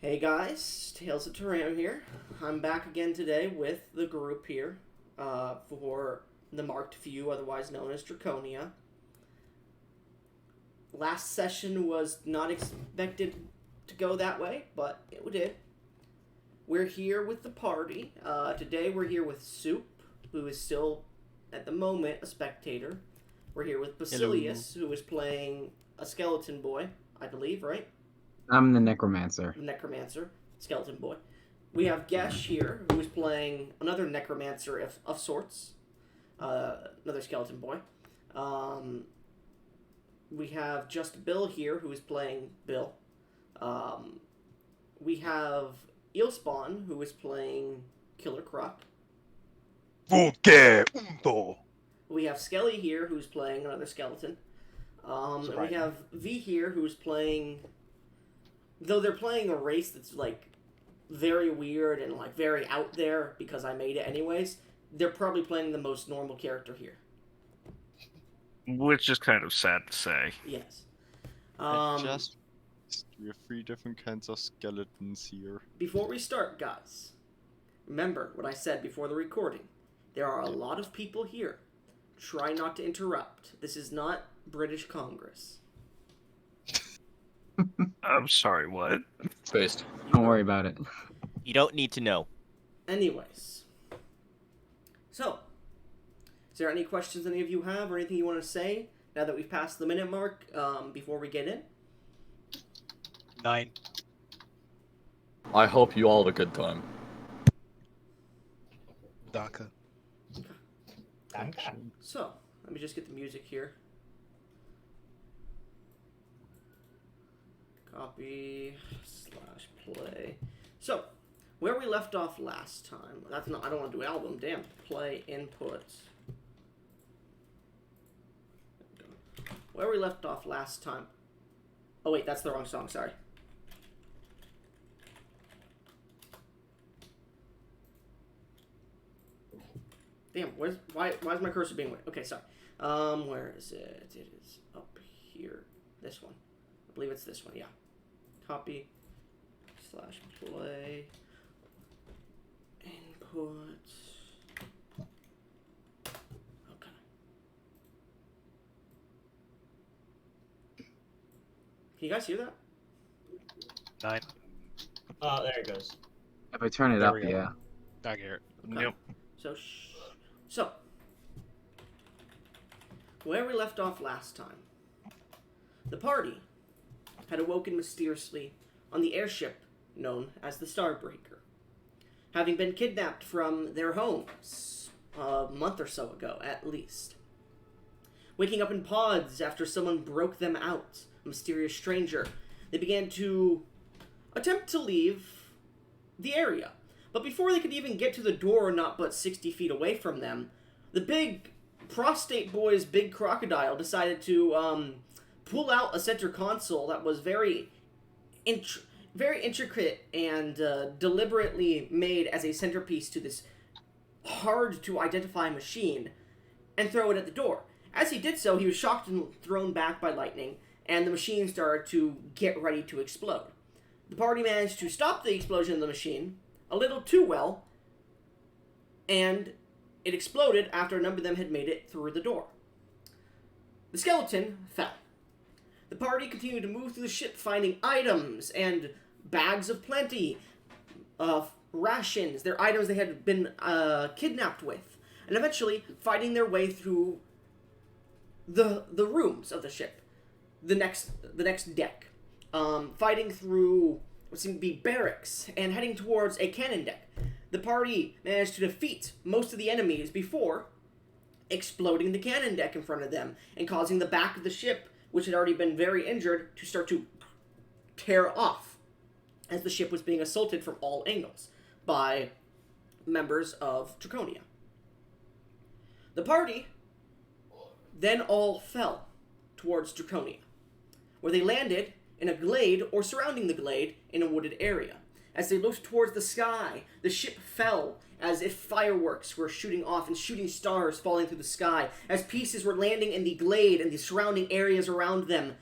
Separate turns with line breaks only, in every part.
Hey guys, Tales of Turam here. I'm back again today with the group here for the Marked Few, otherwise known as Draconia. Last session was not expected to go that way, but it did. We're here with the party. Today we're here with Soup, who is still, at the moment, a spectator. We're here with Basilius, who is playing a skeleton boy, I believe, right?
I'm the necromancer.
Necromancer, skeleton boy. We have Gesh here, who is playing another necromancer of sorts, another skeleton boy. We have just Bill here, who is playing Bill. We have Eelspawn, who is playing Killer Croc. We have Skelly here, who's playing another skeleton. And we have V here, who's playing... Though they're playing a race that's, like, very weird and, like, very out there because I made it anyways, they're probably playing the most normal character here.
Which is kind of sad to say.
Yes.
We have 3 different kinds of skeletons here.
Before we start, guys, remember what I said before the recording. There are a lot of people here. Try not to interrupt. This is not British Congress.
I'm sorry, what?
First, don't worry about it.
You don't need to know.
Anyways. So, is there any questions any of you have or anything you want to say now that we've passed the minute mark before we get in?
9.
I hope you all have a good time.
Daka.
So, let me just get the music here. Copy / play. So, where we left off last time. That's not. I don't want to do album. Damn. Play input. Where we left off last time. Oh wait, that's the wrong song. Sorry. Damn. Why is my cursor being weird? Okay, sorry. Where is it? It is up here. This one. I believe it's this one. Yeah. Copy / play input. Okay. Can you guys hear that?
9.
There it goes.
If I turn it
There
up,
we go.
yeah.
I hear it.
Okay.
Yep.
So, where we left off last time, the party had awoken mysteriously on the airship known as the Starbreaker, having been kidnapped from their homes a month or so ago, at least. Waking up in pods after someone broke them out, a mysterious stranger, they began to attempt to leave the area. But before they could even get to the door not but 60 feet away from them, the big prostate boy's big crocodile decided to pull out a center console that was very intricate and deliberately made as a centerpiece to this hard-to-identify machine and throw it at the door. As he did so, he was shocked and thrown back by lightning, and the machine started to get ready to explode. The party managed to stop the explosion of the machine a little too well, and it exploded after a number of them had made it through the door. The skeleton fell. The party continued to move through the ship, finding items and bags of plenty of rations, their items they had been kidnapped with, and eventually fighting their way through the rooms of the ship, the next deck, fighting through what seemed to be barracks and heading towards a cannon deck. The party managed to defeat most of the enemies before exploding the cannon deck in front of them and causing the back of the ship, which had already been very injured, to start to tear off as the ship was being assaulted from all angles by members of Draconia. The party then all fell towards Draconia, where they landed in a glade or surrounding the glade in a wooded area. As they looked towards the sky, the ship fell as if fireworks were shooting off and shooting stars falling through the sky, as pieces were landing in the glade and the surrounding areas around them.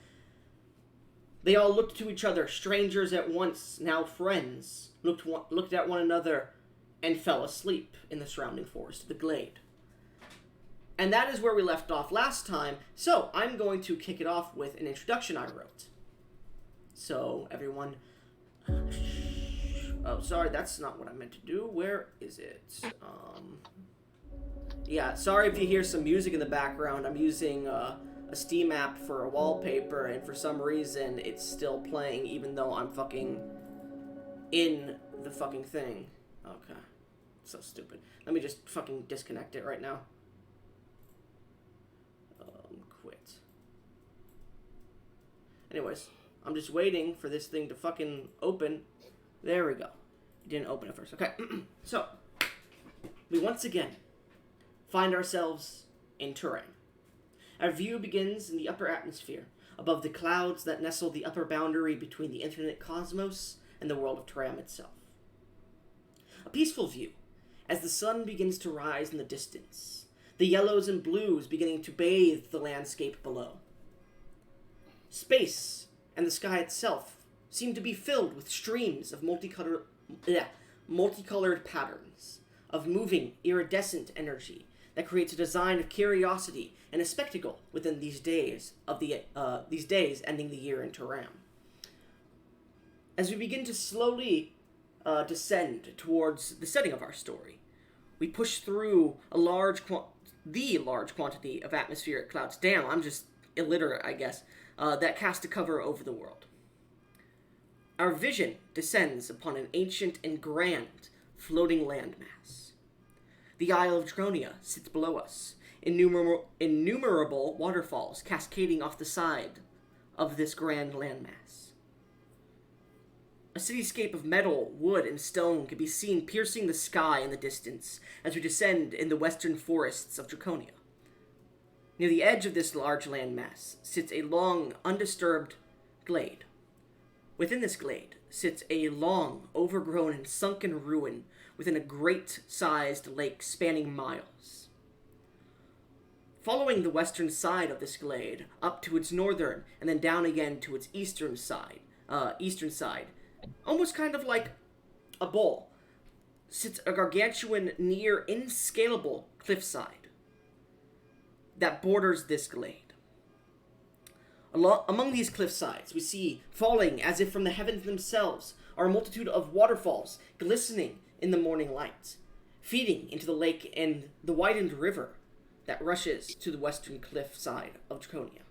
They all looked to each other, strangers at once, now friends, looked at one another, and fell asleep in the surrounding forest of the glade. And that is where we left off last time, so I'm going to kick it off with an introduction I wrote. So, everyone... Oh, sorry, that's not what I meant to do. Where is it? Yeah, sorry if you hear some music in the background. I'm using a Steam app for a wallpaper, and for some reason, it's still playing, even though I'm fucking in the fucking thing. Okay. So stupid. Let me just fucking disconnect it right now. Quit. Anyways, I'm just waiting for this thing to fucking open. There we go. It didn't open at first. Okay. So, we once again find ourselves in Turam. Our view begins in the upper atmosphere, above the clouds that nestle the upper boundary between the infinite cosmos and the world of Turam itself. A peaceful view, as the sun begins to rise in the distance, the yellows and blues beginning to bathe the landscape below. Space and the sky itself seem to be filled with streams of multicolored patterns, of moving, iridescent energy that creates a design of curiosity and a spectacle within these days ending the year in Turam. As we begin to slowly descend towards the setting of our story, we push through the large quantity of atmospheric clouds. Damn, I'm just illiterate, I guess. That cast a cover over the world. Our vision descends upon an ancient and grand floating landmass. The Isle of Draconia sits below us, innumerable waterfalls cascading off the side of this grand landmass. A cityscape of metal, wood, and stone can be seen piercing the sky in the distance as we descend in the western forests of Draconia. Near the edge of this large landmass sits a long, undisturbed glade. Within this glade sits a long, overgrown, and sunken ruin within a great-sized lake spanning miles. Following the western side of this glade, up to its northern, and then down again to its eastern side, almost kind of like a bowl, sits a gargantuan, near inscalable cliffside that borders this glade. Among these cliff sides, we see, falling as if from the heavens themselves, are a multitude of waterfalls glistening in the morning light, feeding into the lake and the widened river that rushes to the western cliff side of Draconia.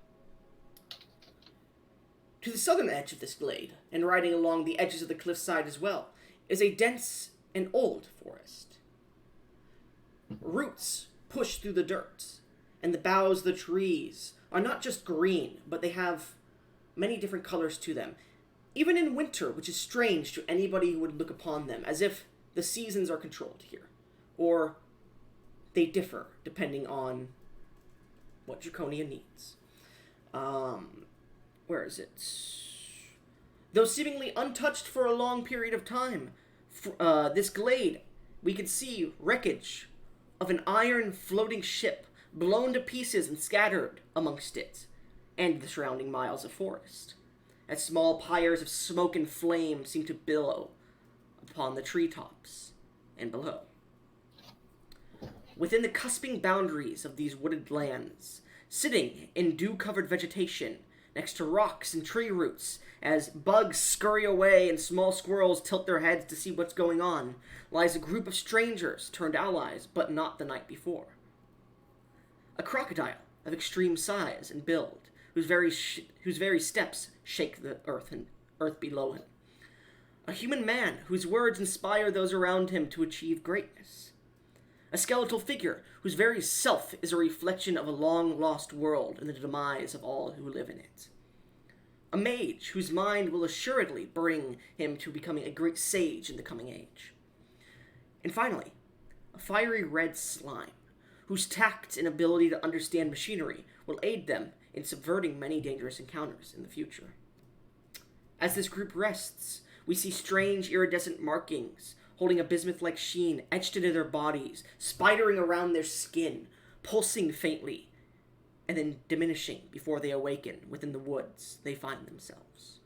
To the southern edge of this glade, and riding along the edges of the cliffside as well, is a dense and old forest. Roots push through the dirt, and the boughs of the trees are not just green, but they have many different colors to them, even in winter, which is strange to anybody who would look upon them, as if the seasons are controlled here, or they differ depending on what Draconia needs. Where is it? Though seemingly untouched for a long period of time, this glade, we could see wreckage of an iron floating ship blown to pieces and scattered amongst it, and the surrounding miles of forest, as small pyres of smoke and flame seem to billow upon the treetops and below. Within the cusping boundaries of these wooded lands, sitting in dew-covered vegetation, next to rocks and tree roots, as bugs scurry away and small squirrels tilt their heads to see what's going on, lies a group of strangers turned allies, but not the night before. A crocodile of extreme size and build, whose very steps shake the earth below him. A human man whose words inspire those around him to achieve greatness. A skeletal figure whose very self is a reflection of a long-lost world and the demise of all who live in it. A mage whose mind will assuredly bring him to becoming a great sage in the coming age. And finally, a fiery red slime, whose tact and ability to understand machinery will aid them in subverting many dangerous encounters in the future. As this group rests, we see strange iridescent markings holding a bismuth-like sheen etched into their bodies, spidering around their skin, pulsing faintly, and then diminishing before they awaken within the woods they find themselves.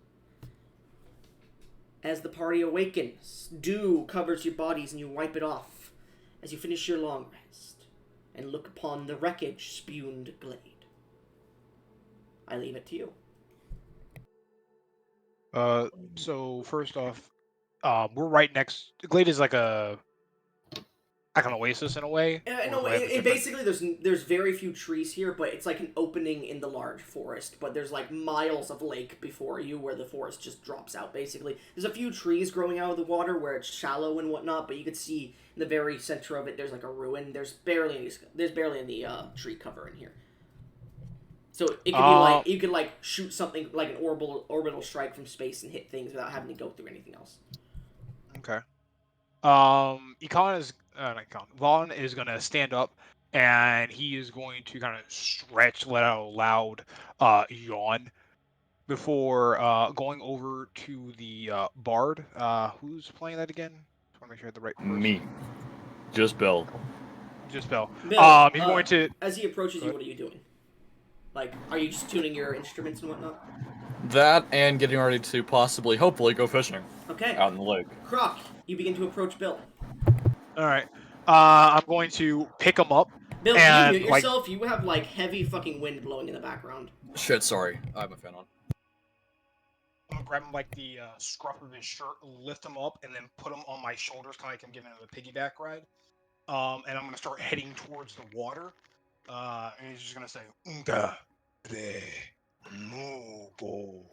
As the party awakens, dew covers your bodies and you wipe it off as you finish your long rest and look upon the wreckage spewed glade. I leave it to you.
So first off, we're right next. Glade is like an oasis in a way.
No,
or do I have a
it
different-
basically there's very few trees here, but it's like an opening in the large forest. But there's like miles of lake before you, where the forest just drops out. Basically, there's a few trees growing out of the water where it's shallow and whatnot, but you could see in the very center of it there's like a ruin. There's barely any tree cover in here. So it could be like you could like shoot something like an orbital strike from space and hit things without having to go through anything else.
Okay. Vaughn is gonna stand up, and he is going to kind of stretch, let out a loud yawn before going over to the bard. Who's playing that again? Just want to make sure I have the right person.
Me. Just Bill.
Just Bill.
Bill,
He's going to.
as he approaches you, what are you doing? Like, are you just tuning your instruments and whatnot?
That and getting ready to possibly, hopefully, go fishing
Okay.
out in the lake.
Croc, you begin to approach Bill.
All right. I'm going to pick him up.
Bill,
and,
you mute yourself. You have like heavy fucking wind blowing in the background.
Shit, sorry. I have a fan on.
I'm gonna grab him like the scruff of his shirt, lift him up, and then put him on my shoulders, kind of like I'm giving him a piggyback ride. And I'm gonna start heading towards the water. And he's just gonna say, "Unga de nubo."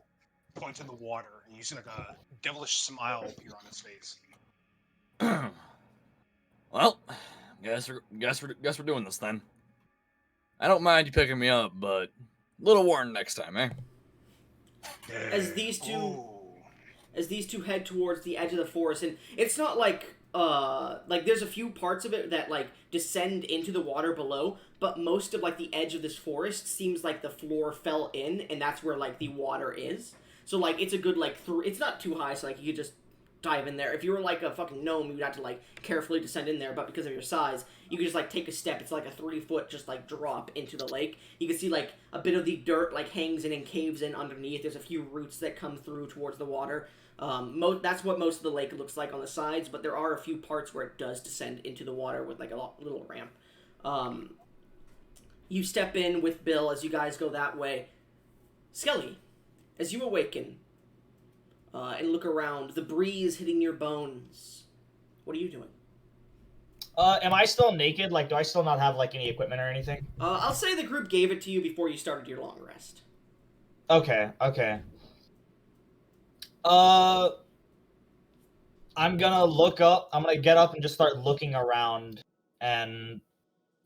Point to the water, and you see like a devilish smile appear on his face.
Well, guess we're doing this then. I don't mind you picking me up, but a little warning next time, eh?
As these two head towards the edge of the forest, and it's not like there's a few parts of it that like descend into the water below, but most of like the edge of this forest seems like the floor fell in, and that's where like the water is. So like it's a good like it's not too high, so like you could just dive in there. If you were like a fucking gnome, you would have to like carefully descend in there, but because of your size, you could just like take a step. It's like a 3-foot just like drop into the lake. You can see like a bit of the dirt like hangs in and caves in underneath. There's a few roots that come through towards the water. That's what most of the lake looks like on the sides, but there are a few parts where it does descend into the water with like a little ramp. You step in with Bill as you guys go that way. Skelly, as you awaken, and look around, the breeze hitting your bones. What are you doing?
Am I still naked? Like, do I still not have, like, any equipment or anything?
I'll say the group gave it to you before you started your long rest.
Okay. I'm gonna look up. I'm gonna get up and just start looking around and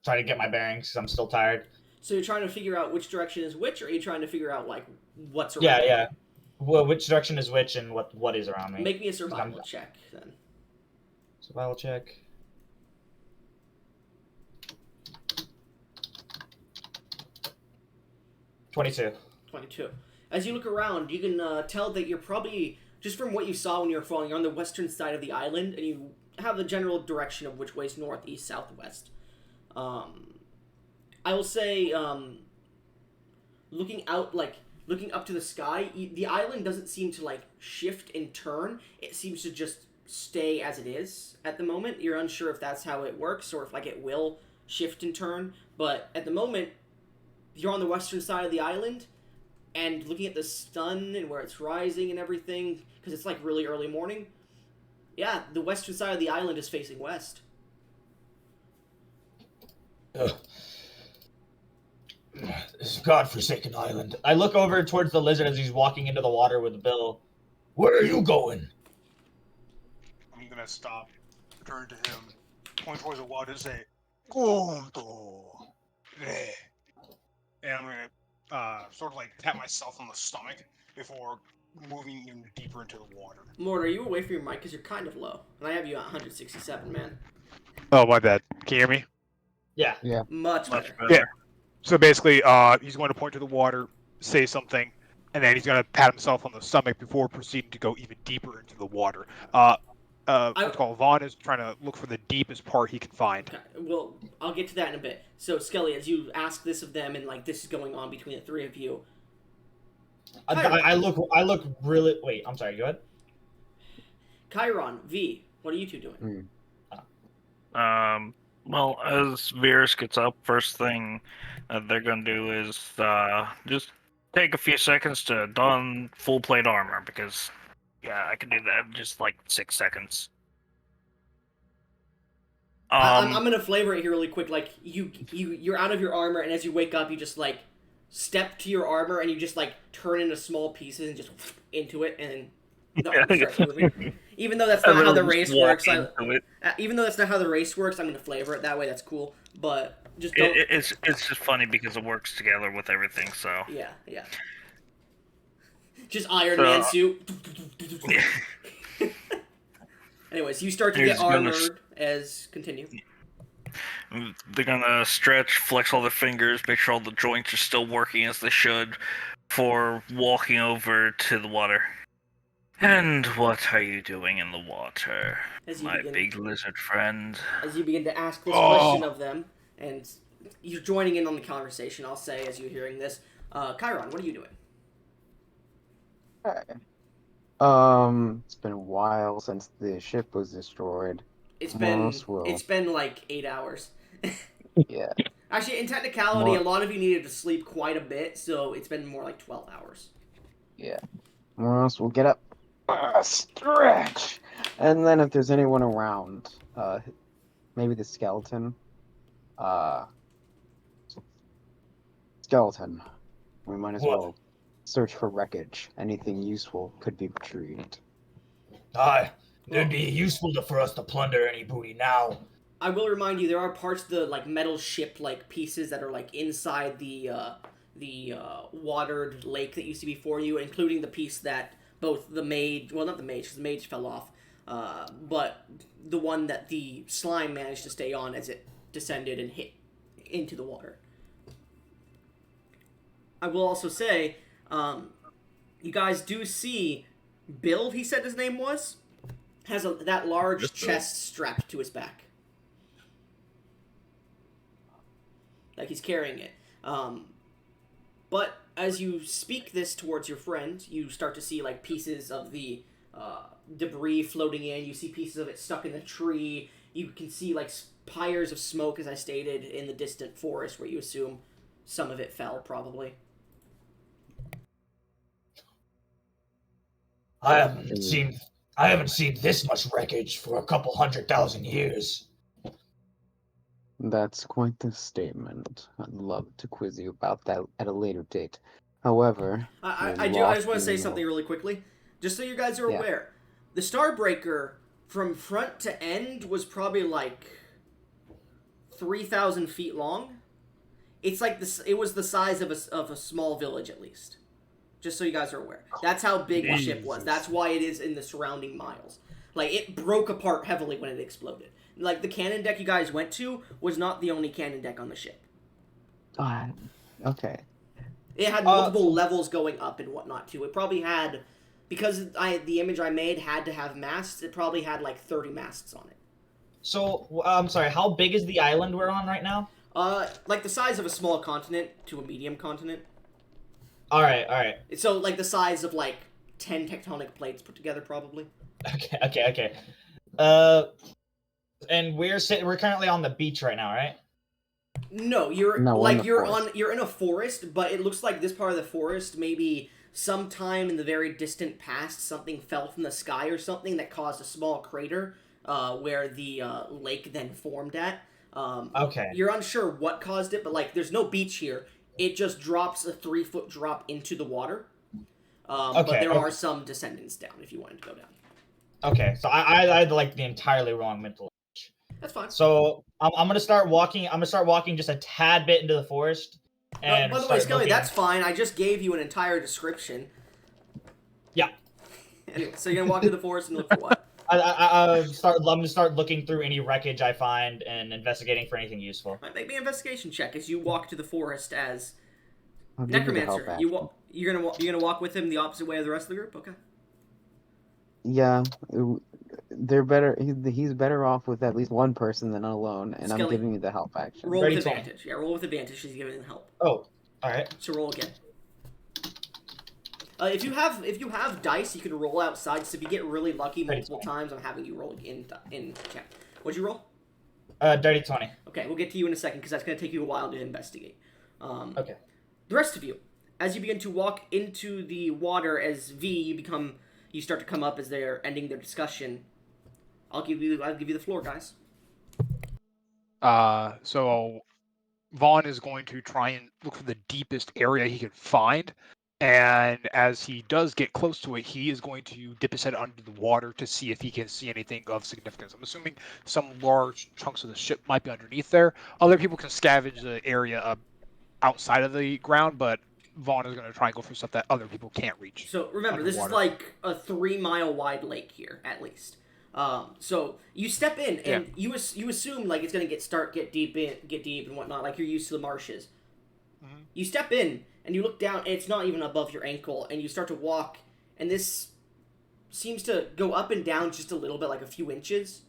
try to get my bearings because I'm still tired.
So you're trying to figure out which direction is which, or are you trying to figure out, like, what's around you?
Yeah. Well, which direction is which and what is around me?
Make me a survival check, then.
Survival check. $22.
22. As you look around, you can tell that you're probably, just from what you saw when you were falling, you're on the western side of the island, and you have the general direction of which way is north, east, south, west. I will say, looking up to the sky, the island doesn't seem to, like, shift and turn. It seems to just stay as it is at the moment. You're unsure if that's how it works or if, like, it will shift and turn. But at the moment, you're on the western side of the island, and looking at the sun and where it's rising and everything, because it's, like, really early morning, yeah, the western side of the island is facing west.
This godforsaken island. I look over towards the lizard as he's walking into the water with Bill. Where are you going?
I'm gonna stop, turn to him, point towards the water, and say, "Gonto." And I'm gonna sort of like tap myself on the stomach before moving in deeper into the water.
Mort, are you away from your mic? Because you're kind of low. And I have you at 167, man.
Oh, my bad. Can you hear me?
Yeah.
Much better.
Yeah. So basically, he's going to point to the water, say something, and then he's going to pat himself on the stomach before proceeding to go even deeper into the water. Vaughn is trying to look for the deepest part he can find.
Okay, well, I'll get to that in a bit. So, Skelly, as you ask this of them, and, like, this is going on between the three of you.
I look really... Wait, I'm sorry, go ahead.
Chiron, V, what are you two doing?
Well, as Virus gets up, first thing that they're gonna do is just take a few seconds to don full plate armor because, yeah, I can do that in just like 6 seconds.
I'm gonna flavor it here really quick. Like you're out of your armor, and as you wake up, you just like step to your armor, and you just like turn into small pieces and just into it, and then the armor starts moving. Even though that's not how the race works, even though that's not how the race works, I'm gonna flavor it that way. That's cool, but just don't.
It's just funny because it works together with everything. So
Yeah. Just Iron Man suit. Anyways, you start to get armored as continue.
They're gonna stretch, flex all their fingers, make sure all the joints are still working as they should for walking over to the water. And what are you doing in the water, my big lizard friend?
As you begin to ask this question of them, and you're joining in on the conversation, I'll say, as you're hearing this, Chiron, what are you doing?
It's been a while since the ship was destroyed.
It's been like 8 hours.
Yeah.
Actually, in technicality, a lot of you needed to sleep quite a bit, so it's been more like 12 hours.
Yeah. Morris will get up, stretch, and then if there's anyone around, maybe the skeleton. Skeleton. We might as well search for wreckage. Anything useful could be retrieved.
It'd be useful for us to plunder any booty now.
I will remind you, there are parts of the like metal ship like pieces that are like inside the watered lake that used to be for you, including the piece that both the mage, well, not the mage, because the mage fell off, but the one that the slime managed to stay on as it descended and hit into the water. I will also say, you guys do see Bill, he said his name was, has that large chest strapped to his back. Like he's carrying it. But as you speak this towards your friend, you start to see like pieces of the debris floating in. You see pieces of it stuck in the tree. You can see like pyres of smoke, as I stated, in the distant forest where you assume some of it fell, probably.
I haven't seen this much wreckage for a couple 100,000 years.
That's quite the statement. I'd love to quiz you about that at a later date. However,
I just want to say something really quickly, just so you guys are aware. The Starbreaker, from front to end, was probably like 3,000 feet long. It's like this. It was the size of a small village, at least. Just so you guys are aware. That's how big the ship was. That's why it is in the surrounding miles. Like, it broke apart heavily when it exploded. Like, the cannon deck you guys went to was not the only cannon deck on the ship.
Okay.
It had multiple levels going up and whatnot, too. It probably had, because the image I made had to have masts, it probably had, like, 30 masts on it.
So, I'm sorry, how big is the island we're on right now?
Like the size of a small continent to a medium continent.
Alright.
So, like, the size of, like, 10 tectonic plates put together, probably.
Okay. And we're currently on the beach right now, right?
No, you're in a forest, but it looks like this part of the forest, maybe sometime in the very distant past, something fell from the sky or something that caused a small crater, where the lake then formed at.
Okay.
You're unsure what caused it, but, like, there's no beach here. It just drops a 3-foot drop into the water. But there are some descendants down if you wanted to go down.
Okay, so I had like the entirely wrong mental image.
That's fine.
So I'm gonna start walking. I'm gonna start walking just a tad bit into the forest. And
by the way, Skelly, that's fine. I just gave you an entire description.
Yeah.
Anyway, so you're gonna walk into the forest and look for what?
I'm gonna start looking through any wreckage I find and investigating for anything useful.
Right, make me an investigation check as you walk to the forest as
I'll give you the
Necromancer.
help,
You're gonna walk with him the opposite way of the rest of the group. Okay.
Yeah, they're better. He's better off with at least one person than alone, and
Skelly,
I'm giving you the help action.
Roll with advantage. Yeah, roll with advantage. She's giving him help.
Oh, all right.
So roll again. If you have dice, you can roll outside. So if you get really lucky multiple
Dirty
times, I'm having you roll in chat. What'd you roll?
Dirty 20.
Okay, we'll get to you in a second because that's going to take you a while to investigate.
Okay.
The rest of you, as you begin to walk into the water, as you start to come up as they're ending their discussion. I'll give you the floor, guys.
So Vaughn is going to try and look for the deepest area he can find. And as he does get close to it, he is going to dip his head under the water to see if he can see anything of significance. I'm assuming some large chunks of the ship might be underneath there. Other people can scavenge the area outside of the ground, but Vaughn is going to try and go for stuff that other people can't reach.
So remember, this is like a 3-mile wide lake here, at least. So you step in and you assume like it's gonna get deep and whatnot, like you're used to the marshes.
Mm-hmm.
You step in and you look down, and it's not even above your ankle, and you start to walk, and this seems to go up and down just a little bit, like a few inches,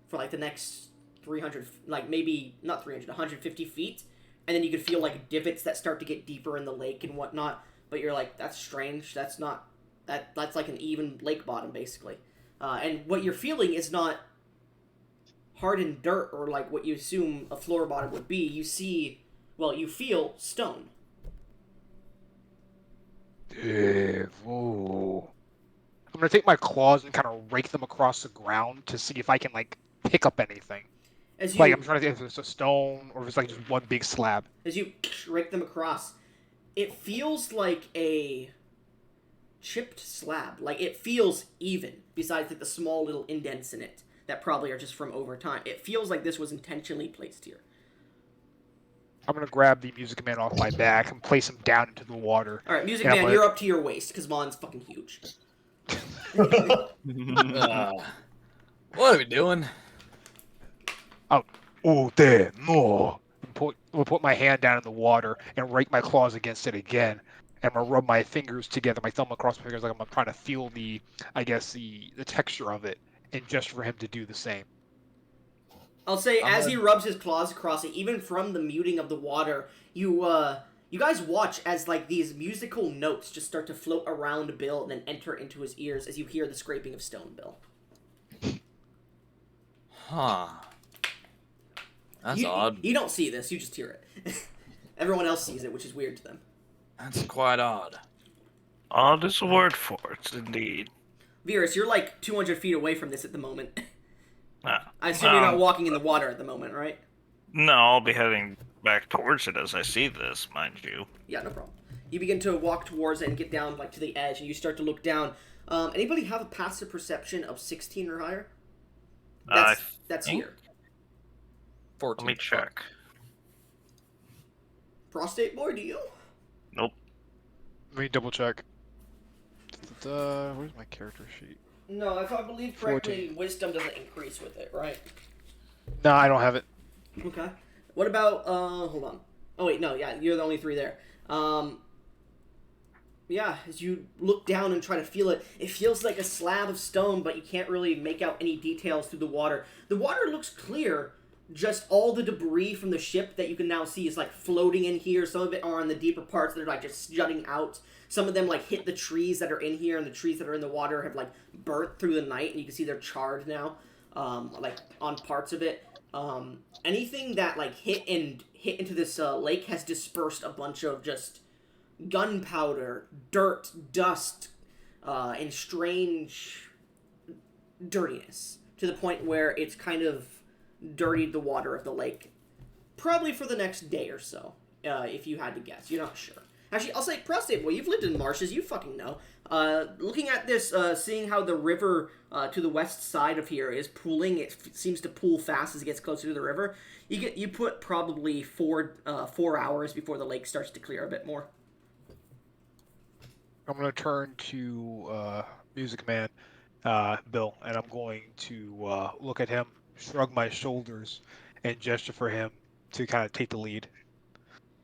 for like the next 300, like maybe not 300, 150 feet, and then you can feel like divots that start to get deeper in the lake and whatnot. But you're like, that's strange. That's like an even lake bottom basically. And what you're feeling is not hardened dirt or like what you assume a floor bottom would be. You feel stone.
Ooh. I'm gonna take my claws and kind of rake them across the ground to see if I can like pick up anything. I'm trying to think if it's a stone or if it's like just one big slab.
As you rake them across, it feels like a chipped slab. Like, it feels even, besides like the small little indents in it that probably are just from over time. It feels like this was intentionally placed here.
I'm gonna grab the music man off my back and place him down into the water.
Alright, music man, you're up to your waist, because Mon's fucking huge.
What are we doing?
Oh, there, no. We'll put my hand down in the water and rake my claws against it again. And I'm gonna rub my fingers together, my thumb across my fingers, like I'm trying to feel the texture of it, and just for him to do the same.
I'll say, as he rubs his claws across it, even from the muting of the water, you guys watch as like these musical notes just start to float around Bill and then enter into his ears as you hear the scraping of stone, Bill.
Huh. That's odd.
You don't see this, you just hear it. Everyone else sees it, which is weird to them.
That's quite odd.
Odd is a word for it, indeed.
Virus, you're like 200 feet away from this at the moment.
Ah,
I assume you're not walking in the water at the moment, right?
No, I'll be heading back towards it as I see this, mind you.
Yeah, no problem. You begin to walk towards it and get down like to the edge, and you start to look down. Anybody have a passive perception of 16 or higher? That's here.
14.
Let me check.
Prostate boy, do you?
Nope.
Let me double check. Where's my character sheet?
No, if I believe correctly, wisdom doesn't increase with it, right?
No, I don't have it.
Okay. What about, hold on. Oh wait, no, yeah, you're the only 3 there. Yeah, as you look down and try to feel it, it feels like a slab of stone, but you can't really make out any details through the water. The water looks clear, just all the debris from the ship that you can now see is like floating in here. Some of it are in the deeper parts that are like just jutting out. Some of them like hit the trees that are in here, and the trees that are in the water have like burnt through the night, and you can see they're charred now, like on parts of it. Anything that like hit into this lake has dispersed a bunch of just gunpowder, dirt, dust, and strange dirtiness to the point where it's kind of dirtied the water of the lake, probably for the next day or so, if you had to guess. You're not sure. Actually, I'll say, Prostate Boy, you've lived in marshes, you fucking know. Looking at this, seeing how the river to the west side of here is pooling, it seems to pool fast as it gets closer to the river. You put probably 4 hours before the lake starts to clear a bit more.
I'm going to turn to Music Man, Bill, and I'm going to look at him, shrug my shoulders, and gesture for him to kind of take the lead.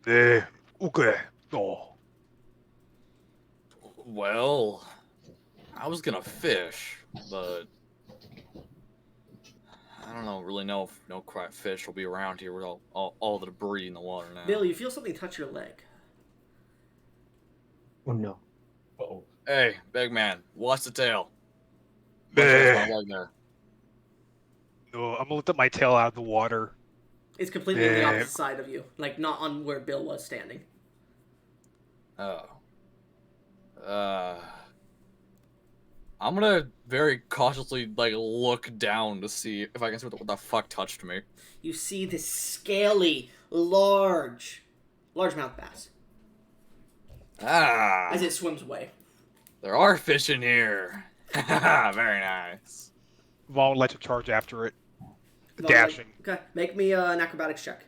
Okay. Oh.
Well, I was gonna fish, but I don't really know if no quite fish will be around here with all the debris in the water now.
Bill, you feel something touch your leg.
Oh no.
Uh-oh.
Hey, big man, watch the tail.
Bleh.
My leg there.
No, I'm gonna lift up my tail out of the water.
It's completely on the
Yeah.
opposite side of you, like not on where Bill was standing.
Oh. I'm gonna very cautiously look down to see if I can see what the fuck touched me.
You see this scaly, largemouth bass
Ah,
as it swims away.
there are fish in here. Very nice.
Vaughn would like to charge after it.
Well,
Dashing.
Okay, make me an acrobatics check.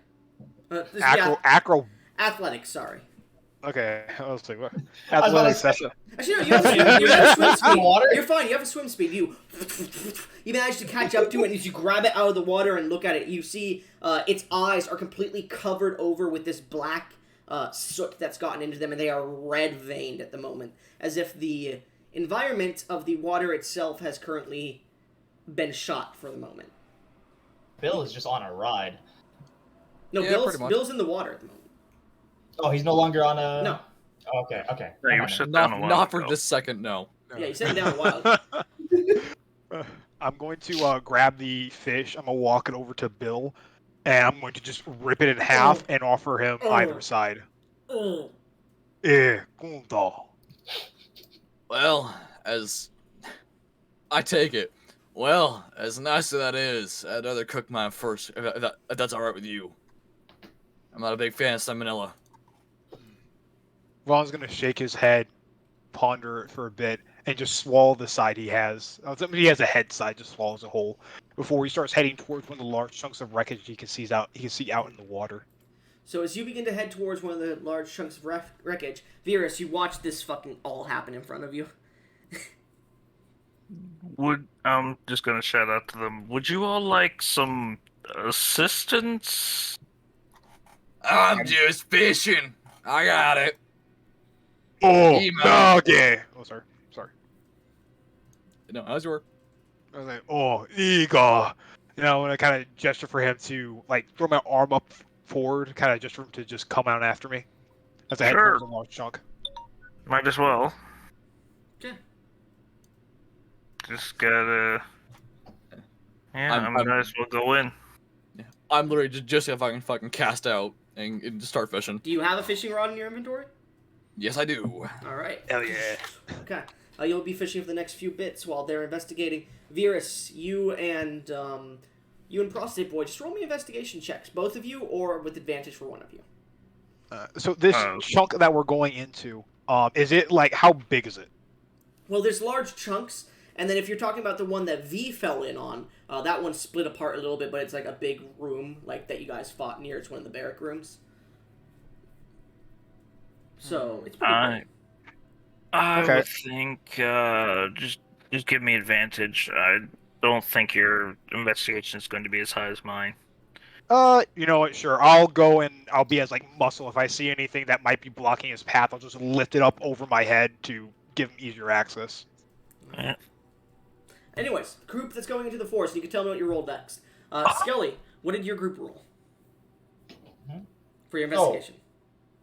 This
Acro.
athletics. Sorry.
Okay, I was like, what?
I was about to
Athletics. That's a,
Actually, no, you have swim speed.
Water?
You're fine. You have a swim speed. You manage to catch up to it, and as you grab it out of the water and look at it, you see its eyes are completely covered over with this black soot that's gotten into them, and they are red veined at the moment, as if the environment of the water itself has currently been shot for the moment.
Bill is just on a ride.
No,
Yeah,
Bill's
pretty much.
Bill's in the water at the moment.
Oh, he's no longer on a.
No.
Oh, okay. Okay.
Yeah, you
Never
were
mind.
sitting down a while
Not for
ago.
this second, no.
Yeah, you set it down wild.
I'm going to grab the fish. I'm gonna walk it over to Bill, and I'm going to just rip it in half and offer him either side.
Oh.
Gundo.
Well, as I take it, well, as nice as that is, I'd rather cook mine first, if that's all right with you. I'm not a big fan of salmonella.
Vaughn's gonna shake his head, ponder it for a bit, and just swallow the side he has. He has a head side, just swallows a whole before he starts heading towards one of the large chunks of wreckage he can see out in the water.
So as you begin to head towards one of the large chunks of wreckage, Virus, you watch this fucking all happen in front of you.
I'm just gonna shout out to them. Would you all like some assistance?
I'm just fishing. I got it.
Oh,
Emo.
okay. Oh, sorry.
No, how's your work?
I was like, oh, Ega. You know, and I kind of gesture for him to, like, throw my arm up forward, kind of just for him to just come out after me. As I head
Sure.
towards a large chunk.
Might as well.
Okay.
Just gotta. Yeah, I
I'm-
might as well go in.
I'm literally just if I can fucking cast out and just start fishing.
Do you have a fishing rod in your inventory?
Yes, I do.
All right.
Hell yeah.
Okay. You'll be fishing for the next few bits while they're investigating. Virus, you and Prostate Boy, just roll me investigation checks, both of you, or with advantage for one of you.
So this chunk that we're going into, is it, like, how big is it?
Well, there's large chunks, and then if you're talking about the one that V fell in on, that one split apart a little bit, but it's like a big room, like that you guys fought near. It's one of the barrack rooms. So it's pretty big.
I
Okay.
would think just give me advantage. I don't think your investigation is going to be as high as mine.
You know what? Sure. I'll go and I'll be as, like, muscle. If I see anything that might be blocking his path, I'll just lift it up over my head to give him easier access.
Yeah.
Anyways, group that's going into the forest. You can tell me what you rolled next. Skelly, what did your group roll for your investigation?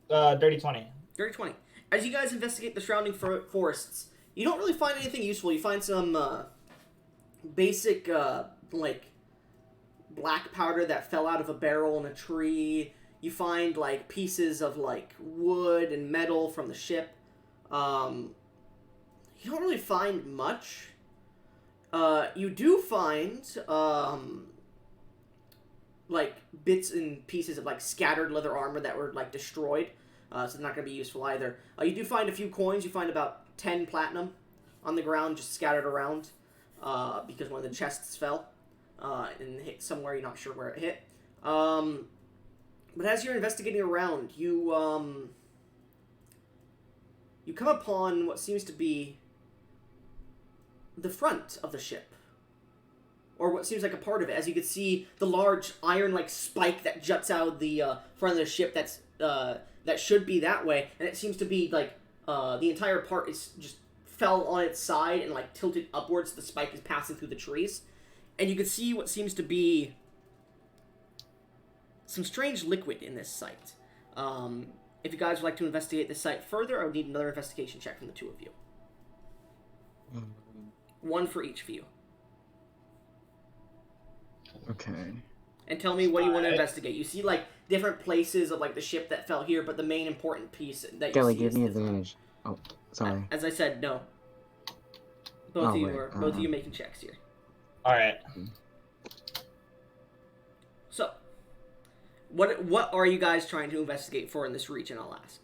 Dirty 20.
Dirty 20. As you guys investigate the surrounding forests, you don't really find anything useful. You find some basic, like, black powder that fell out of a barrel in a tree. You find, like, pieces of, like, wood and metal from the ship. You don't really find much. You do find, like, bits and pieces of, like, scattered leather armor that were, like, destroyed. So they're not going to be useful either. You do find a few coins. You find about 10 platinum on the ground, just scattered around, because one of the chests fell and hit somewhere. You're not sure where it hit. But as you're investigating around, you come upon what seems to be the front of the ship, or what seems like a part of it. As you can see, the large iron-like spike that juts out of the front of the ship. That should be that way, and it seems to be like the entire part is just fell on its side and like tilted upwards. The spike is passing through the trees, and you can see what seems to be some strange liquid in this site. If you guys would like to investigate this site further, I would need another investigation check from the two of you. One for each of you.
Okay.
And tell me what you want to
Alright.
investigate. You see, like, different places of, like, the ship that fell here, but the main important piece that you
Kelly,
see
give
is
me
this.
advantage. Oh, sorry.
As I said, no. Both
Oh,
of you
wait,
are both of you making checks here.
All right.
So, what are you guys trying to investigate for in this region? I'll ask.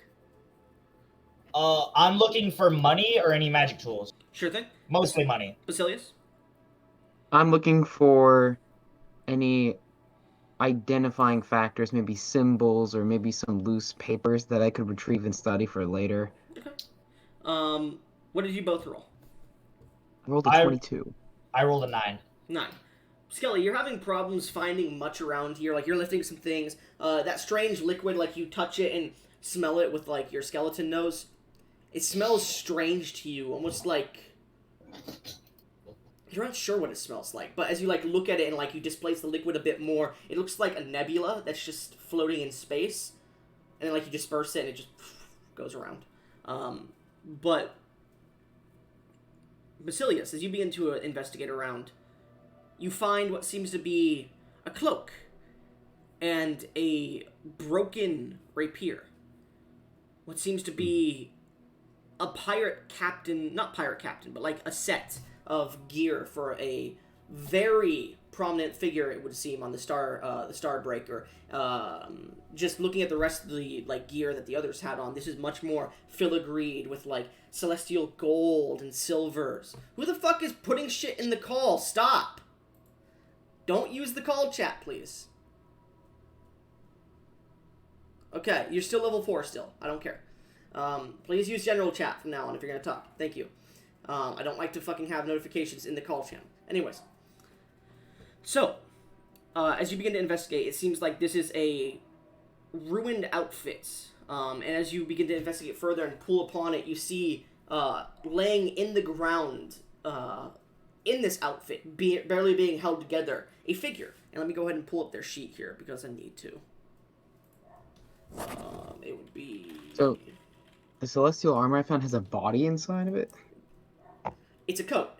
I'm looking for money or any magic tools.
Sure thing.
Mostly money.
Basilius?
I'm looking for any identifying factors, maybe symbols or maybe some loose papers that I could retrieve and study for later.
Okay. What did you both roll?
I rolled a
I-
22.
I rolled a 9.
9. Skelly, you're having problems finding much around here. Like, you're lifting some things. That strange liquid, like, you touch it and smell it with, like, your skeleton nose. It smells strange to you, almost like... You're not sure what it smells like, but as you, like, look at it and, like, you displace the liquid a bit more, it looks like a nebula that's just floating in space. And then, like, you disperse it and it just goes around. But... Basilius, as you begin to investigate around, you find what seems to be a cloak and a broken rapier. What seems to be a pirate captain, not pirate captain, but like a set of gear for a very prominent figure, it would seem, on the Starbreaker. Just looking at the rest of the like gear that the others had on, this is much more filigreed with like celestial gold and silvers. Who the fuck is putting shit in the call? Stop! Don't use the call chat, please. Okay, you're still level 4 still. I don't care. Please use general chat from now on if you're gonna talk. Thank you. I don't like to fucking have notifications in the call channel. Anyways. So, as you begin to investigate, it seems like this is a ruined outfit. And as you begin to investigate further and pull upon it, you see laying in the ground, in this outfit, barely being held together, a figure. And let me go ahead and pull up their sheet here, because I need to. It would be...
So, the celestial armor I found has a body inside of it?
It's a coat.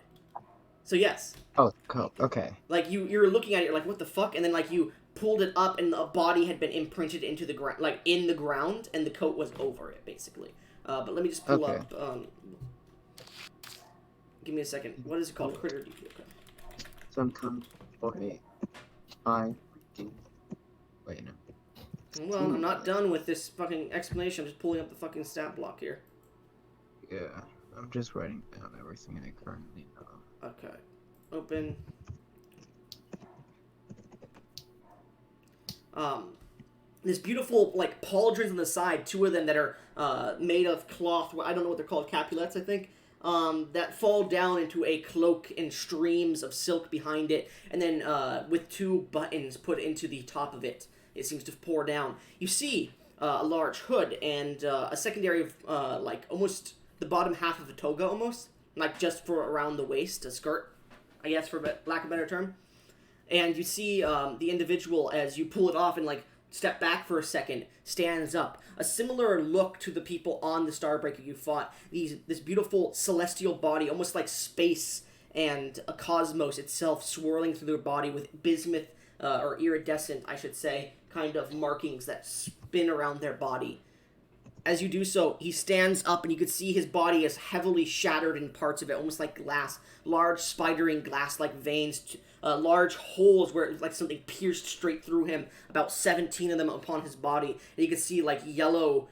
So yes.
Oh, coat. Okay.
Like, you're looking at it, you're like, what the fuck? And then, like, you pulled it up, and a body had been imprinted into the ground, like, in the ground, and the coat was over it, basically. But let me just pull up, give me a second. What is it called? Critter DP. Okay.
Some kind of wait, no.
Well, I'm not done with this fucking explanation. I'm just pulling up the fucking stat block here.
Yeah, I'm just writing down everything I currently know.
Okay. Open. This beautiful, like, pauldrons on the side, 2 of them that are made of cloth, I don't know what they're called, capulets, I think, that fall down into a cloak and streams of silk behind it, and then with 2 buttons put into the top of it. It seems to pour down. You see a large hood and a secondary, like, almost the bottom half of a toga, almost, like, just for around the waist, a skirt, I guess, for lack of a better term. And you see the individual, as you pull it off and, like, step back for a second, stands up. A similar look to the people on the Starbreaker you fought. This beautiful celestial body, almost like space and a cosmos itself swirling through their body with bismuth, or iridescent, I should say, kind of markings that spin around their body. As you do so, he stands up and you can see his body is heavily shattered in parts of it, almost like glass. Large spidering glass-like veins, large holes where it's like something pierced straight through him, about 17 of them upon his body. And you can see like yellow,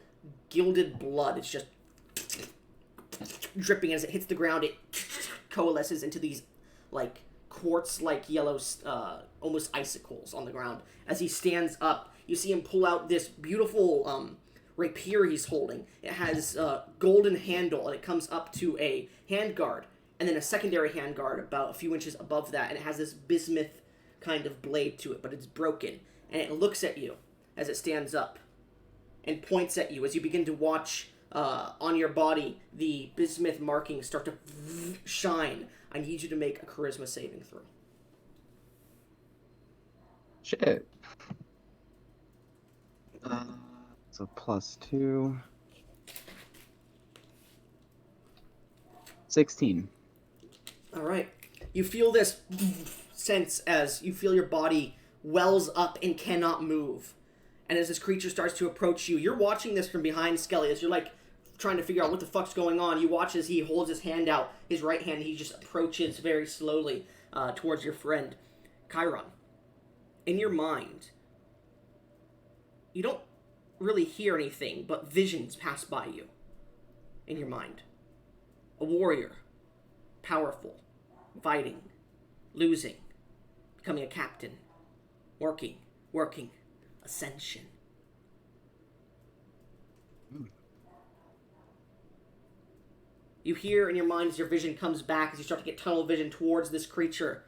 gilded blood. It's just dripping as it hits the ground. It coalesces into these like quartz-like yellow, almost icicles on the ground. As he stands up, you see him pull out this beautiful rapier he's holding. It has a golden handle, and it comes up to a handguard, and then a secondary handguard about a few inches above that, and it has this bismuth kind of blade to it, but it's broken. And it looks at you as it stands up and points at you as you begin to watch on your body the bismuth markings start to shine. I need you to make a charisma saving throw.
Shit. So +2. 16.
All right. You feel this sense as you feel your body wells up and cannot move. And as this creature starts to approach you, you're watching this from behind Skelly as you're like trying to figure out what the fuck's going on. You watch as he holds his hand out, his right hand, and he just approaches very slowly towards your friend. Chiron, in your mind, you don't really hear anything, but visions pass by you in your mind. A warrior, powerful, fighting, losing, becoming a captain, working, ascension. You hear in your mind as your vision comes back, as you start to get tunnel vision towards this creature.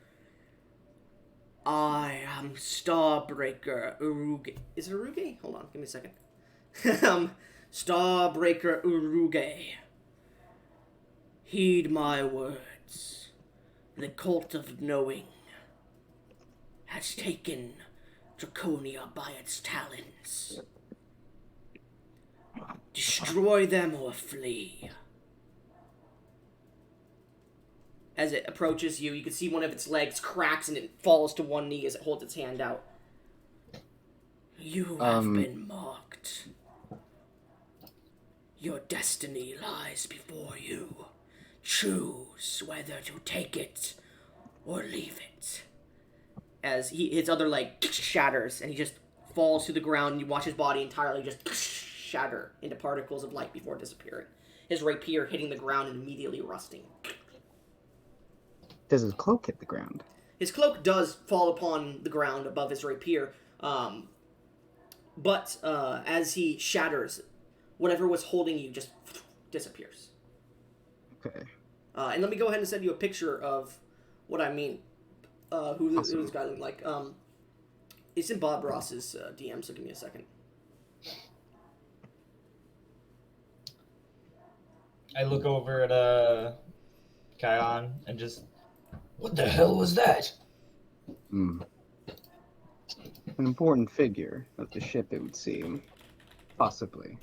I am Starbreaker Uruge. Is it Uruge? Hold on, give me a second. Starbreaker Uruge. Heed my words. The cult of knowing has taken Draconia by its talons. Destroy them or flee. As it approaches you, you can see one of its legs cracks and it falls to one knee as it holds its hand out. You have been marked. Your destiny lies before you. Choose whether to take it or leave it. As his other leg shatters and he just falls to the ground and you watch his body entirely just shatter into particles of light before disappearing. His rapier hitting the ground and immediately rusting.
Does his cloak hit the ground?
His cloak does fall upon the ground above his rapier, but as he shatters, whatever was holding you just disappears.
Okay.
And let me go ahead and send you a picture of what I mean. Who this guy looked like. It's in Bob Ross's DM, so give me a second.
I look over at Kion and just, what the hell was that?
An important figure of the ship, it would seem. Possibly.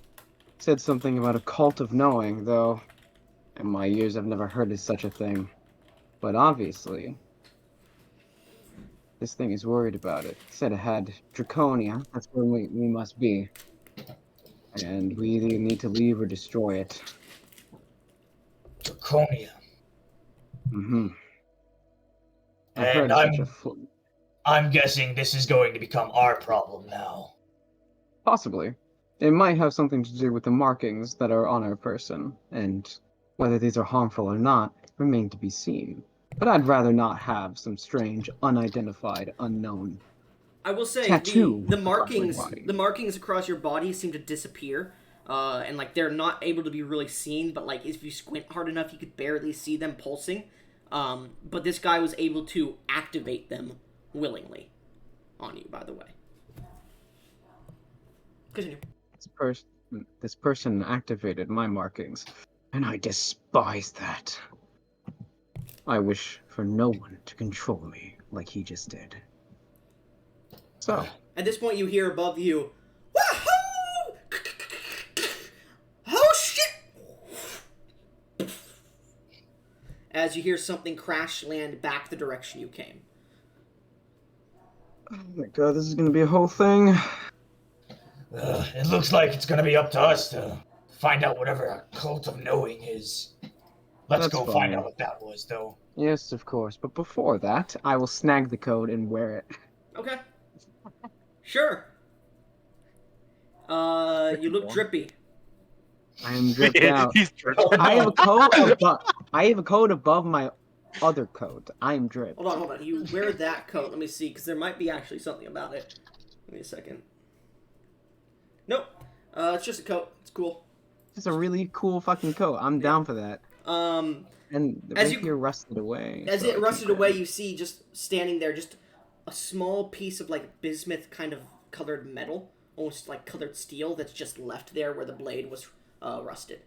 Said something about a cult of knowing, though. In my years, I've never heard of such a thing. But obviously, this thing is worried about it. Said it had Draconia. That's where we must be. And we either need to leave or destroy it.
Draconia.
Mm-hmm.
And I'm guessing this is going to become our problem now.
Possibly. It might have something to do with the markings that are on our person, and whether these are harmful or not remain to be seen. But I'd rather not have some strange, unidentified, unknown
I will say
tattoo
the
across my
markings
body.
the markings across your body seem to disappear. And like they're not able to be really seen, but like if you squint hard enough you could barely see them pulsing. But this guy was able to activate them willingly on you, by the way. Continue.
This person activated my markings, and I despise that. I wish for no one to control me like he just did. So,
At this point, you hear above you, "Wahoo! Oh shit!" As you hear something crash land back the direction you came.
oh my god, this is gonna be a whole thing.
It looks like it's going to be up to us to find out whatever a cult of knowing is. Let's
That's
go
fine.
find out what that was, though.
Yes, of course, but before that, I will snag the code and wear it.
Okay. Sure. You look drippy.
I am dripped out.
He's dripped.
I have a code above my other coat. I am dripped.
Hold on. You wear that coat. Let me see, because there might be actually something about it. Give me a second. Nope. It's just a coat. It's cool.
It's a really cool fucking coat. I'm down for that. And the
As
rapier rusted away.
As
so I
it
can't
rusted
grab
away,
it.
you see just standing there, just a small piece of like bismuth kind of colored metal, almost like colored steel, that's just left there where the blade was rusted.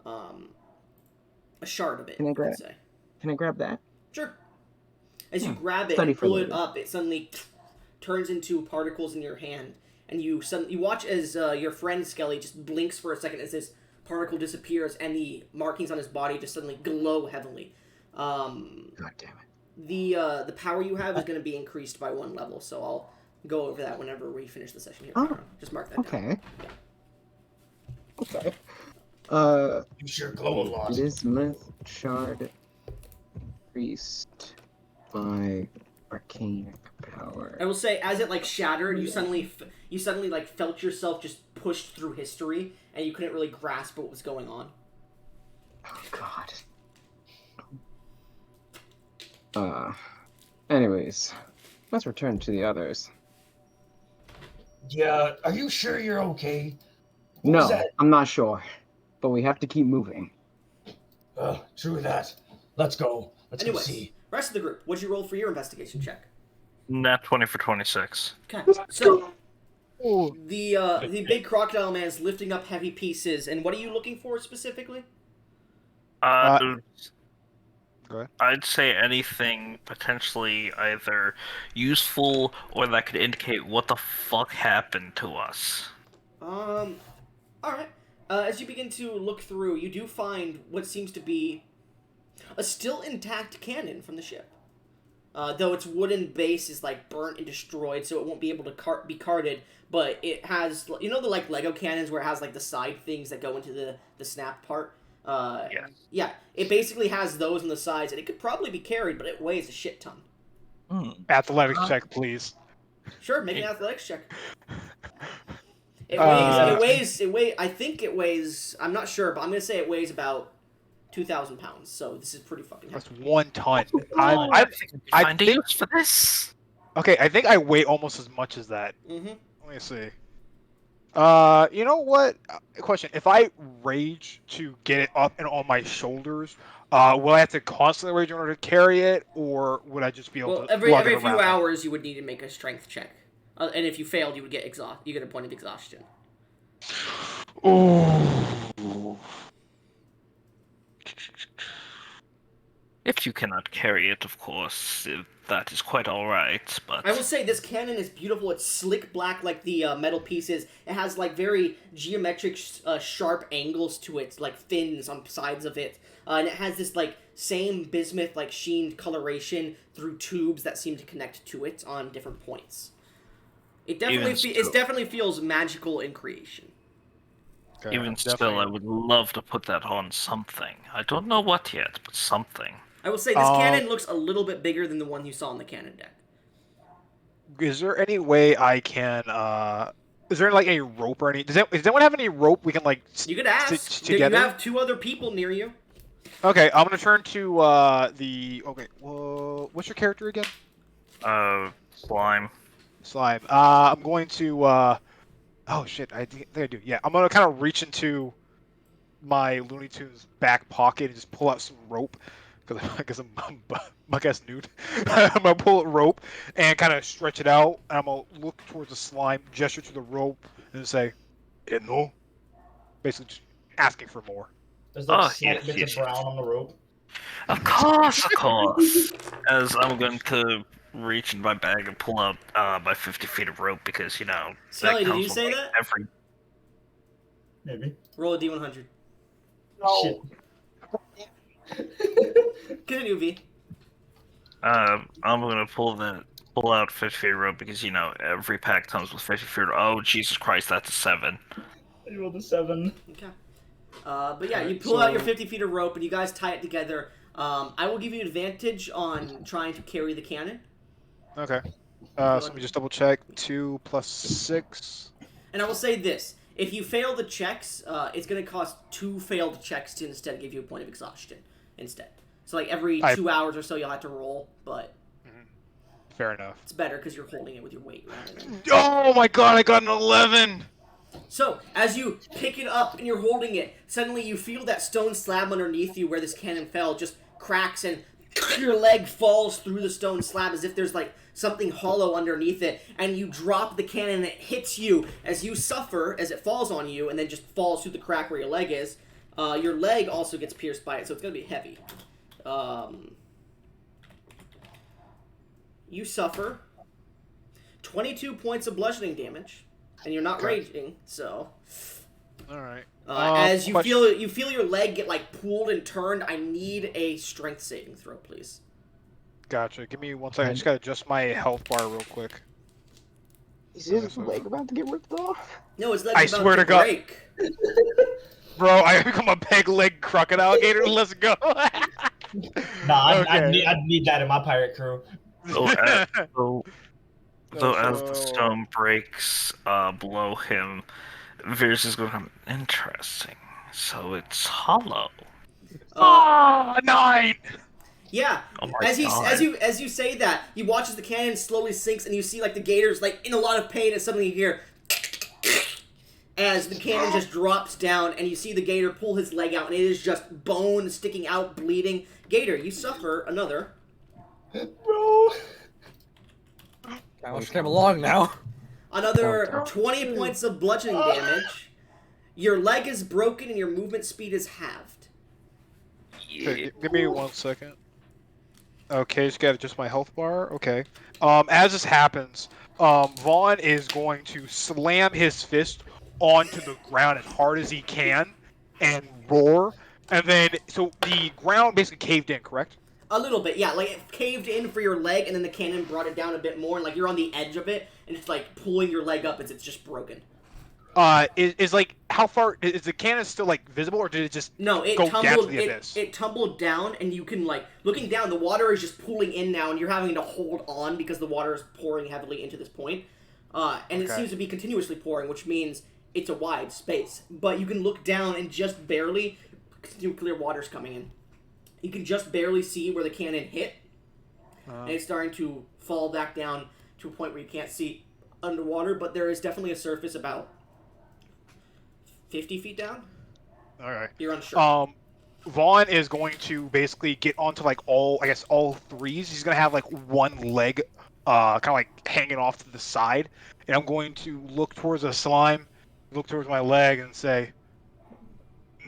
A shard of it,
Can I
you
grab
could say.
Can I grab that?
Sure. As you grab it
Study
and
for
pull it
later.
up, it suddenly turns into particles in your hand, and you watch as your friend Skelly just blinks for a second as this particle disappears, and the markings on his body just suddenly glow heavily.
God damn it.
The power you have is going to be increased by 1 level, so I'll go over that whenever we finish the session here.
Oh,
just mark that down.
Okay. Okay.
You sure glow a lot.
Bismuth shard increased by arcane power.
I will say, as it like shattered, you suddenly like felt yourself just pushed through history, and you couldn't really grasp what was going on.
Oh God. Anyways, let's return to the others.
Yeah, are you sure you're okay? What was
No,
that?
I'm not sure, but we have to keep moving.
True that. Let's go. Let's go
Anyways,
see.
rest of the group, what'd you roll for your investigation check?
Nat 20 for 26.
Okay, so the big crocodile man is lifting up heavy pieces, and what are you looking for specifically?
Go ahead.
I'd say anything potentially either useful or that could indicate what the fuck happened to us.
Alright. As you begin to look through, you do find what seems to be a still intact cannon from the ship. Though its wooden base is like burnt and destroyed, so it won't be able to be carted. But it has, you know, the like Lego cannons where it has like the side things that go into the snap part.
Yes.
Yeah, it basically has those on the sides, and it could probably be carried, but it weighs a shit ton.
Athletics check, please.
Sure, make an athletics check. It weighs. I think it weighs. I'm not sure, but I'm gonna say it weighs about 2,000 pounds. So this is pretty fucking heavy.
That's 1 ton.
I
I think.
use for this.
Okay, I think I weigh almost as much as that.
Mm-hmm.
Let me see. You know what? Question: if I rage to get it up and on my shoulders, will I have to constantly rage in order to carry it, or would I just be able to?
Every
lug it
few
around?
hours you would need to make a strength check, and if you failed, you would get You get a point of exhaustion.
Ooh.
If you cannot carry it, of course, that is quite alright, but...
I will say this cannon is beautiful. It's slick black like the metal pieces. It has like very geometric, sharp angles to it, like fins on sides of it. And it has this like same bismuth like sheened coloration through tubes that seem to connect to it on different points. It definitely feels magical in creation.
Okay,
Even still, I would love to put that on something. I don't know what yet, but something.
I will say this cannon looks a little bit bigger than the one you saw on the cannon deck.
Is there any way I can? Is there like any rope or any? Does anyone have any rope we can like?
You could ask.
Stitch together?
You have 2 other people near you.
Okay, I'm gonna turn to the. Okay, well, what's your character again?
Slime.
Slime. I'm going to. Oh shit! I think I do. Yeah, I'm gonna kind of reach into my Looney Tunes back pocket and just pull out some rope because I'm muck-ass nude. I'm gonna pull a rope and kind of stretch it out, and I'm gonna look towards the slime, gesture to the rope, and say, "No." Basically, just asking for more.
There's like slight bits of brown on the rope.
Of course. As I'm going to reach in my bag and pull out my 50 feet of rope because, you know...
Sally, did you say that?
Maybe.
Roll a D100.
No.
Continue, V.
I'm going to pull out 50 feet of rope because, you know, every pack comes with 50 feet of... Oh, Jesus Christ, that's a 7.
I rolled a 7.
Okay. But yeah, you pull out your 50 feet of rope and you guys tie it together. I will give you advantage on trying to carry the cannon.
Okay. So let me just double check. 2 + 6.
And I will say this. If you fail the checks, it's going to cost 2 failed checks to instead give you a point of exhaustion instead. So like every 2 hours or so you'll have to roll, but...
Fair enough.
It's better because you're holding it with your weight rather than...
Oh my god, I got an 11!
So, as you pick it up and you're holding it, suddenly you feel that stone slab underneath you where this cannon fell just cracks and your leg falls through the stone slab as if there's like something hollow underneath it, and you drop the cannon and it hits you as you suffer as it falls on you and then just falls through the crack where your leg is. Your leg also gets pierced by it, so it's going to be heavy. You suffer 22 points of bludgeoning damage, and you're not raging, so...
All right.
As you
question-
feel your leg get like pulled and turned, I need a strength saving throw, please.
Gotcha. Give me 1 second. I just gotta adjust my health bar real quick.
Is his leg about to get ripped off?
No, his leg's
I
about
swear
to
to God.
break.
Bro, I become a peg leg crocodile alligator. Let's go.
Nah,
Okay.
I'd need that in my pirate crew.
So as the stone breaks below him, Veers is going, interesting. So it's hollow.
9.
Yeah.
Oh my God.
As you say that, you watch as the cannon slowly sinks, and you see like the gator's like in a lot of pain, and suddenly you hear as the cannon just drops down, and you see the gator pull his leg out, and it is just bone sticking out, bleeding. Gator, you suffer another.
Bro.
I wish I came along now.
Another 20 points of bludgeoning damage. Your leg is broken, and your movement speed is halved.
Okay, give me 1 second. Okay, just gotta adjust my health bar. Okay. As this happens, Vaughn is going to slam his fist onto the ground as hard as he can and roar. And then, so the ground basically caved in, correct?
A little bit, yeah. Like, it caved in for your leg, and then the cannon brought it down a bit more, and, like, you're on the edge of it, and it's, like, pulling your leg up as it's just broken.
Is like, how far, is the cannon still, like, visible, or did it just
No, it
go down to
tumbled,
the abyss?
it tumbled down, and you can, like, looking down, the water is just pooling in now, and you're having to hold on because the water is pouring heavily into this point. And it
Okay.
seems to be continuously pouring, which means it's a wide space. But you can look down and just barely, clear water's coming in. You can just barely see where the cannon hit, and it's starting to fall back down to a point where you can't see underwater, but there is definitely a surface about 50 feet down.
Alright.
You're unsure.
Vaughn is going to basically get onto, like, all threes. He's gonna have, like, one leg, kind of, like, hanging off to the side, and I'm going to look towards the slime, look towards my leg, and say,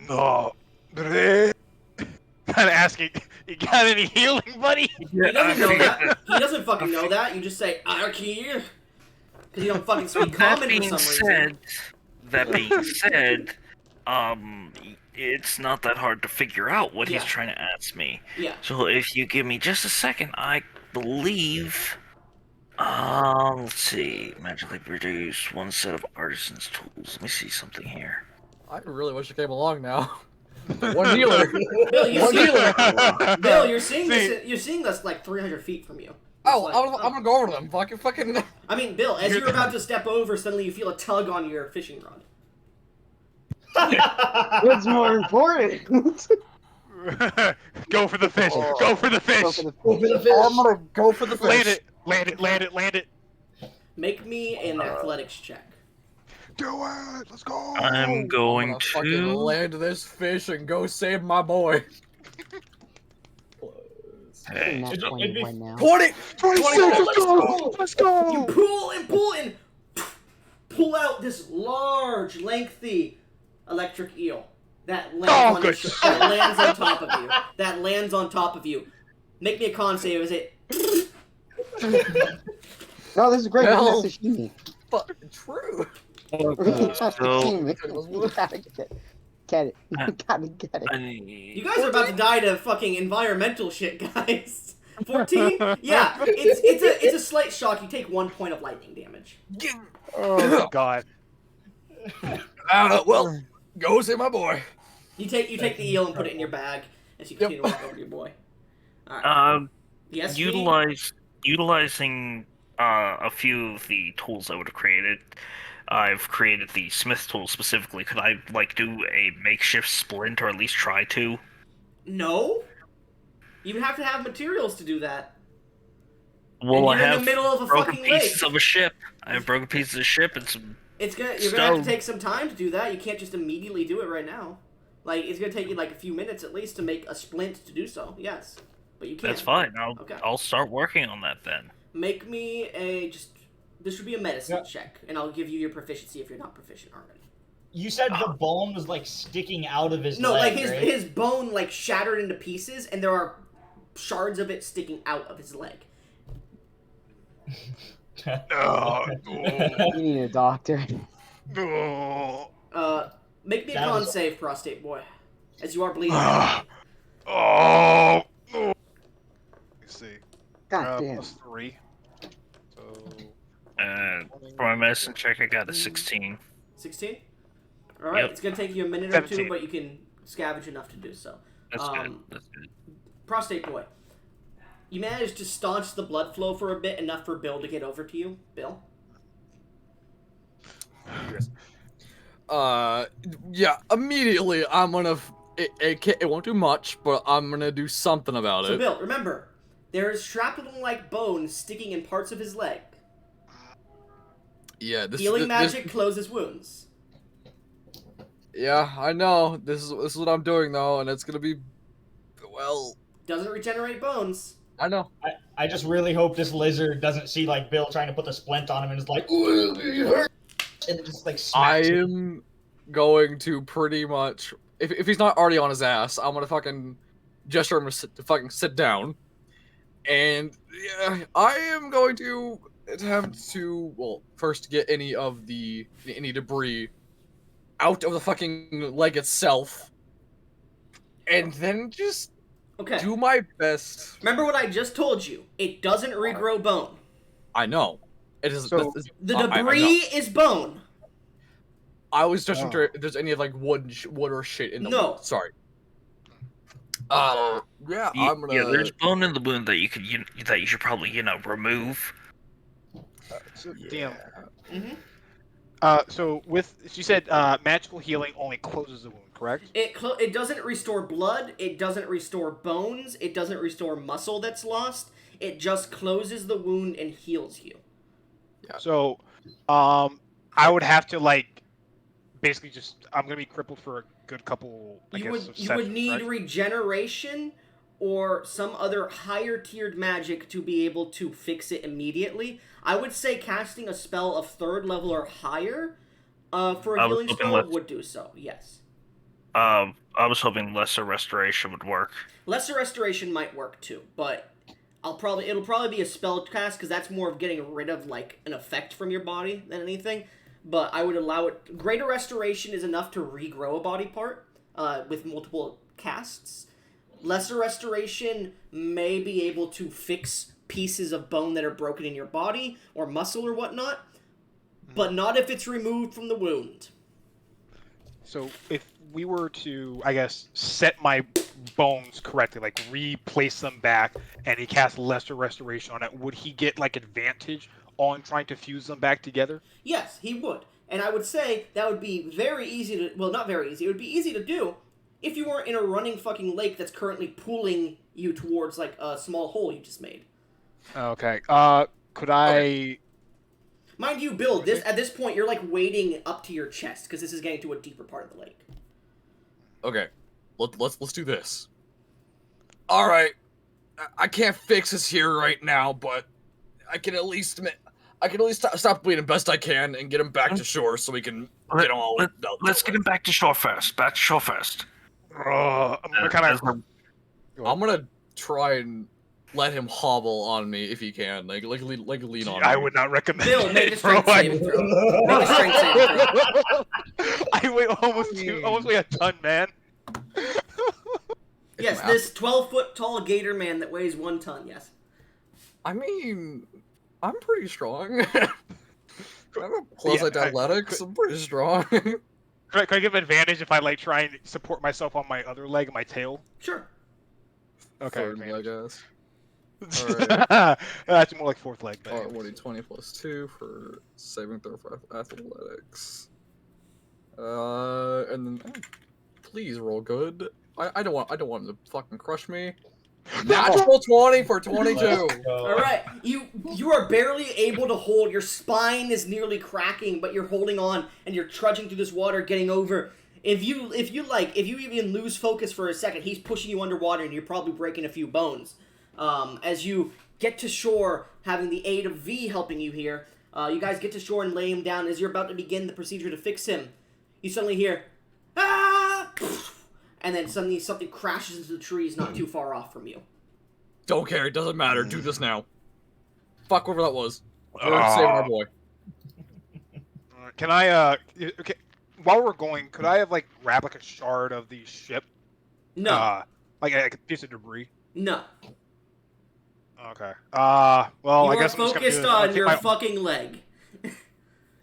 "No, kind of asking, you got any healing, buddy?"
He doesn't know that. He doesn't fucking know that. You just say, Anarchy, because you don't fucking speak common for some reason.
That being said, it's not that hard to figure out what he's
Yeah.
trying to ask me.
Yeah.
So if you give me just a second, I believe. Let's see. Magically produce one set of artisan's tools. Let me see something here.
I really wish I came along now. One healer.
Bill, you're seeing this. You're seeing this like 300 feet from you.
Oh,
Like,
I'm gonna go over them. Fucking.
I mean, Bill, as you're about to step over, suddenly you feel a tug on your fishing rod.
What's more important?
Go for the fish. Go for the fish.
Go for the
Go for the fish.
I'm gonna go for the fish.
Land it.
Make me an athletics check.
Do it. Let's go.
I'm going
I'm gonna fucking
to.
land this fish and go save my boy.
Hey.
Not
It'd
20
be
right now.
20!
26. Let's go.
You pull and pull out this large, lengthy electric eel that lands,
good.
that lands on top of you. That lands on top of you. Make me a con save. Is it?
No, this is great.
Well-
This is sashimi.
Fucking true.
Sashimi. You gotta get it. You gotta get it.
You guys are about to die to fucking environmental shit, guys. 14? Yeah, it's a slight shock. You take 1 point of lightning damage.
Oh God.
Well, go save my boy.
You take the eel and put it in your bag as you continue to walk over to your boy. Alright. Yes,
Utilizing a few of the tools I would have created. I've created the smith tool specifically. Could I do a makeshift splint, or at least try to?
No. You would have to have materials to do that.
Well,
And
I
you're in
have
the middle of a
broken
fucking
pieces
lake.
of a ship. I have broken pieces of ship and some.
You're gonna have to
Stone.
take some time to do that. You can't just immediately do it right now. Like, it's gonna take you like a few minutes at least to make a splint to do so. Yes, but you can't.
That's fine.
Okay.
I'll start working on that then.
Make me this should be a medicine check, and I'll give you your proficiency if you're not proficient already.
You said the bone was like sticking out of his
No,
leg,
like
right?
his bone like shattered into pieces, and there are shards of it sticking out of his leg.
No.
You need a doctor.
No.
Make me a
That
con
is-
save, prostate boy, as you are bleeding.
Oh. Let's see.
God damn.
Plus 3. So.
For my medicine check, I got a 16.
16. All right,
Yep.
it's gonna take you a minute or
17.
two, but you can scavenge enough to do so.
That's good. That's good.
Prostate boy, you managed to staunch the blood flow for a bit, enough for Bill to get over to you. Bill.
Yeah, immediately I'm gonna. It won't do much, but I'm gonna do something about
So
it.
Bill, remember, there's shrapnel-like bones sticking in parts of his leg.
Yeah,
Healing magic closes wounds.
Yeah, I know. This is what I'm doing though, and it's gonna be. Well,
Doesn't regenerate bones.
I know.
I just really hope this lizard doesn't see like Bill trying to put the splint on him and is like, "Ooh, it hurts," and it just like
I
smacks him.
am going to pretty much. If he's not already on his ass, I'm gonna fucking gesture him to fucking sit down, and yeah, I am going to attempt to first get any debris out of the fucking leg itself, and then just
Okay.
do my best.
Remember what I just told you. It doesn't regrow bone.
I know. It is.
So-
The
I know.
debris is bone.
I was just
Oh.
wondering if there's any like wood or shit in the
No.
wound. Sorry. Yeah, I'm gonna.
Yeah, there's bone in the wound that you should probably remove.
So, damn.
Mm-hmm.
So you said magical healing only closes the wound, correct?
It doesn't restore blood. It doesn't restore bones. It doesn't restore muscle that's lost. It just closes the wound and heals you.
So, I would have to basically I'm gonna be crippled for a good couple.
You would
sessions,
need
right?
regeneration or some other higher tiered magic to be able to fix it immediately. I would say casting a spell of 3rd level or higher for a
I was
healing
hoping
spell
less.
would do so. Yes.
I was hoping lesser restoration would work.
Lesser restoration might work too, but it'll probably be a spell cast because that's more of getting rid of an effect from your body than anything. But I would allow it. Greater restoration is enough to regrow a body part with multiple casts. Lesser restoration may be able to fix pieces of bone that are broken in your body or muscle or whatnot, but not if it's removed from the wound.
So if we were to, I guess, set my bones correctly, replace them back, and he cast lesser restoration on it, would he get advantage on trying to fuse them back together?
Yes, he would. And I would say that would be very easy to... Well, not very easy. It would be easy to do if you weren't in a running fucking lake that's currently pulling you towards, a small hole you just made.
Okay. Could I...
Mind you, Bill, at this point, you're, wading up to your chest, because this is getting to a deeper part of the lake.
Okay, let's do this. All right, I can't fix this here right now, but I can at least stop bleeding best I can and get him back to shore so we can get him all.
Let's get him back to shore first. Back to shore first.
I'm gonna kind of...
I'm gonna try and let him hobble on me if he can, lean on.
I
me.
would not recommend
Bill, make a
it, bro.
strength saving throw. Make a strength saving throw.
I weigh almost weigh a ton, man.
Yes, this 12-foot tall gator man that weighs 1 ton, yes.
I mean, I'm pretty strong. I'm a plus at athletics. I'm pretty strong.
Can I give advantage if I try and support myself on my other leg, my tail?
Sure.
Okay.
Third, I guess.
That's more like 4th leg. But
What do 20 plus 2 for saving throw for athletics. And then please roll good. I don't want him to fucking crush me. Natural 20 for 22.
All right, you are barely able to hold. Your spine is nearly cracking, but you're holding on and you're trudging through this water, getting over. If you even lose focus for a second, he's pushing you underwater, and you're probably breaking a few bones. As you get to shore, having the aid of V helping you here, you guys get to shore and lay him down. As you're about to begin the procedure to fix him, you suddenly hear, ah! And then suddenly something crashes into the trees not too far off from you.
Don't care, it doesn't matter. Do this now. Fuck whoever that was. We're saving our boy.
Can I? Okay. while we're going, could I have like grab like a shard of the ship?
No,
Like a piece of debris.
no.
Okay. Well,
You
I
are
guess I'm just gonna do
focused
this. I'm gonna
on
take
your
my-
fucking leg.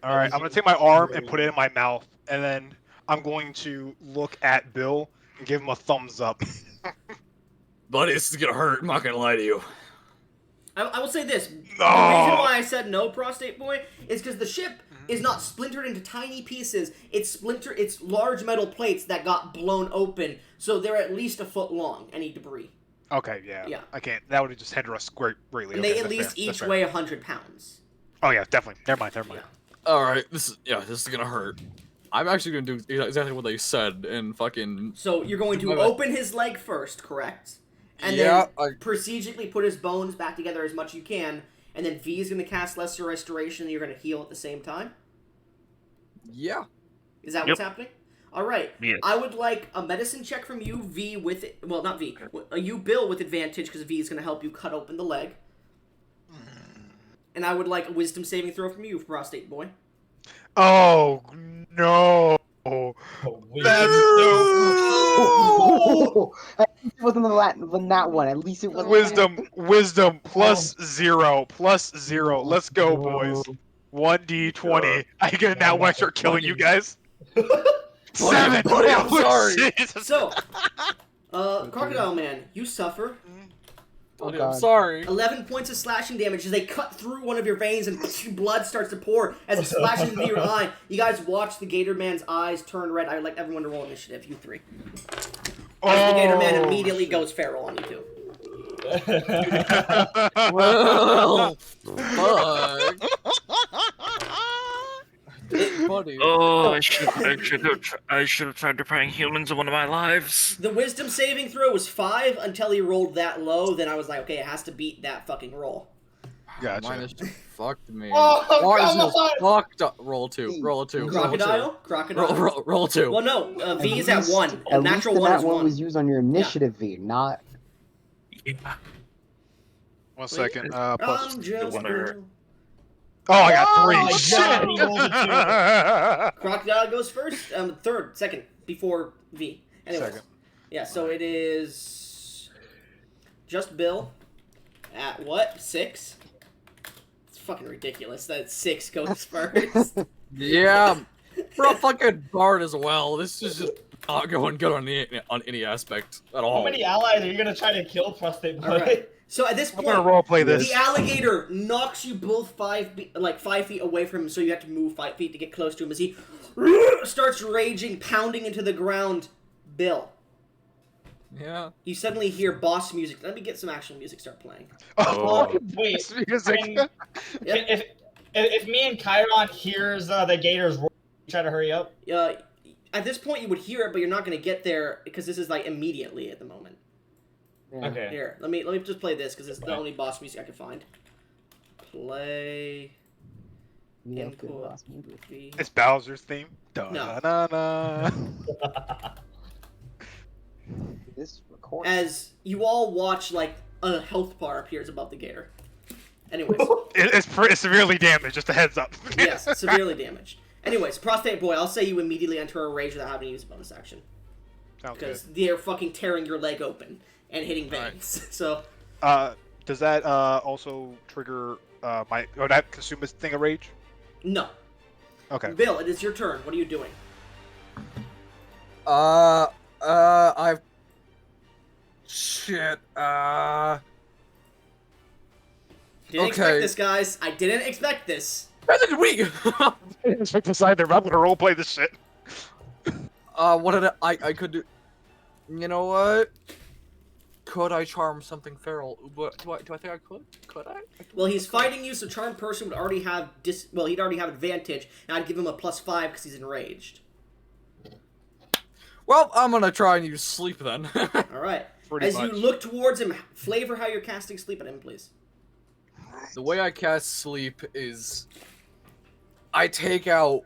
All right, I'm gonna take my arm and put it in my mouth, and then I'm going to look at Bill and give him a thumbs up.
Buddy, this is gonna hurt. I'm not gonna lie to you.
I will say this: the reason
No.
why I said no, prostate boy, is because the ship is not splintered into tiny pieces. It's large metal plates that got blown open, so they're at least a foot long. Any debris,
Okay, yeah.
Yeah.
I can't. That would have just hindered us greatly.
and
Okay,
they at
that's
least
fair, that's
each
fair.
weigh 100 pounds.
Oh yeah, definitely. Never mind.
Yeah.
All right, this is gonna hurt. I'm actually gonna do exactly what they said and fucking.
So you're going to
Wait.
open his leg first, correct? And
Yeah,
then procedurally put his bones back together as much as you can, and then V is going to cast Lesser Restoration, and you're going to heal at the same time?
Yeah.
Is that what's happening? All right.
Yes.
I would like a medicine check from you, V, with... Well, not V. You, Bill, with advantage, because V is going to help you cut open the leg. And I would like a wisdom saving throw from you, prostate boy.
Oh no!
Oh,
That's
Oh! At least it wasn't that one. At least it wasn't.
wisdom plus 0 plus 0. Let's go, boys. 1d20. I get it now when I start killing you guys. 7.
buddy, I'm
Oh,
sorry.
Jesus.
So, Crocodile Man, you suffer
Oh,
Buddy,
God.
I'm sorry.
11 points of slashing damage as they cut through one of your veins and blood starts to pour as it splashes into your eye. You guys watch the Gator Man's eyes turn red. I would like everyone to roll initiative, you three. As the Gator Man immediately goes feral on you two.
Well, fuck. Buddy.
Oh, I should have tried to prank humans in one of my lives.
The wisdom saving throw was 5 until he rolled that low. Then I was like, okay, it has to beat that fucking roll.
Gotcha.
Minus 2 fucked me.
Oh, come
Minus
on!
fucked up. Roll 2. Roll a 2.
Crocodile? Crocodile?
Roll 2.
Well, no, V is at
least-
1.
At
Natural
least
1
that
is
one
1.
was used on your initiative V, not.
Yeah.
1 second. Plus
I'm just
wonder-
Oh, I got
Oh
3.
my God, he rolled a
Crocodile goes first. Second, before V. Anyways.
Second.
Yeah, so it is just Bill at what? 6? It's fucking ridiculous that 6 goes first.
Yeah. For a fucking bard as well. This is just not going good on any aspect at all.
How many allies are you gonna try to kill, prostate boy?
All right. So at this
I'm
point,
gonna roleplay this.
the alligator knocks you both 5 feet away from him, so you have to move 5 feet to get close to him as he starts raging, pounding into the ground. Bill,
Yeah.
you suddenly hear boss music. Let me get some actual music start playing.
Oh,
Wait,
this music.
can- if me and Chiron hears the gators roar, you try to hurry up.
At this point, you would hear it, but you're not going to get there because this is like immediately at the moment.
Yeah.
Okay.
Here, let me just play this because it's the only boss music I can find. Play.
Yeah,
Input.
good boss movie.
V.
It's Bowser's theme.
No.
Da-na-na.
This recording.
As you all watch, like a health bar appears above the gator. Anyways,
It's severely damaged. Just a heads up.
yes, severely damaged. Anyways, prostate boy, I'll say you immediately enter a rage without having to use a bonus action
Sounds good.
because they're fucking tearing your leg open and hitting veins. So
Does that also trigger would that consume this thing of rage?
no,
Okay.
Bill, it is your turn. What are you doing?
I've. Shit.
Didn't expect
Okay.
this, guys. I didn't expect this.
Where did we?
I didn't expect this either, but I'm gonna roleplay this shit.
What did I could do? You know what? Could I charm something feral? What do I think I could? Could I?
Well, he's fighting you, so charmed person would already have he'd already have advantage, and I'd give him a +5 because he's enraged.
Well, I'm gonna try and use sleep then.
All right.
Pretty
As
much.
you look towards him, flavor how you're casting sleep at him, please.
The way I cast sleep is, I take out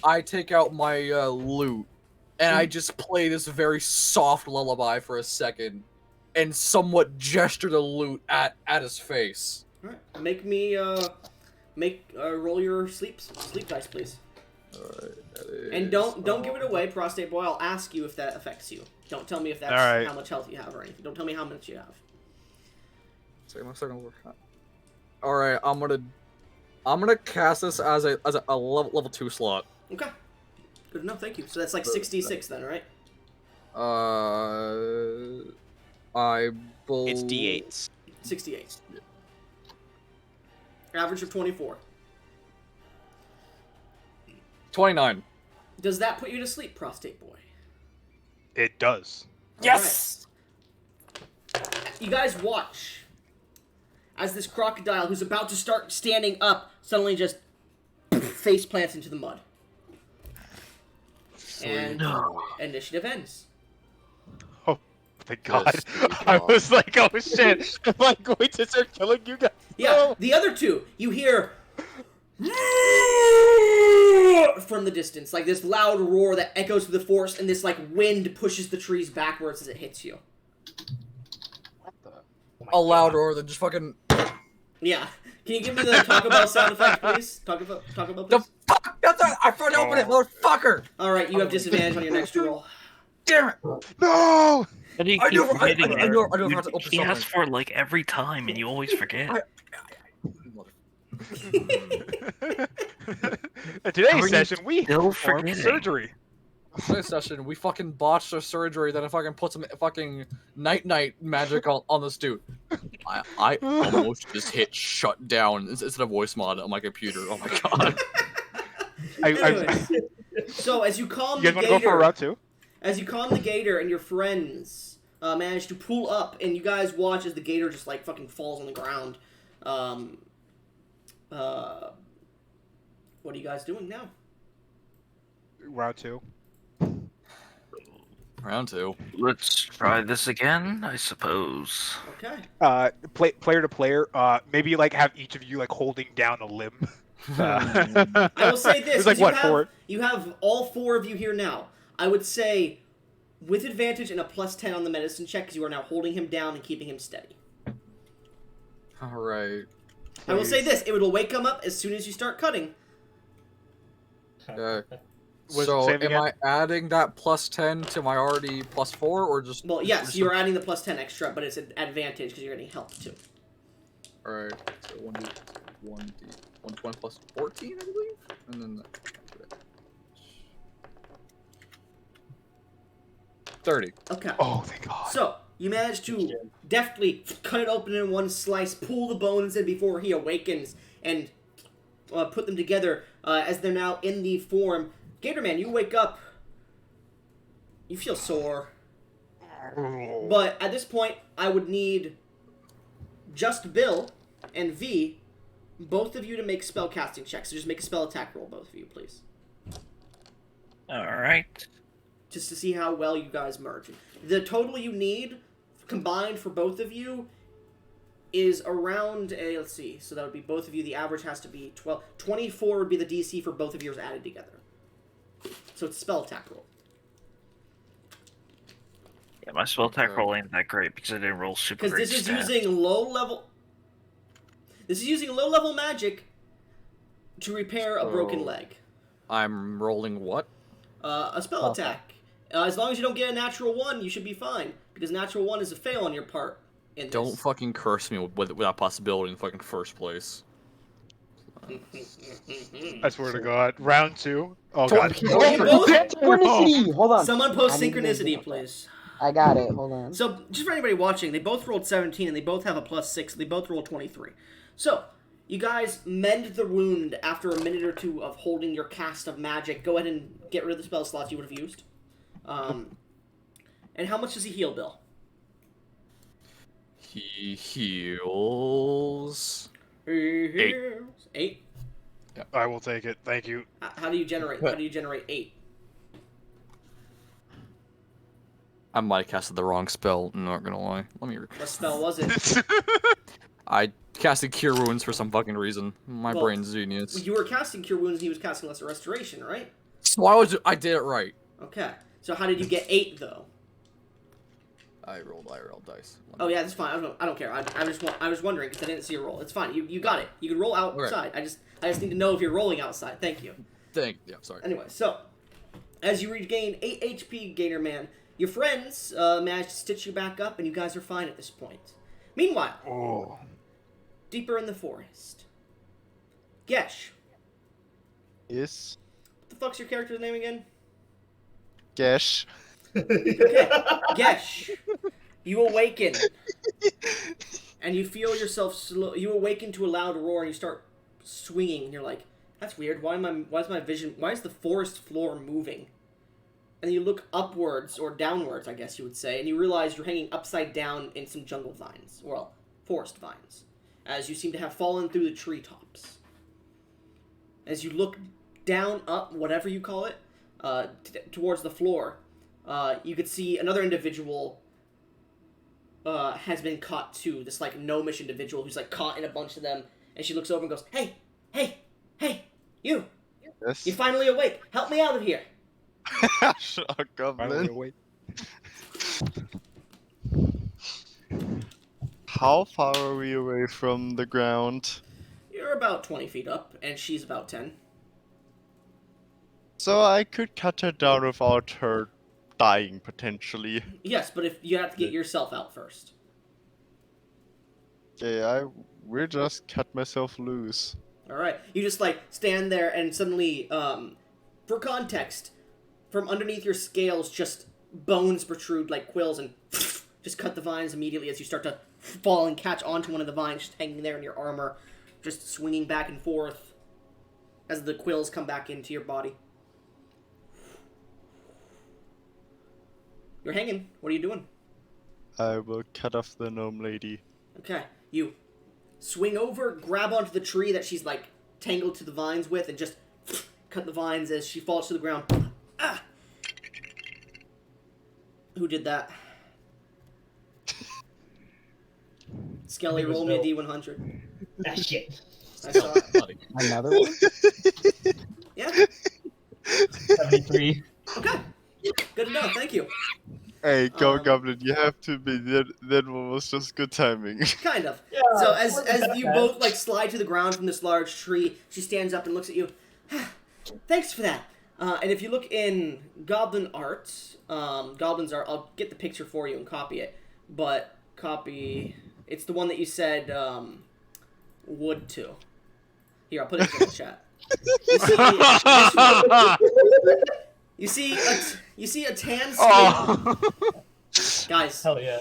I take out my lute, and I just play this very soft lullaby for a second, and somewhat gesture the lute at his face.
All right. Make me roll your sleep dice, please.
Alright, that is...
And don't give it away, prostate boy. I'll ask you if that affects you. Don't tell me if that's
Alright.
how much health you have or anything. Don't tell me how much you have.
Sorry, my second work. Alright, I'm gonna cast this as a level 2 slot.
Okay. Good enough, thank you. So that's like 66 then, right?
I believe...
It's D8s.
68. Average of 24.
29.
Does that put you to sleep, prostate boy?
It does.
Yes!
You guys watch as this crocodile, who's about to start standing up, suddenly just face plants into the mud. And initiative ends.
Oh, thank God.
Yes,
I was like, oh shit. Am I going to start killing you guys?
Yeah,
No.
the other two, you hear from the distance, like this loud roar that echoes through the forest, and this like wind pushes the trees backwards as it hits you.
A loud roar that just fucking...
Yeah. Can you give me the Taco Bell sound effect, please? Taco Bell,
The
please?
fuck? That's right! I tried to open it, motherfucker!
Alright, you have disadvantage on your next roll.
Damn it!
No!
And you
I
keep
know- I-
forgetting
I
it.
know- I know how to open
He asks
something.
for it like every time, and you always forget.
Today's
How are you
session, we
still
performed
forgetting?
surgery.
This session, we fucking botched our surgery, then I fucking put some fucking night magic on this dude. I almost just hit shut down instead of voice mod on my computer. Oh my god.
Anyways, so as you calm
You
the
guys want to go for a
gator,
round two?
as you calm the gator and your friends manage to pull up, and you guys watch as the gator just like fucking falls on the ground. What are you guys doing now?
Round two.
Round 2.
Let's try this again, I suppose.
Okay.
Player to player, maybe like have each of you like holding down a limb.
I will say this:
There's like
'cause
what, four?
You have all 4 of you here now. I would say, with advantage and a +10 on the medicine check, because you are now holding him down and keeping him steady.
Alright.
I will say this: it will wake him up as soon as you start cutting.
Okay.
Was
So,
save
am
again?
I adding that +10 to my already +4, or just...
Well, yes,
just
you're adding the +10 extra, but it's an advantage because you're getting help too.
Alright, so 1d20 plus 14, I believe? And then... 30.
Okay.
Oh, thank God.
So, you manage to deftly cut it open in one slice, pull the bones in before he awakens, and put them together as they're now in the form. Gatorman, you wake up. You feel sore. But at this point, I would need just Bill and V, both of you to make spell casting checks. So just make a spell attack roll, both of you, please.
Alright.
Just to see how well you guys merge. The total you need, combined for both of you, is around a, let's see, so that would be both of you, the average has to be 12, 24 would be the DC for both of yours added together. So it's a spell attack roll.
Yeah, my spell attack roll ain't that great because I didn't roll super
Because
great
this is
stats.
using low level magic to repair a broken
So-
leg.
I'm rolling what?
A spell attack. As long as you don't get a natural 1, you should be fine. Because natural 1 is a fail on your part. In this.
Don't fucking curse me with that possibility in the fucking first place.
I swear to God. Round two. Oh,
Don't-
God.
You both-
Synchronicity! Hold on.
Someone post
I need to-
synchronicity, please.
I got it. Hold on.
So, just for anybody watching, they both rolled 17 and they both have a +6. They both rolled 23. So, you guys mend the wound after a minute or two of holding your cast of magic. Go ahead and get rid of the spell slots you would have used. And how much does he heal, Bill?
He heals.
Eight. 8?
I will take it. Thank you.
How do you generate? How do you generate 8?
I might have casted the wrong spell, I'm not gonna lie. Let me...
What spell was it?
I casted Cure Wounds for some fucking reason. My
Well,
brain's genius.
You were casting Cure Wounds and he was casting Lesser Restoration, right?
So I did it right.
Okay. So how did you get 8 though?
I rolled dice.
Oh yeah, that's fine. I don't care. I was wondering because I didn't see a roll. It's fine. You got it. You can roll outside. I just need to know if you're rolling outside. Thank you.
Sorry.
Anyway, so as you regain 8 HP, Gator Man, your friends managed to stitch you back up, and you guys are fine at this point. Meanwhile,
Oh.
deeper in the forest, Gesh.
Is
What the fuck's your character's name again?
Gash.
Okay, Gesh. You awaken, and you feel yourself slow. You awaken to a loud roar, and you start swinging. And you're like, "That's weird. Why is my vision? Why is the forest floor moving?" And you look upwards or downwards, I guess you would say, and you realize you're hanging upside down in some jungle vines, well, forest vines, as you seem to have fallen through the treetops. As you look down, up, whatever you call it, towards the floor, you could see another individual has been caught too. This like gnomish individual who's like caught in a bunch of them, and she looks over and goes, "Hey, hey, hey, you!
Yes.
You finally awake! Help me out of here!"
Shut
Finally
goblin.
awake.
How far are we away from the ground?
You're about 20 feet up, and she's about 10.
So I could cut her down without her dying potentially.
Yes, but if you have to get yourself out first.
Okay, I will just cut myself loose.
All right, you just like stand there, and suddenly, for context, from underneath your scales, just bones protrude like quills, and just cut the vines immediately as you start to fall and catch onto one of the vines, just hanging there in your armor, just swinging back and forth as the quills come back into your body. You're hanging. What are you doing?
I will cut off the gnome lady.
Okay, you swing over, grab onto the tree that she's like tangled to the vines with, and just cut the vines as she falls to the ground. Ah! Who did that? Skelly, roll me a D100.
Ah, shit.
I saw it.
Buddy.
Another one?
Yeah.
73.
Okay. Good enough. Thank you.
Hey, go
Um,
goblin, you have to be that one was just good timing.
Kind of.
Yeah,
So
it
as
wasn't that
you
bad.
both like slide to the ground from this large tree, she stands up and looks at you. Thanks for that. And if you look in goblin art, goblins are. I'll get the picture for you and copy it. But copy. It's the one that you said wood to. Here, I'll put it in the chat. You see, you see a tan skin.
Oh.
Guys,
Hell yeah.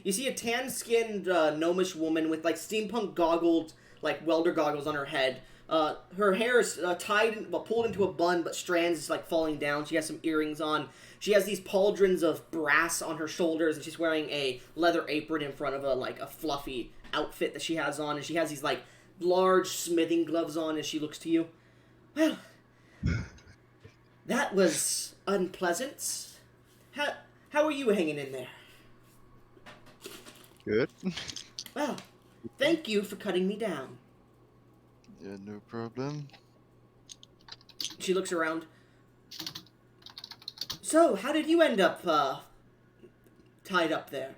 you see a tan-skinned gnomish woman with like steampunk goggles, like welder goggles on her head. Her hair is pulled into a bun, but strands is like falling down. She has some earrings on. She has these pauldrons of brass on her shoulders, and she's wearing a leather apron in front of a fluffy outfit that she has on, and she has these like large smithing gloves on as she looks to you. Well, that was unpleasant. How are you hanging in there?
Good.
Well, thank you for cutting me down.
Yeah, no problem.
She looks around. So, how did you end up, tied up there?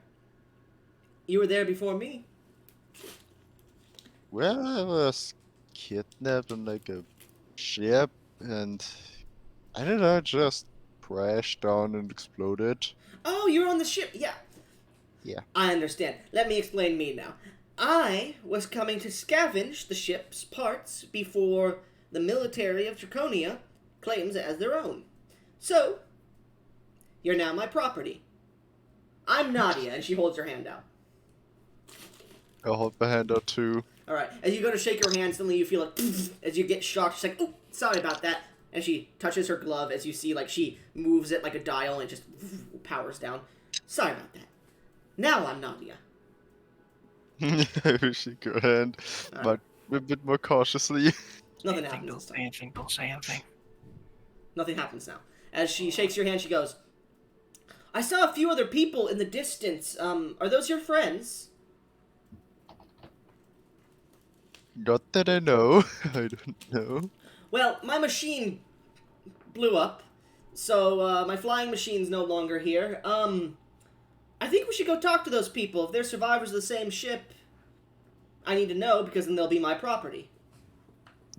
You were there before me.
Well, I was kidnapped on like a ship, and I don't know, just crashed down and exploded.
Oh, you were on the ship. Yeah.
Yeah.
I understand. Let me explain me now. I was coming to scavenge the ship's parts before the military of Draconia claims it as their own. So, you're now my property. I'm Nadia, and she holds her hand out.
I'll hold my hand out too.
Alright, as you go to shake her hand, suddenly you feel like, as you get shocked, she's like, oh, sorry about that. And she touches her glove as you see, like, she moves it like a dial and it just powers down. Sorry about that. Now I'm Nadia.
I wish you could hand, but a bit more cautiously.
Nothing happens this time.
anything, don't say anything.
Nothing happens now. As she shakes your hand, she goes, I saw a few other people in the distance. Are those your friends?
Not that I know. I don't know.
Well, my machine blew up, so my flying machine's no longer here. I think we should go talk to those people. If they're survivors of the same ship, I need to know because then they'll be my property.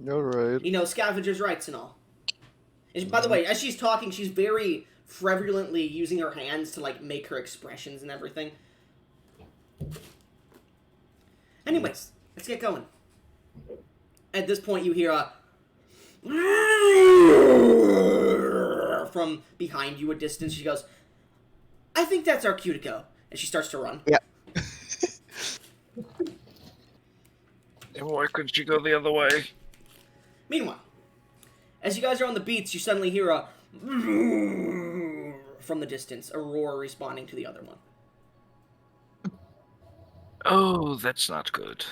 Alright.
You know, scavengers' rights and all. And by the way, as she's talking, she's very frivolently using her hands to like make her expressions and everything. Anyways, let's get going. At this point, you hear a from behind you a distance. She goes, "I think that's our cue to go," and she starts to run.
Yeah.
And why couldn't you go the other way?
Meanwhile, as you guys are on the beach, you suddenly hear a from the distance, a roar responding to the other one.
Oh, that's not good.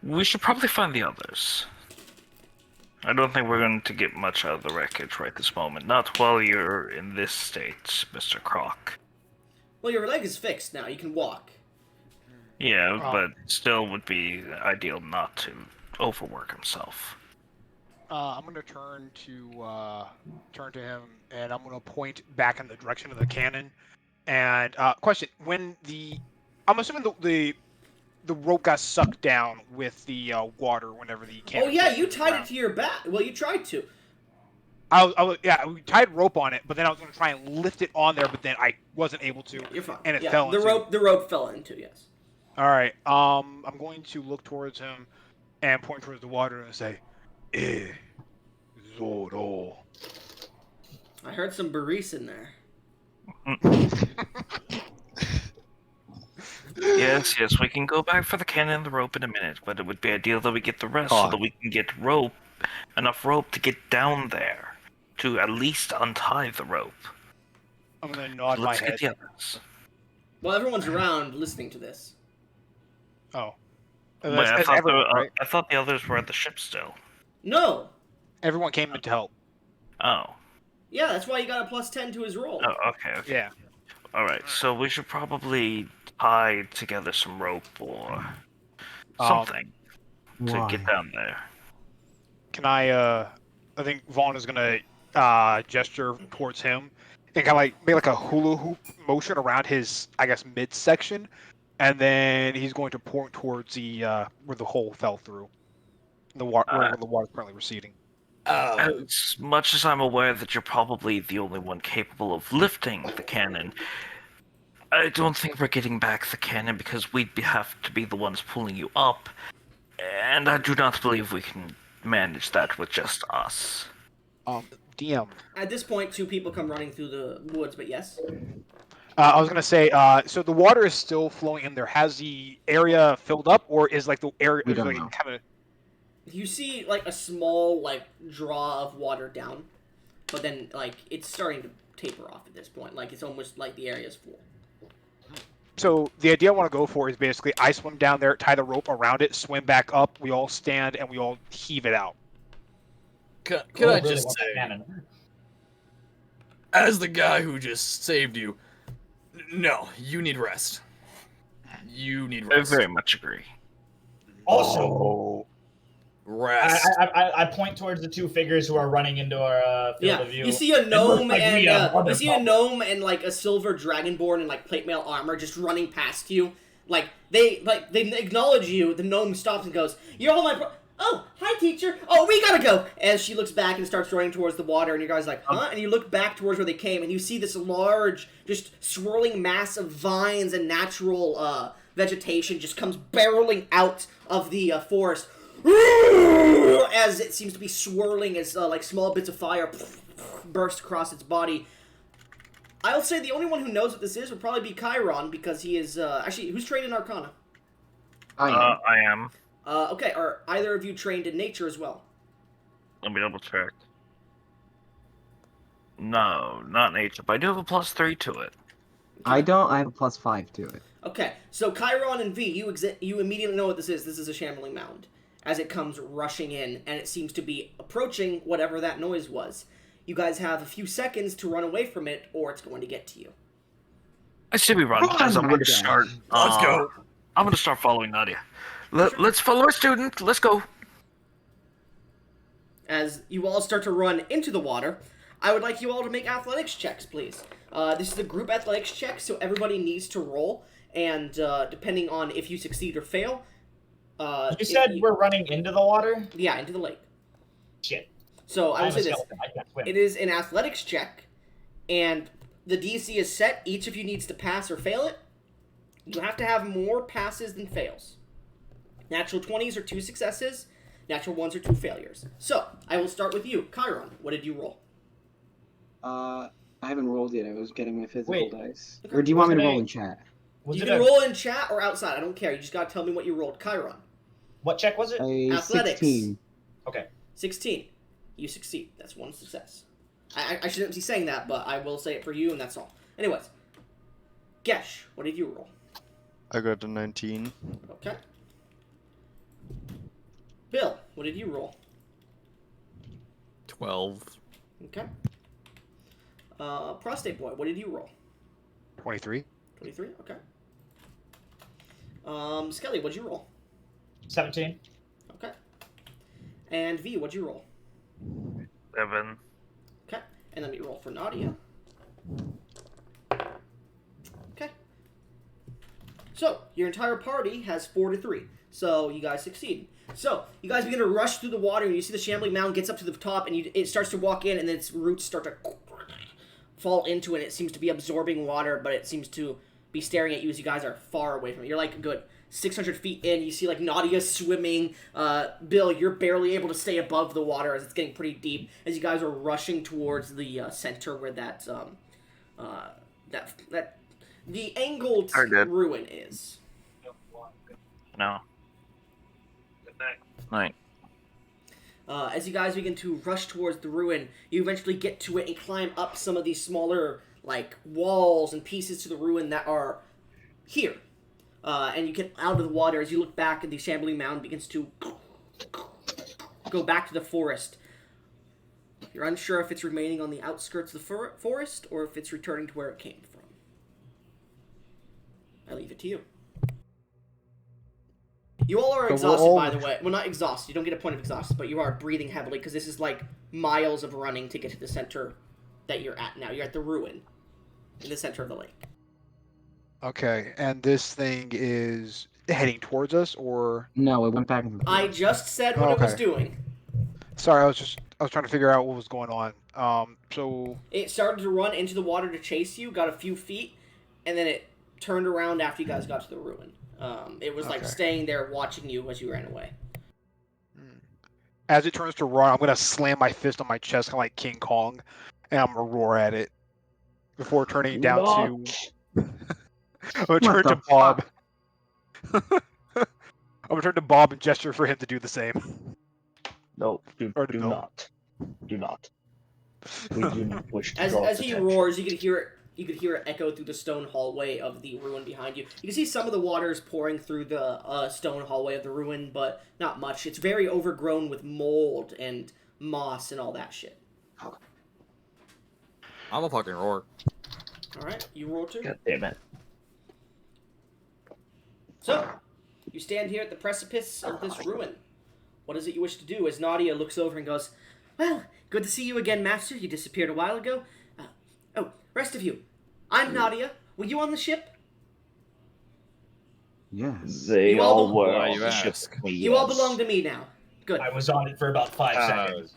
We should probably find the others. I don't think we're going to get much out of the wreckage right this moment. Not while you're in this state, Mr. Croc.
Well, your leg is fixed now. You can walk.
Yeah,
Oh.
but still would be ideal not to overwork himself.
I'm gonna turn to him, and I'm gonna point back in the direction of the cannon. And question: I'm assuming the rope got sucked down with the water whenever the cannon.
Oh yeah,
hit
you
the
tied
ground.
it to your back. Well, you tried to.
We tied rope on it, but then I was gonna try and lift it on there, but then I wasn't able to.
You're fine.
And it
yeah,
fell
the
into-
rope fell into, yes.
All right. I'm going to look towards him and point towards the water and say, Zoro.
I heard some Baris in there.
Yes, we can go back for the cannon and the rope in a minute, but it would be ideal that we get the rest so that we can get enough rope to get down there, to at least untie the rope.
I'm gonna nod my
Let's
head.
get the others.
Well, everyone's around listening to this.
Oh.
Wait,
That's everyone, right?
I thought the others were at the ship still.
No.
Everyone came in to help.
Oh.
Yeah, that's why you got a +10 to his roll.
Oh, okay.
Yeah.
Alright, so we should probably tie together some rope or something to get down there.
Can I think Vaughn is gonna gesture towards him and kind of like make like a hula hoop motion around his, I guess, midsection, and then he's going to point towards the where the hole fell through, where the water's currently receding.
As much as I'm aware that you're probably the only one capable of lifting the cannon, I don't think we're getting back the cannon because we'd have to be the ones pulling you up, and I do not believe we can manage that with just us.
DM.
At this point, 2 people come running through the woods, but yes.
I was gonna say, so the water is still flowing in there. Has the area filled up, or is like the area
We don't
like
know.
kind of?
You see, like, a small, like, draw of water down, but then, like, it's starting to taper off at this point. Like, it's almost like the area's full.
So the idea I want to go for is basically I swim down there, tie the rope around it, swim back up. We all stand and we all heave it out.
Can
Oh,
I
really
just
want that
say,
cannon.
as the guy who just saved you, no, you need rest. You need
I
rest.
very much agree.
Also,
Rest.
I point towards the 2 figures who are running into our field
Yeah,
of view.
you see a
It looks
gnome
like we
and
have other
you see a
problems.
gnome and like a silver dragonborn in like plate mail armor just running past you. Like they acknowledge you. The gnome stops and goes, "You're all my oh, hi teacher. Oh, we gotta go." As she looks back and starts running towards the water, and you guys like, huh? And you look back towards where they came, and you see this large, just swirling mass of vines and natural vegetation just comes barreling out of the forest. As it seems to be swirling as like small bits of fire burst across its body. I'll say the only one who knows what this is would probably be Chiron, because he is actually, who's trained in Arcana?
I
am.
Okay, are either of you trained in nature as well?
Let me double check. No, not nature, but I do have a +3 to it.
I don't. I have a +5 to it.
Okay, so Chiron and V, you immediately know what this is. This is a shambling mound, as it comes rushing in, and it seems to be approaching whatever that noise was. You guys have a few seconds to run away from it, or it's going to get to you.
I say we run, as I'm going to start.
Let's go.
I'm going to start following Nadia. Let's follow our student. Let's go.
As you all start to run into the water, I would like you all to make athletics checks, please. This is a group athletics check, so everybody needs to roll, and depending on if you succeed or fail...
You said we're running into the water?
Yeah, into the lake.
Shit.
So I will
I'm a
say this:
skeleton. I can't swim.
it is an athletics check, and the DC is set. Each of you needs to pass or fail it. You have to have more passes than fails. Natural 20s are 2 successes. Natural 1s are 2 failures. So I will start with you, Chiron. What did you roll?
I haven't rolled yet. I was getting my physical
Wait.
dice.
Okay.
Or do you want me to
Wasn't
roll
I-
in chat?
Was
You
it
can
a,
roll in chat or outside. I don't care. You just gotta tell me what you rolled, Chiron.
what check was it?
A
Athletics.
16.
Okay.
16. You succeed. That's 1 success. I shouldn't be saying that, but I will say it for you, and that's all. Anyways, Gesh, what did you roll?
I got a 19.
Okay. Bill, what did you roll?
12.
Okay. Prostate Boy, what did you roll?
23.
23. Okay. Skelly, what'd you roll?
17.
Okay. And V, what'd you roll?
7.
Okay. And let me roll for Nadia. Okay. So, your entire party has 4 to 3. So, you guys succeed. So, you guys begin to rush through the water, and you see the shambling mound gets up to the top, and it starts to walk in, and then its roots start to fall into it, and it seems to be absorbing water, but it seems to be staring at you as you guys are far away from it. You're like a good 600 feet in. You see like Nadia swimming. Bill, you're barely able to stay above the water as it's getting pretty deep. As you guys are rushing towards the center where that the angled
Are dead.
ruin is.
No. Night.
As you guys begin to rush towards the ruin, you eventually get to it and climb up some of these smaller, like, walls and pieces to the ruin that are here. And you get out of the water as you look back, and the shambling mound begins to go back to the forest. You're unsure if it's remaining on the outskirts of the forest or if it's returning to where it came from. I leave it to you. You all are
But we're
exhausted,
all-
by the way. Well, not exhausted. You don't get a point of exhausted, but you are breathing heavily because this is like miles of running to get to the center that you're at now. You're at the ruin in the center of the lake.
Okay, and this thing is heading towards us, or
No, it went back into the
I
forest.
just said what it was
Okay.
doing.
sorry, I was trying to figure out what was going on. So
It started to run into the water to chase you, got a few feet, and then it turned around after you guys got to the ruin. It was like
Okay.
staying there watching you as you ran away.
as it turns to run, I'm gonna slam my fist on my chest, kind of like King Kong, and I'm gonna roar at it before turning down to. I'm gonna turn
What
to
the
Bob. I'm gonna turn to Bob and gesture for him to do the same.
No, do
Or to Bill.
not. Do not. We do not wish to
As
draw
as he
attention.
roars, you could hear it. You could hear it echo through the stone hallway of the ruin behind you. You can see some of the waters pouring through the stone hallway of the ruin, but not much. It's very overgrown with mold and moss and all that shit.
I'm a fucking roar.
All right, you roll too.
God damn it.
So, you stand here at the precipice of this ruin. What is it you wish to do? As Nadia looks over and goes, "Well, good to see you again, Master. You disappeared a while ago. Rest of you. I'm Nadia. Were you on the ship?
Yes.
They
You all
all
bel-
were
Why
on
you
the ship
ask?
with me,
You all
yes.
belong to me now. Good.
I was on it for about 5 seconds.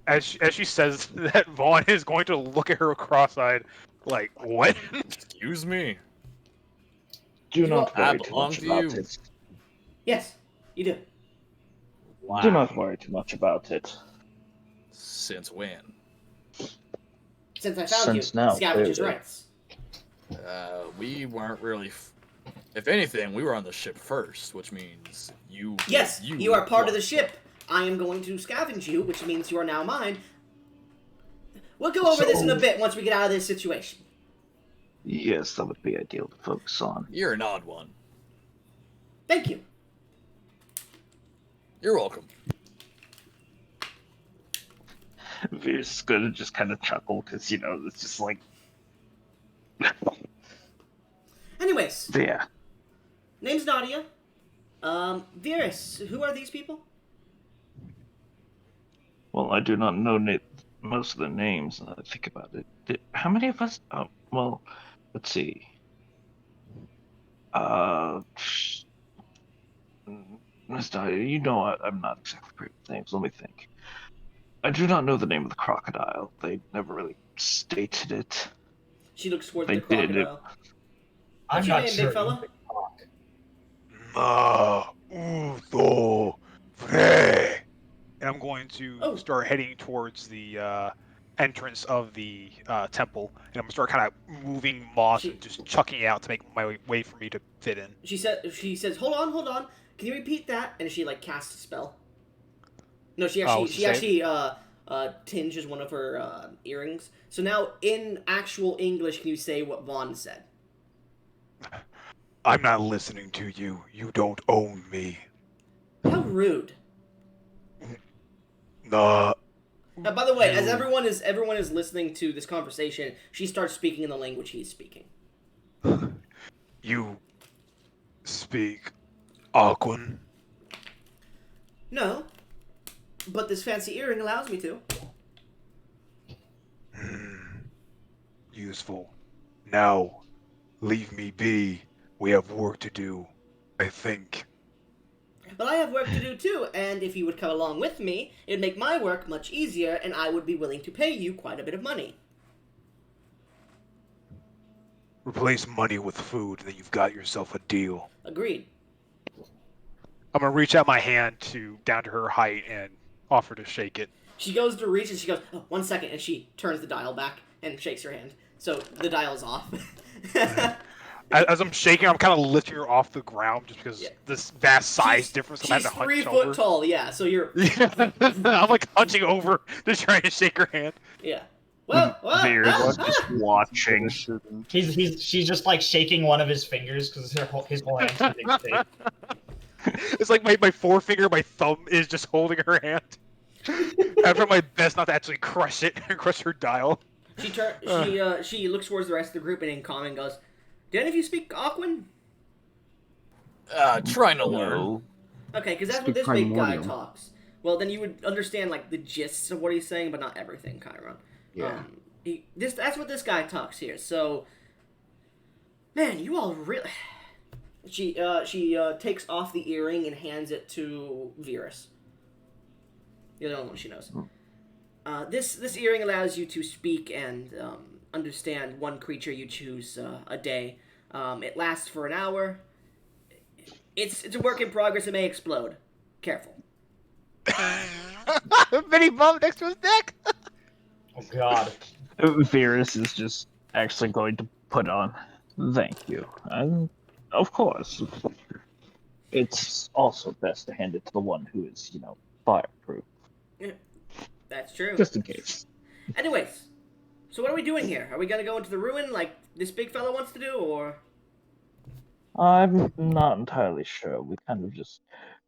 As she says that, Vaughn is going to look at her cross-eyed, like, what?
Excuse me.
Do not
I
worry too
belong
much
to
about
you.
it.
Yes, you do.
Do not worry too much about it.
Since when?
Since I found
Since
you,
now,
scavenger's
clearly.
rights.
We weren't really. If anything, we were on the ship first, which means you.
Yes, you are part of the ship. I am going to scavenge you, which means you are now mine. We'll go over this in a
So-
bit once we get out of this situation.
Yes, that would be ideal to focus on.
You're an odd one.
Thank you.
You're welcome.
Veer's gonna just kind of chuckle because, it's just like,
Anyways,
yeah.
name's Nadia. Virus, who are these people?
Well, I do not know most of the names. Now that I think about it. How many of us? Oh, well, let's see. Miss Dahlia, I'm not exactly great with names. Let me think. I do not know the name of the crocodile. They never really stated it.
She looks towards
They
the
did it.
crocodile.
I'm
What's your
not
name,
sure.
big fella?
Ma Utho Fre. And I'm going to
Oh.
start heading towards the entrance of the temple, and I'm gonna start kind of moving moss and just chucking it out to make my way for me to fit in.
She says, hold on. Can you repeat that? And she like casts a spell. No, she actually tinges one of her earrings. So now in actual English, can you say what Vaughn said?
I'm not listening to you. You don't own me.
How rude.
Nah.
By the way, as everyone is listening to this conversation, she starts speaking in the language he's speaking.
You speak Aquan?
No, but this fancy earring allows me to.
Useful. Now, leave me be. We have work to do, I think.
But I have work to do too, and if you would come along with me, it'd make my work much easier, and I would be willing to pay you quite a bit of money.
Replace money with food, and then you've got yourself a deal.
Agreed.
I'm gonna reach out my hand down to her height and offer to shake it.
She goes to reach and she goes, oh, 1 second, and she turns the dial back and shakes her hand. So the dial's off.
As I'm shaking, I'm kind of lifting her off the ground just because this vast size difference.
She's
I'm having to hunch
3 foot
over.
tall, yeah. So you're.
I'm like hunching over to try to shake her hand.
Yeah. Well,
Veer's just watching.
She's just like shaking one of his fingers because his whole hand's too big to take.
It's like my forefinger, my thumb is just holding her hand. I try my best not to actually crush it and crush her dial.
She looks towards the rest of the group and in common goes, "Do any of you speak Aquan?"
Trying to learn.
No.
Okay, because that's what this big guy talks. Well, then you would understand like the gist of what he's saying, but not everything, Chiron.
Yeah.
That's what this guy talks here. So, man, you all really. She takes off the earring and hands it to Virus. You're the only one she knows. This earring allows you to speak and understand one creature you choose a day. It lasts for an hour. It's a work in progress. It may explode. Careful.
Mini bump next to his neck.
Oh God.
Virus is just actually going to put on. Thank you. And of course, it's also best to hand it to the one who is, fireproof.
Yeah, that's true.
Just in case.
Anyways, so what are we doing here? Are we gonna go into the ruin like this big fella wants to do, or?
I'm not entirely sure. We kind of just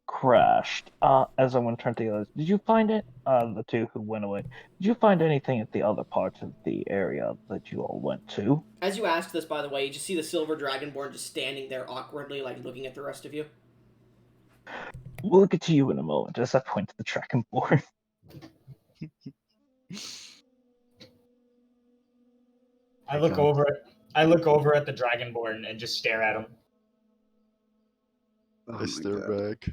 crashed. As I went to turn to the others, did you find it? The two who went away. Did you find anything at the other parts of the area that you all went to?
As you ask this, by the way, you just see the silver dragonborn just standing there awkwardly, like looking at the rest of you.
We'll get to you in a moment, as I point to the tracking board.
I look over at the dragonborn and just stare at him.
I stare back.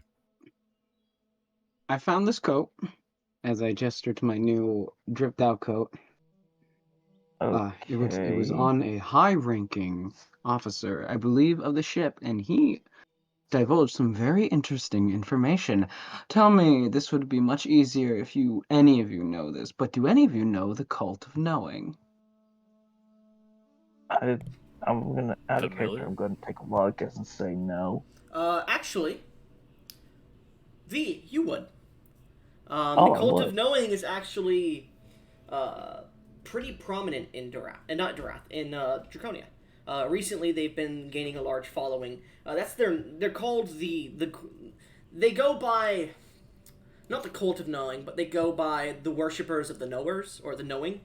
I found this coat as I gesture to my new dripped out coat. It was on a high-ranking officer, I believe, of the ship, and he divulged some very interesting information. Tell me, this would be much easier if any of you know this, but do any of you know the cult of knowing?
I'm gonna add a
Familiar?
character. I'm gonna take a wild guess and say no.
Actually, V, you would. The
I
cult
would.
of knowing is actually pretty prominent in Draconia. Recently, they've been gaining a large following. They're called they go by, not the cult of knowing, but they go by the worshippers of the knowers, or the knowing.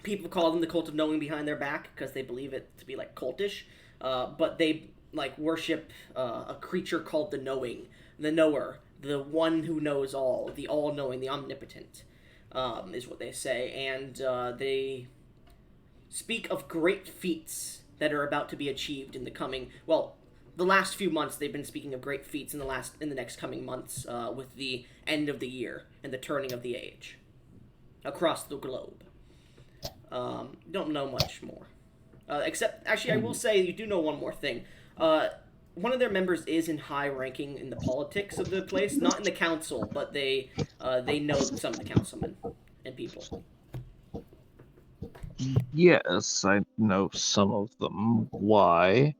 People call them the cult of knowing behind their back because they believe it to be like cultish, but they like worship a creature called the knowing, the knower, the one who knows all, the all-knowing, the omnipotent, is what they say, and they speak of great feats that are about to be achieved in the coming, well, the last few months they've been speaking of great feats in the next coming months with the end of the year and the turning of the age across the globe. Don't know much more. Except, actually, I will say you do know one more thing. One of their members is in high ranking in the politics of the place, not in the council, but they know some of the councilmen and people.
Yes, I know some of them. Why?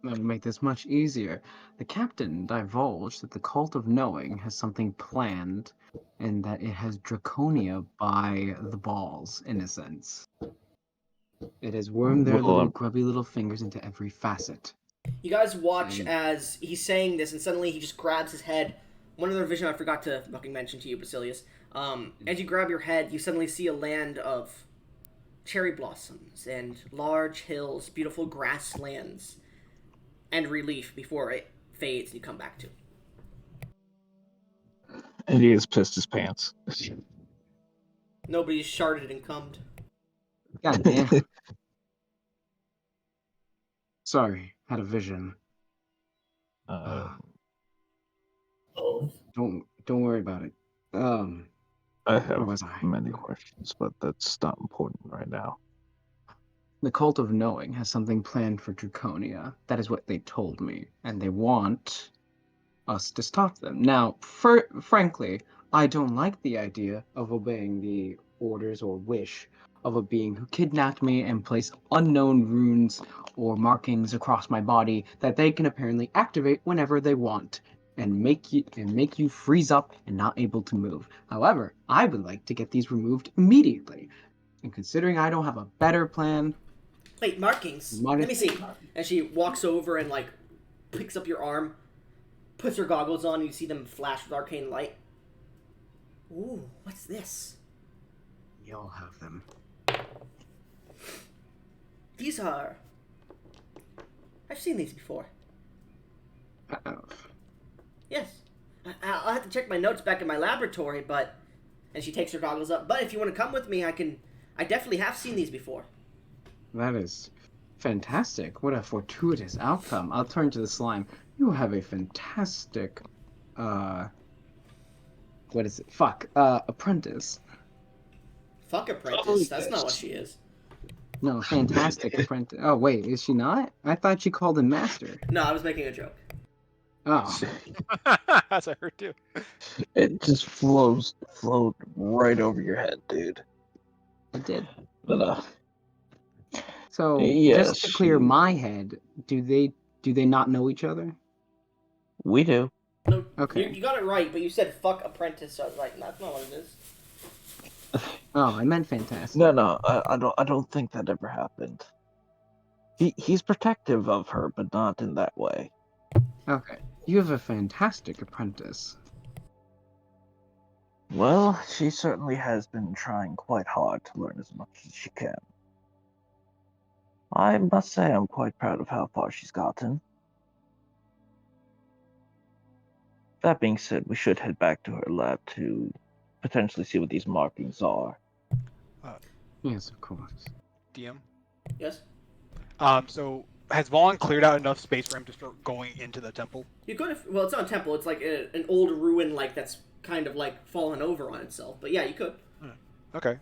That'll make this much easier. The captain divulged that the Cult of Knowing has something planned, and that it has Draconia by the balls, in a sense. It has wormed their
Well,
little grubby little fingers into every facet.
You guys watch as he's saying this, and suddenly he just grabs his head. One other vision I forgot to fucking mention to you, Basilius. As you grab your head, you suddenly see a land of cherry blossoms and large hills, beautiful grasslands, and relief before it fades and you come back to.
And he has pissed his pants.
Nobody's sharded and cummed.
God damn. Sorry, had a vision.
Oh.
Don't worry about it.
I
Where
have
was I?
many questions, but that's not important right now.
The Cult of Knowing has something planned for Draconia. That is what they told me, and they want us to stop them. Now, frankly, I don't like the idea of obeying the orders or wish of a being who kidnapped me and placed unknown runes or markings across my body that they can apparently activate whenever they want and make you freeze up and not able to move. However, I would like to get these removed immediately. And considering I don't have a better plan,
Wait, markings? Let me see. And she walks over and, like, picks up your arm, puts her goggles on, and you see them flash with arcane light. Ooh, what's this?
you'll have them.
These are... I've seen these before. Yes. I'll have to check my notes back in my laboratory, but... And she takes her goggles up. But if you want to come with me, I definitely have seen these before.
That is fantastic. What a fortuitous outcome. I'll turn to the slime. You have a fantastic, what is it? Apprentice.
Fuck apprentice. That's not what she is.
No, fantastic apprentice. Oh, wait, is she not? I thought she called him master.
No, I was making a joke.
Oh,
That's I heard too.
It just flowed right over your head, dude.
it did.
But
So,
yes,
just to clear my head, do they not know each other?
we do.
No,
Okay.
you got it right, but you said fuck apprentice, so I was like, that's not what it is.
Oh, I meant fantastic.
No, I don't think that ever happened. He's protective of her, but not in that way.
Okay. You have a fantastic apprentice.
Well, she certainly has been trying quite hard to learn as much as she can. I must say I'm quite proud of how far she's gotten. That being said, we should head back to her lab to potentially see what these markings are.
Yes, of course.
DM.
Yes?
So has Vaughn cleared out enough space for him to start going into the temple?
You could have... Well, it's not a temple. It's like an old ruin, like, that's kind of, like, fallen over on itself. But yeah, you could.
Okay.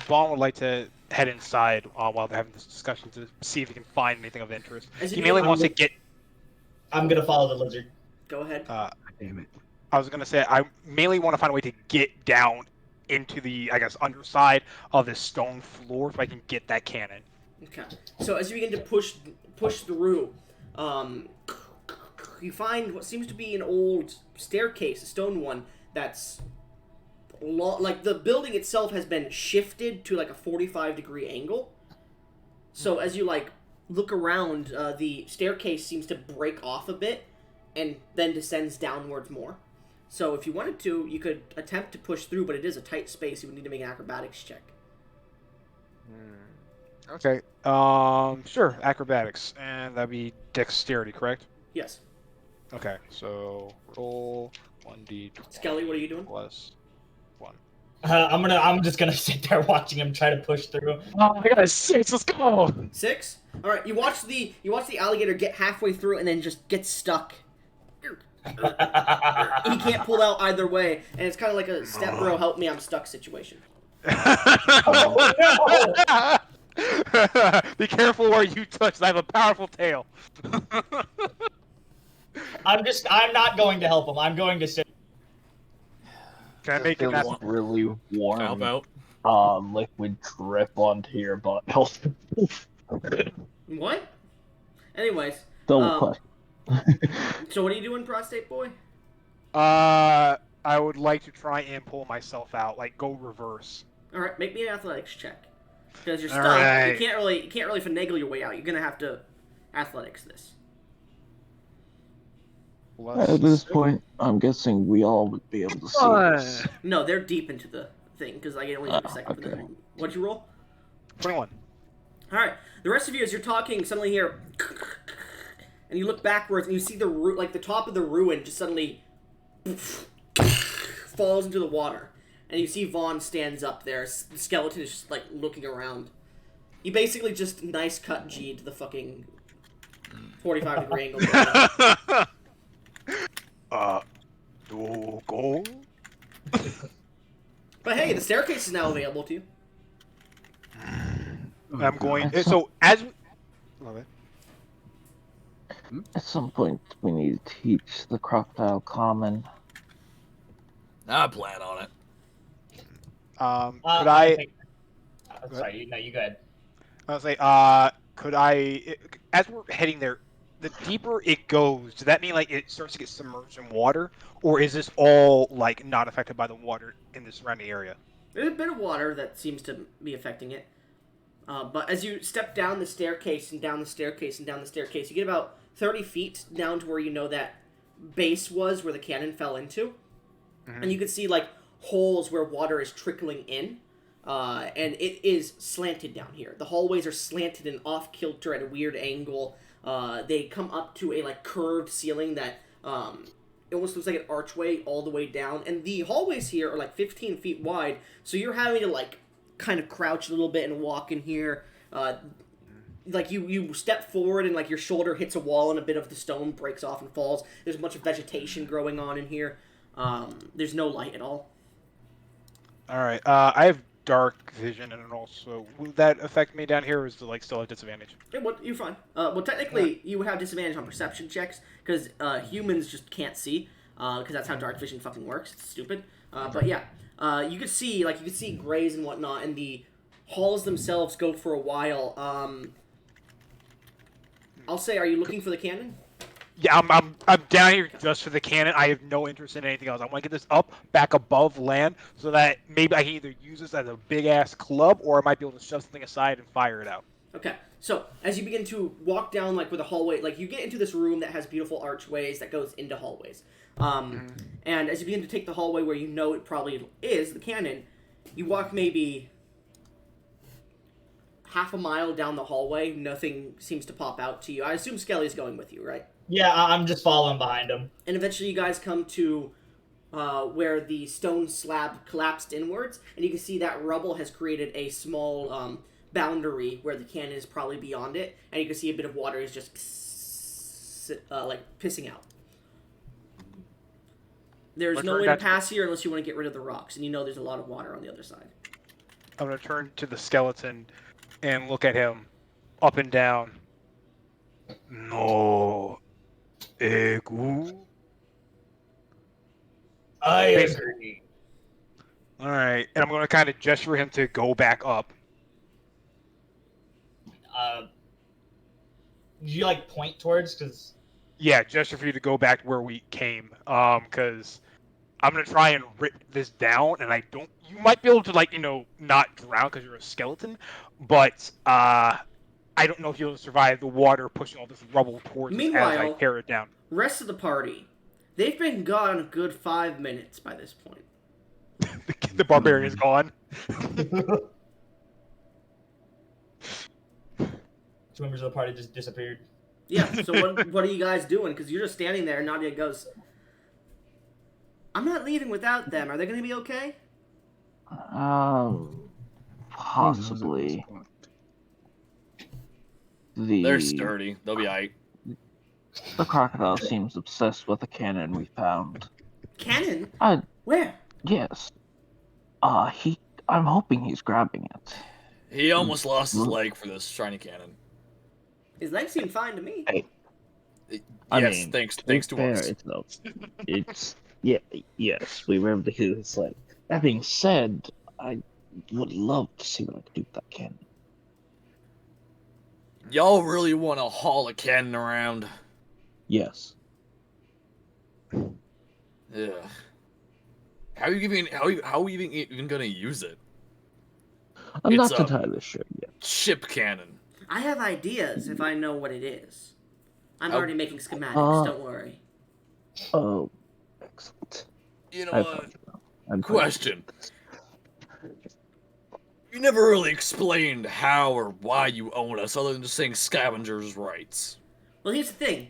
Vaughn would like to head inside while they're having this discussion to see if he can find anything of interest. He mainly wants to get...
I'm gonna follow the lizard.
Go ahead.
Damn it.
I was going to say, I mainly want to find a way to get down into the, I guess, underside of this stone floor so I can get that cannon.
Okay. So as you begin to push through, you find what seems to be an old staircase, a stone one, that's... like, the building itself has been shifted to, like, a 45-degree angle. So as you, like, look around, the staircase seems to break off a bit and then descends downwards more. So if you wanted to, you could attempt to push through, but it is a tight space. You would need to make an acrobatics check.
Okay. Sure. Acrobatics. And that'd be dexterity, correct?
Yes.
Okay. So roll 1d20
Skelly, what are you doing?
plus 1.
I'm just gonna sit there watching him try to push through.
Oh, I got a 6. Let's go.
6. All right, you watch the alligator get halfway through and then just get stuck. He can't pull out either way, and it's kind of like a step bro, help me, I'm stuck situation.
Oh no!
Be careful where you touch. I have a powerful tail.
I'm not going to help him. I'm going to sit.
Can I make
Feels
it?
really
How
warm.
about?
Liquid drip onto your butt.
What? Anyways,
Double question.
so what are you doing, prostate boy?
I would like to try and pull myself out, like go reverse.
All right, make me an athletics check. Because you're
All
stuck,
right.
you can't really finagle your way out. You're gonna have to athletics this.
At this point, I'm guessing we all would be able to see this.
No, they're deep into the thing because I only took a second for
okay.
them. What'd you roll?
21.
All right, the rest of you, as you're talking, suddenly hear, and you look backwards and you see the top of the ruin just suddenly falls into the water, and you see Vaughn stands up there. The skeleton is just like looking around. You basically just nice cut G to the fucking 45-degree angle.
Go.
But hey, the staircase is now available to you.
I'm going. So as. Okay.
At some point, we need to teach the crocodile common.
I plan on it.
Could I?
Sorry, no, you go ahead.
I was like, could I? As we're heading there, the deeper it goes, does that mean like it starts to get submerged in water, or is this all like not affected by the water in the surrounding area?
There's a bit of water that seems to be affecting it. But as you step down the staircase and down the staircase and down the staircase, you get about 30 feet down to where you know that base was where the cannon fell into. Mm-hmm. And you can see like holes where water is trickling in. And it is slanted down here. The hallways are slanted and off kilter at a weird angle. They come up to a like curved ceiling that it almost looks like an archway all the way down. And the hallways here are like 15 feet wide, so you're having to like kind of crouch a little bit and walk in here. Like you step forward and like your shoulder hits a wall and a bit of the stone breaks off and falls. There's a bunch of vegetation growing on in here. There's no light at all.
All right. I have dark vision, and also will that affect me down here, or is it like still a disadvantage?
Yeah, well, you're fine. Well, technically, you would have disadvantage on perception checks because humans just can't see. Because that's how dark vision fucking works. It's stupid. But yeah, you could see grays and whatnot, and the halls themselves go for a while. I'll say, are you looking for the cannon?
Yeah, I'm down here just for the cannon. I have no interest in anything else. I want to get this up, back above land, so that maybe I can either use this as a big-ass club, or I might be able to shove something aside and fire it out.
Okay, so as you begin to walk down, like, with a hallway, like, you get into this room that has beautiful archways that goes into hallways. And as you begin to take the hallway where you know it probably is, the cannon, you walk maybe half a mile down the hallway. Nothing seems to pop out to you. I assume Skelly's going with you, right?
Yeah, I'm just following behind him.
And eventually you guys come to where the stone slab collapsed inwards, and you can see that rubble has created a small boundary where the cannon is probably beyond it, and you can see a bit of water is just like pissing out. There's no way to pass here unless you want to get rid of the rocks, and you know there's a lot of water on the other side.
I'm going to turn to the skeleton and look at him up and down. No. Egu.
I agree.
Alright, and I'm going to kind of gesture him to go back up.
Did you like point towards? Because
yeah, gesture for you to go back where we came. Because I'm going to try and rip this down, and you might be able to, like, not drown because you're a skeleton, but, I don't know if you'll survive the water pushing all this rubble towards us as I tear it down.
Rest of the party, they've been gone a good 5 minutes by this point.
The barbarian's gone.
Two members of the party just disappeared.
Yeah, so what are you guys doing? Because you're just standing there, and Nadia goes, I'm not leaving without them. Are they going to be okay?
Who knows at this
Possibly.
point?
They're
The
sturdy. They'll be aight.
crocodile seems obsessed with the cannon we found.
Cannon?
Uh,
Where?
yes. I'm hoping he's grabbing it.
He almost lost his
Look.
leg for this shiny cannon.
His leg seemed fine to me.
Hey,
Yes,
I mean,
thanks
to be
to
fair,
us.
it's yeah, yes, we were able to hit his leg. That being said, I would love to see what I could do with that cannon.
Y'all really want to haul a cannon around?
Yes.
Yeah. How are you even gonna use it?
I'm
It's
not
a-
entirely sure yet.
Ship cannon.
I have ideas if I know what it is. I'm
How-
already making schematics, don't worry.
Oh, excellent.
You know
I
what?
found you. I'm
Question. You never really explained how or why you own us, other than just saying scavengers' rights.
Well, here's the thing.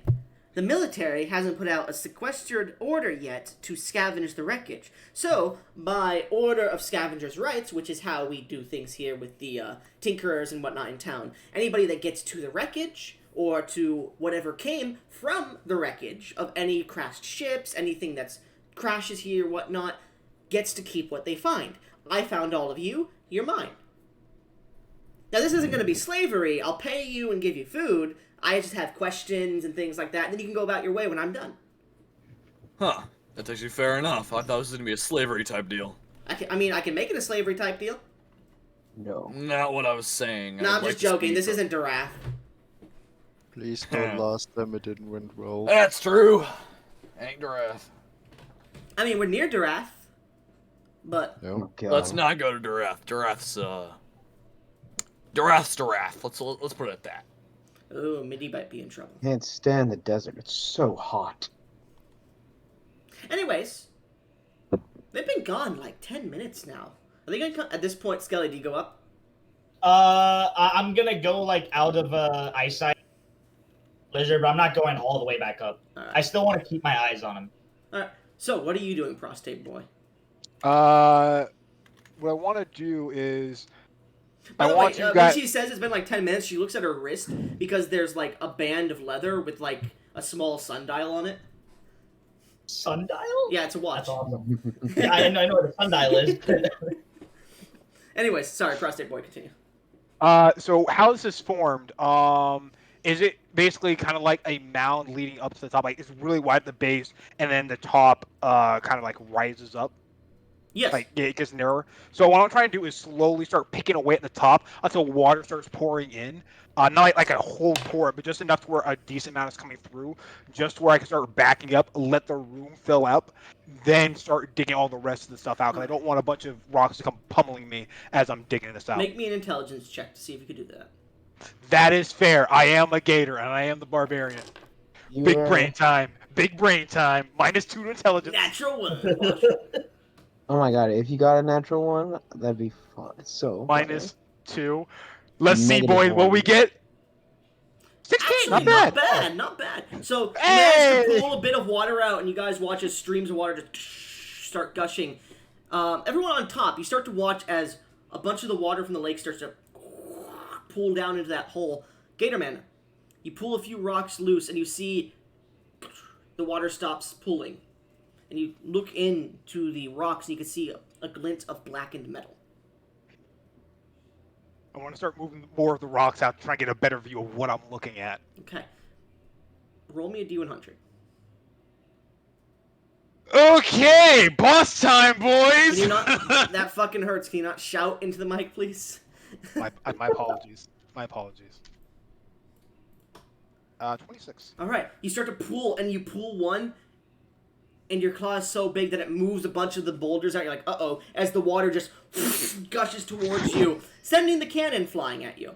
The military hasn't put out a sequestered order yet to scavenge the wreckage. So, by order of scavengers' rights, which is how we do things here with the tinkerers and whatnot in town, anybody that gets to the wreckage, or to whatever came from the wreckage of any crashed ships, anything that's crashes here, whatnot, gets to keep what they find. I found all of you, you're mine. Now, this isn't going to be slavery. I'll pay you and give you food. I just have questions and things like that, and then you can go about your way when I'm done.
Huh. That's actually fair enough. I thought it was gonna be a slavery type deal.
I can make it a slavery type deal.
No.
Not what I was saying.
No,
I'd
I'm
like
just
to
joking.
speak
This
for-
isn't Darath.
Please don't last them. It didn't went well.
That's true. Ain't Darath.
I mean, we're near Darath, but
No.
Oh, God.
Let's not go to Darath. Darath's Darath. Let's put it at that.
ooh, Mindy might be in trouble.
Can't stand the desert. It's so hot.
Anyways, they've been gone like 10 minutes now. Are they gonna come at this point? Skelly, do you go up?
I'm gonna go like out of eyesight, lizard, but I'm not going all the way back up.
All
I
right.
still want to keep my eyes on him.
All right. So, what are you doing, prostate boy?
What I want to do is
By
I
the
want
way,
to
when
guys.
she says it's been like 10 minutes, she looks at her wrist because there's like a band of leather with like a small sundial on it.
Sundial?
Yeah, it's a watch.
That's awesome. Yeah, I know what a sundial is.
Anyways, sorry, prostate boy, continue.
So how this is formed? Is it basically kind of like a mound leading up to the top? Like it's really wide at the base, and then the top kind of like rises up.
Yes.
Like it gets narrower. So what I'm trying to do is slowly start picking away at the top until water starts pouring in. Not like a whole pour, but just enough to where a decent amount is coming through, just where I can start backing up, let the room fill up, then start digging all the rest of the stuff out. Because I don't want a bunch of rocks to come pummeling me as I'm digging this out.
Make me an intelligence check to see if you could do that.
That is fair. I am a gator and I am the barbarian.
You
Big
are-
brain time. Big brain time. -2 to intelligence.
Natural one. Watch.
Oh my god, if you got a natural one, that'd be fun. So
-2. Let's see,
Negative
boys. What we
1.
get? 16.
Actually,
Not bad.
not bad. So you
Hey!
manage to pull a bit of water out, and you guys watch as streams of water just start gushing. Everyone on top, you start to watch as a bunch of the water from the lake starts to pull down into that hole. Gatorman, you pull a few rocks loose, and you see the water stops pulling. And you look into the rocks, and you can see a glint of blackened metal.
I want to start moving more of the rocks out to try and get a better view of what I'm looking at.
Okay. Roll me a D100.
Okay, boss time, boys.
Can you not? That fucking hurts. Can you not shout into the mic, please?
my apologies. My apologies. 26.
All right. You start to pull, and you pull one, and your claw is so big that it moves a bunch of the boulders out. You're like, uh-oh, as the water just gushes towards you, sending the cannon flying at you,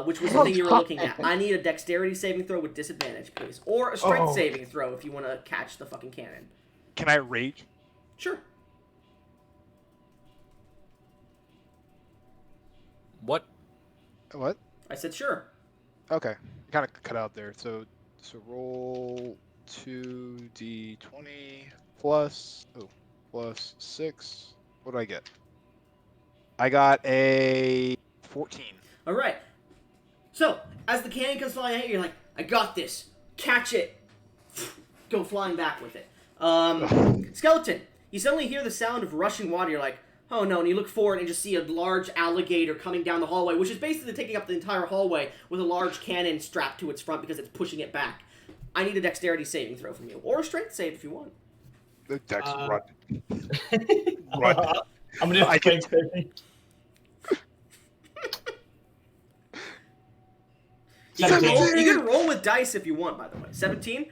which was the thing you were looking at. I need a dexterity saving throw with disadvantage, please. Or a strength saving throw if you want to catch the fucking cannon.
Can I rage?
Sure.
What?
What?
I said sure.
Okay. Kind of cut out there. So roll 2d20 plus 6. What do I get? I got a 14.
All right. So as the cannon comes flying at you, you're like, I got this. Catch it. Go flying back with it. Skeleton. You suddenly hear the sound of rushing water. You're like, oh no, and you look forward and just see a large alligator coming down the hallway, which is basically taking up the entire hallway with a large cannon strapped to its front because it's pushing it back. I need a dexterity saving throw from you, or a strength save if you want.
The Dex run.
I'm gonna do strength saving.
You can roll with dice if you want, by the way. 17?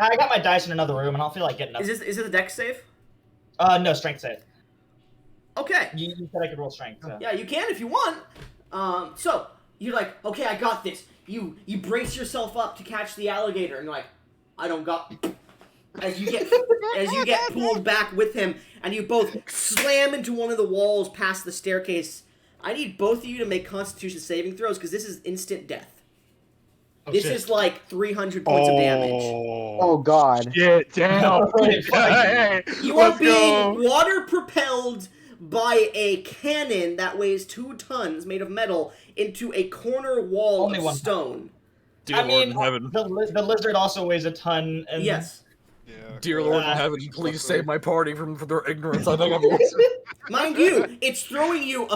I got my dice in another room, and I don't feel like getting up.
Is it a dex save?
No, strength save.
Okay.
You said I could roll strength. So.
Yeah, you can if you want. So you're like, okay, I got this. You brace yourself up to catch the alligator, and you're like, I don't got. As you get pulled back with him, and you both slam into one of the walls past the staircase. I need both of you to make Constitution saving throws because this is instant death.
Oh,
this
shit.
is like 300 points of damage.
Oh God.
Shit, damn.
You are being water propelled by a cannon that weighs 2 tons made of metal into a corner wall
Only
of
one
stone.
Dear
I
Lord
mean,
in heaven.
the lizard also weighs a ton. And
Yes.
Yeah.
Dear Lord in heaven, please save my party from their ignorance. I think I'm lost.
Mind you, it's throwing you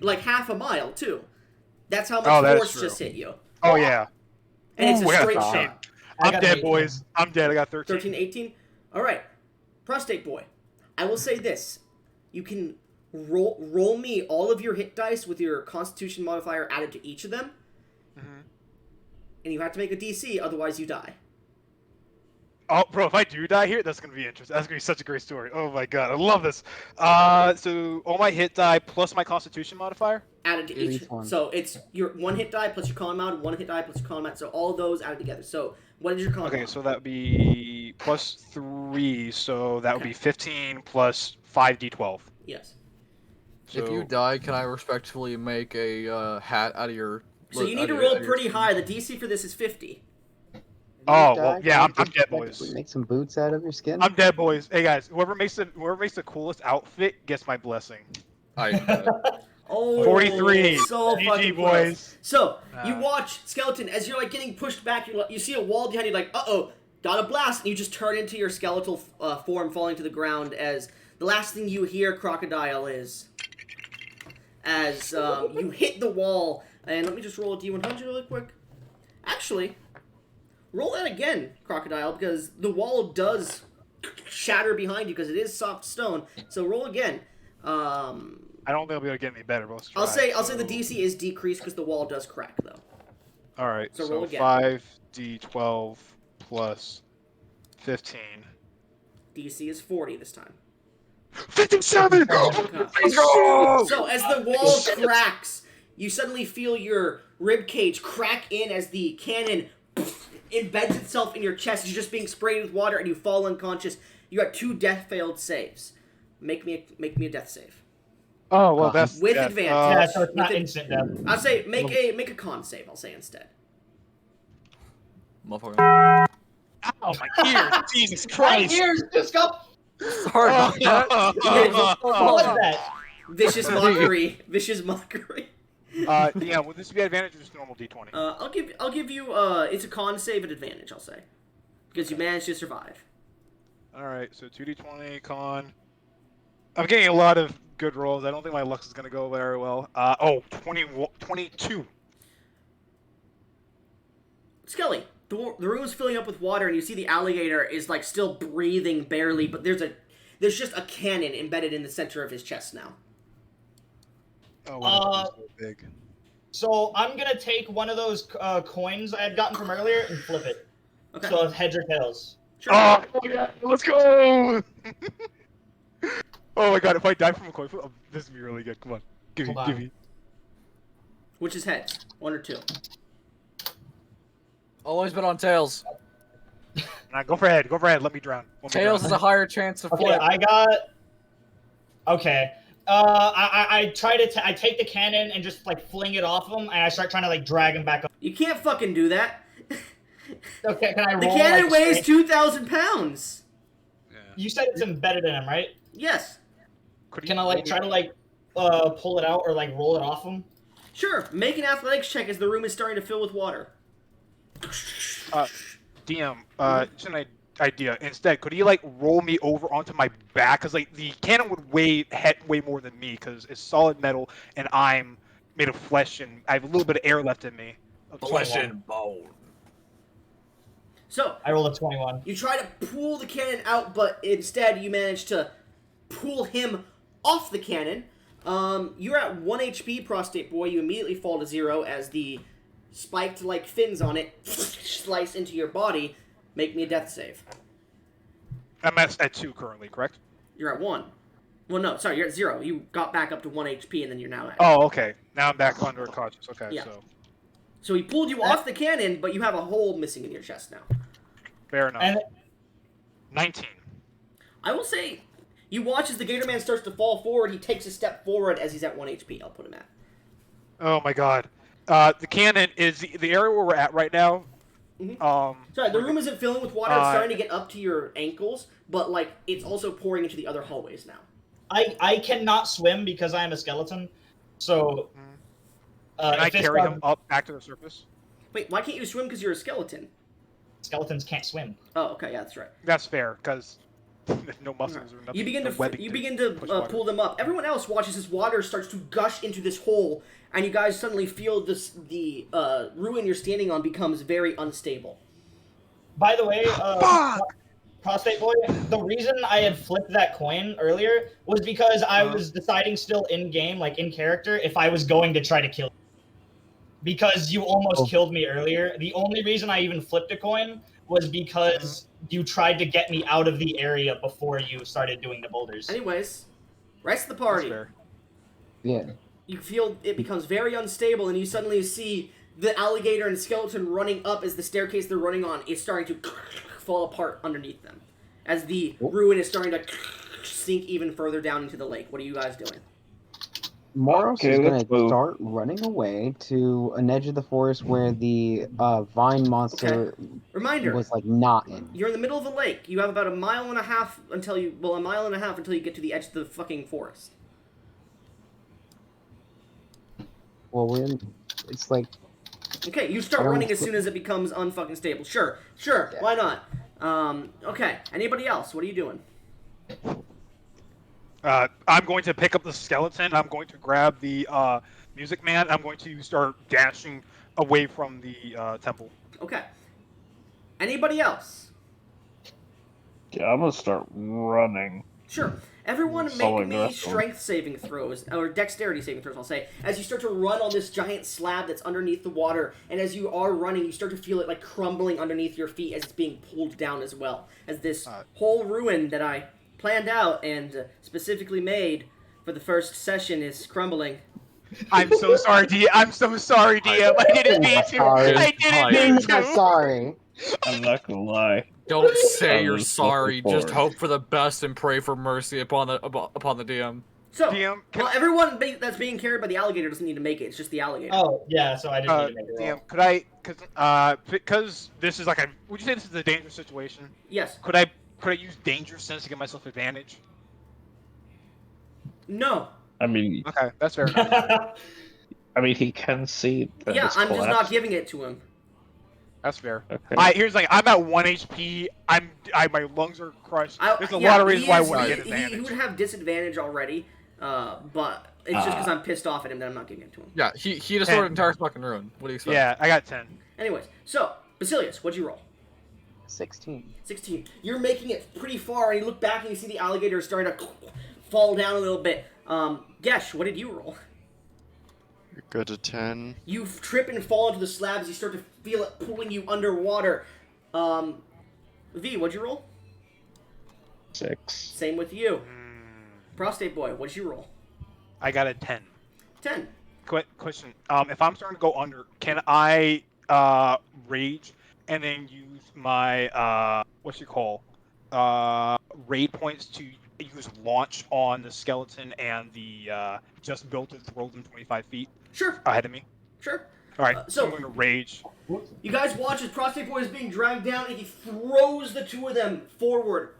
like half a mile too. That's how much
Oh, that is
force
true.
just hit you.
Oh, yeah.
And it's
Ooh,
a
I got
straight
a
shot.
13.
I
I'm
got
dead,
18.
boys. I'm dead. I got 13.
13, 18? Alright. Prostate boy. I will say this. You can roll me all of your hit dice with your Constitution modifier added to each of them.
Mhm.
And you have to make a DC, otherwise you die.
Oh, bro, if I do die here, that's going to be interesting. That's going to be such a great story. Oh my god, I love this. So all my hit die plus my Constitution modifier?
Added to each.
Each one.
So it's your 1 hit die plus your con mod, 1 hit die plus your con mod. So all of those added together. So what is your con
Okay,
mod?
so that would be plus 3, so that would be 15 plus 5d12.
Yes.
So,
If you die, can I respectfully make a hat out of your...
So you need
out
to
of
roll
your
pretty
skin?
high. The DC for this is 50.
Oh, well, yeah, I'm dead,
Like,
boys.
Make some boots out of your skin.
I'm dead, boys. Hey, guys, whoever makes the coolest outfit gets my blessing.
Oh,
43.
So
GG,
fucking
boys.
close. So you
Uh.
watch Skeleton as you're like getting pushed back. You see a wall behind you, like, uh-oh, got a blast, and you just turn into your skeletal form falling to the ground. As the last thing you hear, Crocodile, is as you hit the wall. And let me just roll a d100 really quick. Actually, roll that again, Crocodile, because the wall does shatter behind you because it is soft stone. So roll again.
I don't think I'll be able to get any better, but let's try.
I'll say the DC is decreased because the wall does crack though.
All right,
So
so,
roll again.
5d12 plus 15.
DC is 40 this time.
57!
Let's
go!
So as the wall cracks, you suddenly feel your rib cage crack in as the cannon embeds itself in your chest. You're just being sprayed with water and you fall unconscious. You got 2 death failed saves. Make me a death save.
Oh, well, that's...
With
yeah,
advantage.
Yeah, so it's not
With it-
instant death.
I'll say make a con save. I'll say instead.
Motherfucker.
Oh, my ears! Jesus
My
Christ!
ears just got.
Sorry about that.
What was that?
Vicious mockery. Vicious mockery.
Yeah, would this be advantage or just normal d20?
I'll give you it's a con save at advantage. I'll say because you managed to survive.
Alright, so 2d20, con... I'm getting a lot of good rolls. I don't think my luck is going to go very well. 22.
Skelly, the room is filling up with water, and you see the alligator is like still breathing barely, but there's just a cannon embedded in the center of his chest now.
Oh, wow, so big.
So I'm gonna take one of those coins I had gotten from earlier and flip it.
Okay.
So it's heads or tails.
Sure.
Oh, yeah, let's go! Oh my god, if I die from a coin flip, this would be really good. Come on. Give
Hold on.
me.
Which is heads? 1 or 2?
Always been on tails.
Nah, go for head, let me drown. Let me
Tails
drown.
is a higher chance of
Okay,
flip.
I got. Okay. I try to. I take the cannon and just like fling it off him, and I start trying to like drag him back up.
You can't fucking do that.
Okay, can I roll?
The cannon
like,
weighs
strength?
2,000 pounds.
You said it's embedded in him, right?
Yes.
Could
Can
you
I like
roll
try
me-
to like pull it out or like roll it off him?
Sure, make an athletics check as the room is starting to fill with water.
DM, it's an idea. Instead, could he like roll me over onto my back? Cause like the cannon would weigh way more than me, cause it's solid metal and I'm made of flesh and I have a little bit of air left in me.
Flesh and bone.
So
I rolled a 21.
you try to pull the cannon out, but instead you manage to pull him off the cannon. You're at 1 HP, Prostate Boy. You immediately fall to 0 as the spiked like fins on it slice into your body. Make me a death save.
I'm at 2 currently, correct?
You're at 1. Well, no, sorry, you're at 0. You got back up to 1 HP, and then you're now at...
Oh, okay. Now I'm back under conscious. Okay,
Yeah.
so
So he pulled you off the cannon, but you have a hole missing in your chest now.
fair enough.
And
19.
I will say, you watch as the Gator Man starts to fall forward. He takes a step forward as he's at 1 HP. I'll put him at.
Oh my god. The cannon is the area where we're at right now.
Sorry, the room isn't filling with water. It's starting to get up to your ankles, but like it's also pouring into the other hallways now.
I cannot swim because I am a skeleton. So
Can I carry him up back to the surface?
Wait, why can't you swim? Because you're a skeleton.
Skeletons can't swim.
Oh, okay, yeah, that's right.
That's fair, because no muscles or nothing.
You begin
no
to
webbing push water.
pull them up. Everyone else watches as water starts to gush into this hole, and you guys suddenly feel the ruin you're standing on becomes very unstable.
By the way, Prostate Boy, the reason I had flipped that coin earlier was because I was deciding still in game, like in character, if I was going to try to kill you. Because you almost killed me earlier. The only reason I even flipped a coin was because you tried to get me out of the area before you started doing the boulders.
Anyways, rest of the party.
Yeah.
You feel it becomes very unstable, and you suddenly see the alligator and skeleton running up as the staircase they're running on is starting to fall apart underneath them. As the ruin is starting to sink even further down into the lake. What are you guys doing?
Moros
Okay,
is going
let's
to
move.
start running away to an edge of the forest where the vine monster
Reminder,
was like not in.
you're in the middle of a lake. You have about a mile and a half until you get to the edge of the fucking forest.
Well, it's like
Okay, you start running as soon as it becomes unfucking stable. Sure,
Yeah.
why not? Okay, anybody else? What are you doing?
I'm going to pick up the skeleton. I'm going to grab the music man. I'm going to start dashing away from the temple.
Okay. Anybody else?
Yeah, I'm gonna start running.
Sure. Everyone
Following
make
the
me
rest of them.
strength saving throws, or dexterity saving throws, I'll say, as you start to run on this giant slab that's underneath the water, and as you are running, you start to feel it like crumbling underneath your feet as it's being pulled down as well. As this whole ruin that I planned out and specifically made for the first session is crumbling.
I'm so sorry, DM. I'm so sorry, DM. I didn't mean to. I didn't mean
I'm
to.
sorry.
I'm not gonna lie.
Don't say
I
you're
was
sorry.
looking
Just
forward.
hope for the best and pray for mercy upon the DM.
So,
DM,
well, everyone that's being carried by the alligator doesn't need to make it. It's just the alligator.
Oh, yeah, so I didn't need to make it roll.
DM, could I, because this is like a, would you say this is a dangerous situation?
Yes.
Could I use danger sense to give myself advantage?
No.
I mean,
Okay, that's fair enough.
he can see that
Yeah,
it's
I'm just not
collapsed.
giving it to him.
That's fair.
Okay.
Here's the thing. I'm at 1 HP. My lungs are crushed. There's a
Yeah,
lot of reasons why I
he
wouldn't
is-
get
he
advantage.
would have disadvantage already, but it's just because I'm pissed off at him that I'm not giving it to him.
Yeah, he destroyed an entire fucking ruin. What do you expect?
Yeah, I got 10.
Anyways, so, Basilius, what'd you roll?
16.
16. You're making it pretty far, and you look back and you see the alligator starting to fall down a little bit. Gesh, what did you roll?
Got a 10.
You trip and fall into the slabs. You start to feel it pulling you underwater. V, what'd you roll?
6.
Same with you. Prostate Boy, what'd you roll?
I got a 10.
10.
Question. If I'm starting to go under, can I rage and then use my raid points to use launch on the skeleton and the just built it, throw them 25 feet
Sure,
ahead of me?
sure.
All right,
So-
I'm going to rage.
You guys watch as Prostate Boy is being dragged down, and he throws the two of them forward.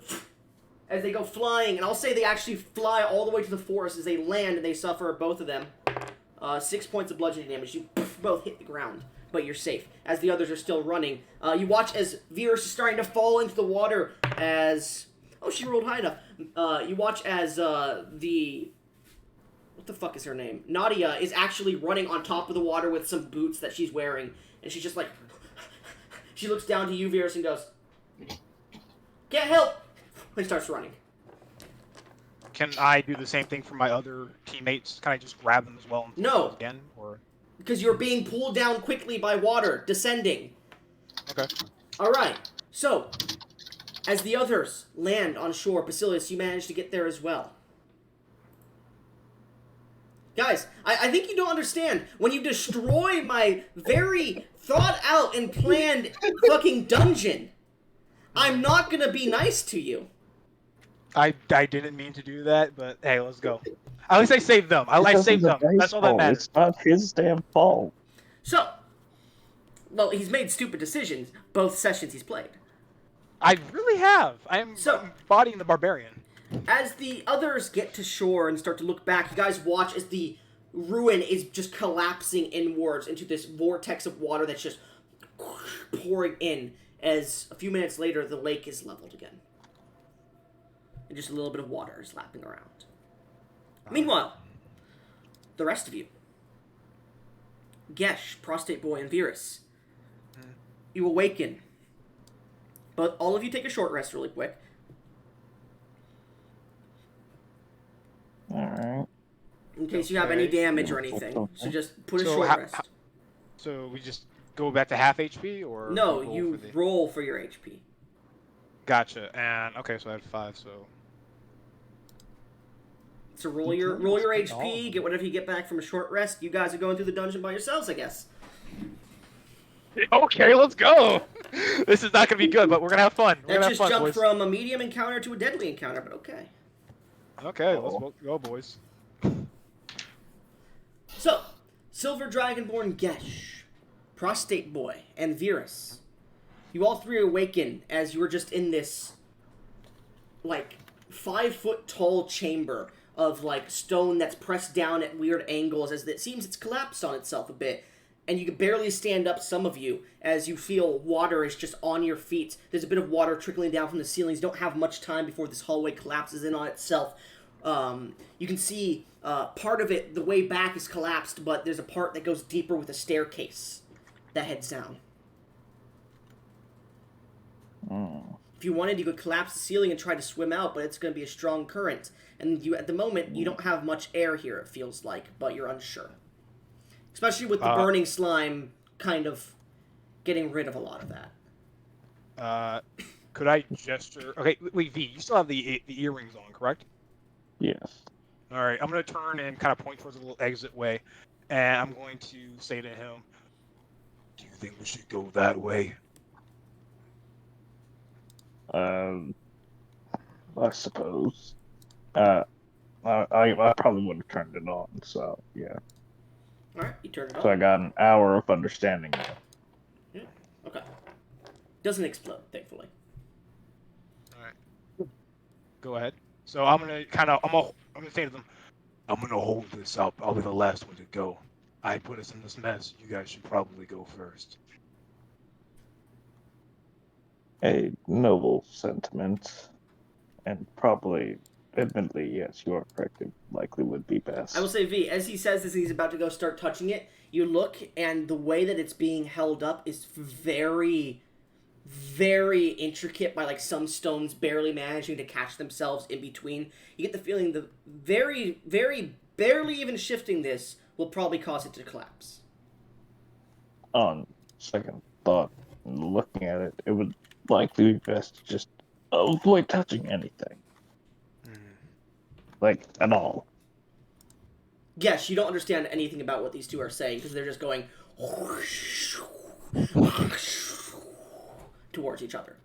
as they go flying, and I'll say they actually fly all the way to the forest as they land, and they suffer, both of them, 6 points of bludgeoning damage. You both hit the ground, but you're safe, as the others are still running. You watch as Virus is starting to fall into the water as... Oh, she rolled high enough. You watch as what the fuck is her name? Nadia is actually running on top of the water with some boots that she's wearing, and she's just like... She looks down to you, Virus, and goes, "Can't help!" And starts running.
Can I do the same thing for my other teammates? Can I just grab them as well and
No.
again? Or
Because you're being pulled down quickly by water, descending.
okay.
Alright, so, as the others land on shore, Basilius, you manage to get there as well. Guys, I think you don't understand. When you destroy my very thought out and planned fucking dungeon, I'm not gonna be nice to you.
I didn't mean to do that, but hey, let's go. At least I saved them. I saved them. That's all that matters.
It's not his damn fault.
So, well, he's made stupid decisions both sessions he's played.
I really have. I'm embodying the barbarian.
As the others get to shore and start to look back, you guys watch as the ruin is just collapsing inwards into this vortex of water that's just pouring in, as a few minutes later the lake is leveled again. And just a little bit of water is lapping around. Meanwhile, the rest of you, Gesh, Prostate Boy, and Virus, you awaken. But all of you take a short rest really quick.
Alright.
In case you have any damage or anything. So just put a short rest.
So we just go back to half HP, or
no, you roll for your HP.
Gotcha. And okay, so I had 5.
So roll your HP, get whatever you get back from a short rest. You guys are going through the dungeon by yourselves, I guess.
Okay, let's go. This is not gonna be good, but we're gonna have fun.
That just jumped from a medium encounter to a deadly encounter, but okay.
Okay, let's go, boys.
So, Silver Dragonborn Gesh, Prostate Boy, and Virus. You all three awaken as you were just in this, like, 5-foot tall chamber of, like, stone that's pressed down at weird angles as it seems it's collapsed on itself a bit. And you can barely stand up, some of you, as you feel water is just on your feet. There's a bit of water trickling down from the ceilings. You don't have much time before this hallway collapses in on itself. You can see part of it, the way back is collapsed, but there's a part that goes deeper with a staircase that heads down. If you wanted, you could collapse the ceiling and try to swim out, but it's going to be a strong current. And you, at the moment, you don't have much air here, it feels like, but you're unsure. Especially with the burning slime kind of getting rid of a lot of that.
Could I gesture? Okay, wait, V, you still have the earrings on, correct?
Yes.
All right, I'm going to turn and kind of point towards a little exit way, and I'm going to say to him, "Do you think we should go that way?"
I suppose. I probably would have turned it on, so yeah.
Alright, you turn it on.
So I got an hour of understanding it.
Yeah, okay. Doesn't explode, thankfully.
Alright. Go ahead. So I'm gonna I'm gonna say to them, "I'm gonna hold this up. I'll be the last one to go. I put us in this mess. You guys should probably go first."
A noble sentiment, and probably, admittedly, yes, you are correct. It likely would be best.
I will say, V, as he says this, he's about to go start touching it. You look, and the way that it's being held up is very, very intricate by, like, some stones barely managing to catch themselves in between. You get the feeling that very, very barely even shifting this will probably cause it to collapse.
On second thought, looking at it, it would likely be best to just avoid touching anything. Like, at all.
Yes, you don't understand anything about what these two are saying, because they're just going towards each other.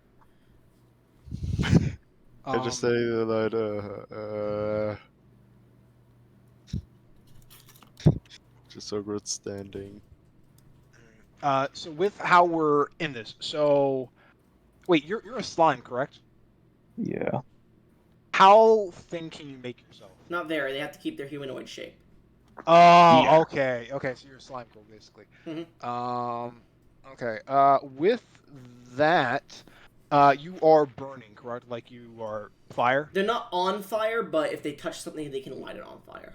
I just say that just so good standing.
So with how we're in this, so wait, you're a slime, correct?
Yeah.
How thin can you make yourself?
Not very. They have to keep their humanoid shape.
Oh,
Yeah.
okay. Okay, so you're a slime girl, basically.
Mhm.
Okay. With that, you are burning, correct? Like you are fire?
They're not on fire, but if they touch something, they can light it on fire.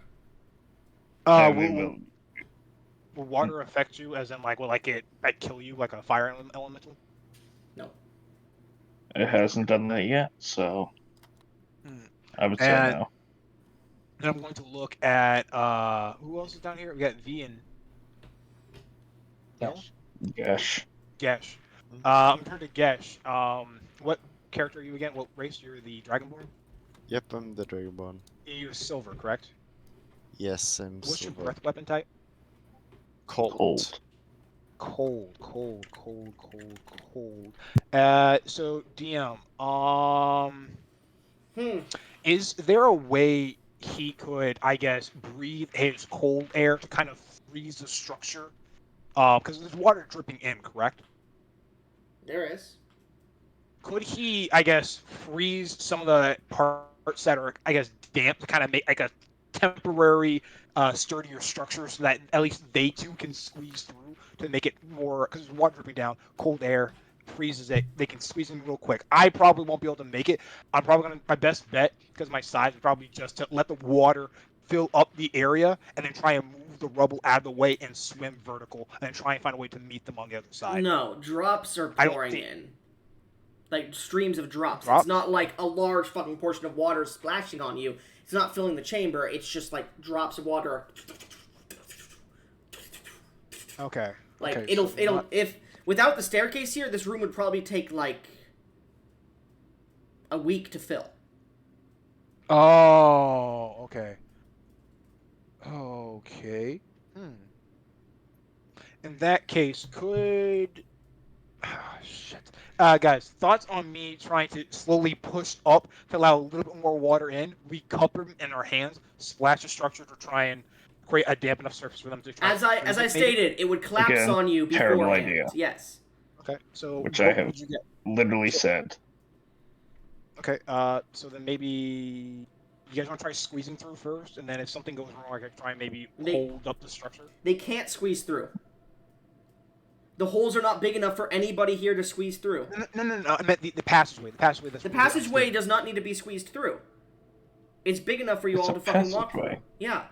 Uh,
we
will, will water affect you, as in, like, will, like, it, like, kill you, like a fire elemental?
No.
It hasn't done that yet, so
Hmm.
I would say
And
no.
then I'm going to look at, who else is down here? We got V and L?
Yes.
Gosh.
Gesh.
Hmm?
I'm turning to Gesh. What character are you again? What race? You're the Dragonborn?
Yep, I'm the Dragonborn.
You use silver, correct?
Yes, I'm
What's your
silver.
breath weapon type?
Cold.
Cold. So DM,
Hmm.
is there a way he could, I guess, breathe his cold air to kind of freeze the structure? Because there's water dripping in, correct?
There is.
Could he, I guess, freeze some of the parts that are, I guess, damp to kind of make like a temporary, sturdier structure so that at least they too can squeeze through to make it more, because there's water dripping down, cold air freezes it. They can squeeze in real quick. I probably won't be able to make it. I'm probably gonna, my best bet, because my size is probably just to let the water fill up the area and then try and move the rubble out of the way and swim vertical and then try and find a way to meet them on the other side.
No, drops are
I don't
pouring
think
in. Like streams of drops. It's
drops.
not like a large fucking portion of water splashing on you. It's not filling the chamber. It's just like drops of water.
Okay.
Like
okay,
it'll
so
it'll
not-
if without the staircase here, this room would probably take like a week to fill.
Oh, okay. Okay. In that case, could shit. Guys, thoughts on me trying to slowly push up to allow a little bit more water in? We cup them in our hands, splash the structure to try and create a damp enough surface for them to try.
As I
freeze it, maybe?
stated, it would collapse
Again,
on you
terrible
beforehand.
idea.
Yes.
Okay. So
Which I
what
have
would you get?
literally said.
Okay. So then maybe you guys want to try squeezing through first, and then if something goes wrong, I can try and maybe hold up the structure.
They can't squeeze through. The holes are not big enough for anybody here to squeeze through.
No. I meant the passageway. The passageway. That's
The
really
passageway
unstable.
does not need to be squeezed through. It's big enough for you
It's
all
a
to fucking walk
passageway.
through. Yeah.